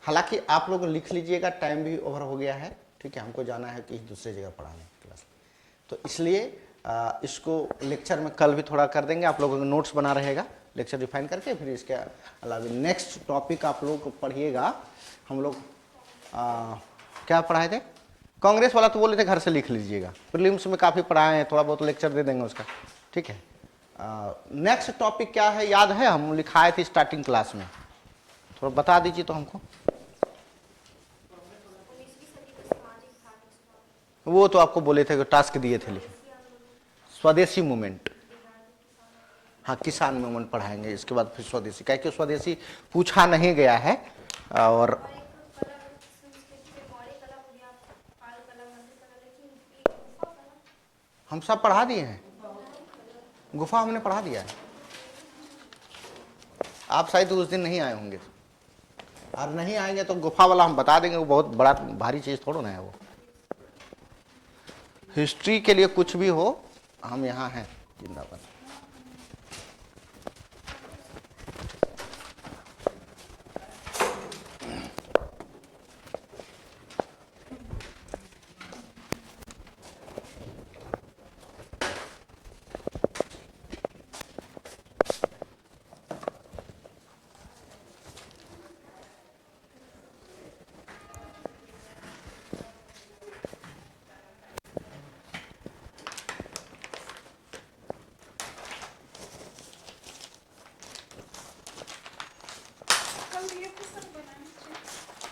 हालांकि आप लोग लिख लीजिएगा, टाइम भी ओवर हो गया है, ठीक है। हमको जाना है कहीं दूसरी जगह पढ़ाने क्लास, तो इसलिए इसको लेक्चर में कल भी थोड़ा कर देंगे। आप लोगों को नोट्स बना रहेगा लेक्चर डिफाइन करके। फिर इसके अलावा नेक्स्ट टॉपिक आप लोग पढ़िएगा। हम लोग क्या पढ़ाए थे? कांग्रेस वाला तो बोले थे घर से लिख लीजिएगा। प्रीलिम्स में काफ़ी पढ़ाए हैं, थोड़ा बहुत लेक्चर दे देंगे उसका, ठीक है। नेक्स्ट टॉपिक क्या है याद है? हम लिखाए थे स्टार्टिंग क्लास में, थोड़ा बता दीजिए तो हमको। वो तो आपको बोले थे, टास्क दिए थे लिखे। स्वदेशी मूवमेंट, हाँ किसान मूवमेंट पढ़ाएंगे। इसके बाद फिर स्वदेशी, क्या कि स्वदेशी पूछा नहीं गया है। और हम सब पढ़ा दिए हैं, गुफा हमने पढ़ा दिया है। आप शायद उस दिन नहीं आए होंगे, और नहीं आएंगे तो गुफा वाला हम बता देंगे। वो बहुत बड़ा भारी चीज़ थोड़ा ना है वो। हिस्ट्री के लिए कुछ भी हो, हम यहाँ हैं। जिंदाबाद।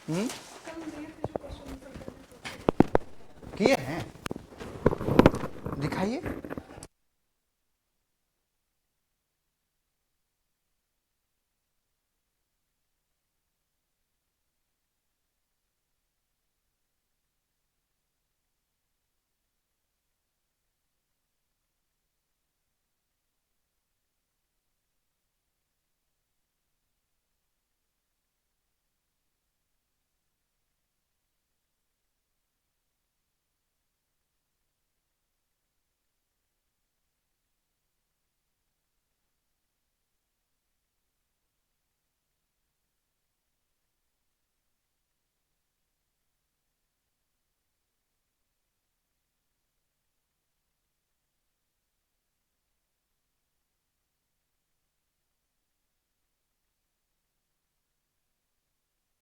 हम्म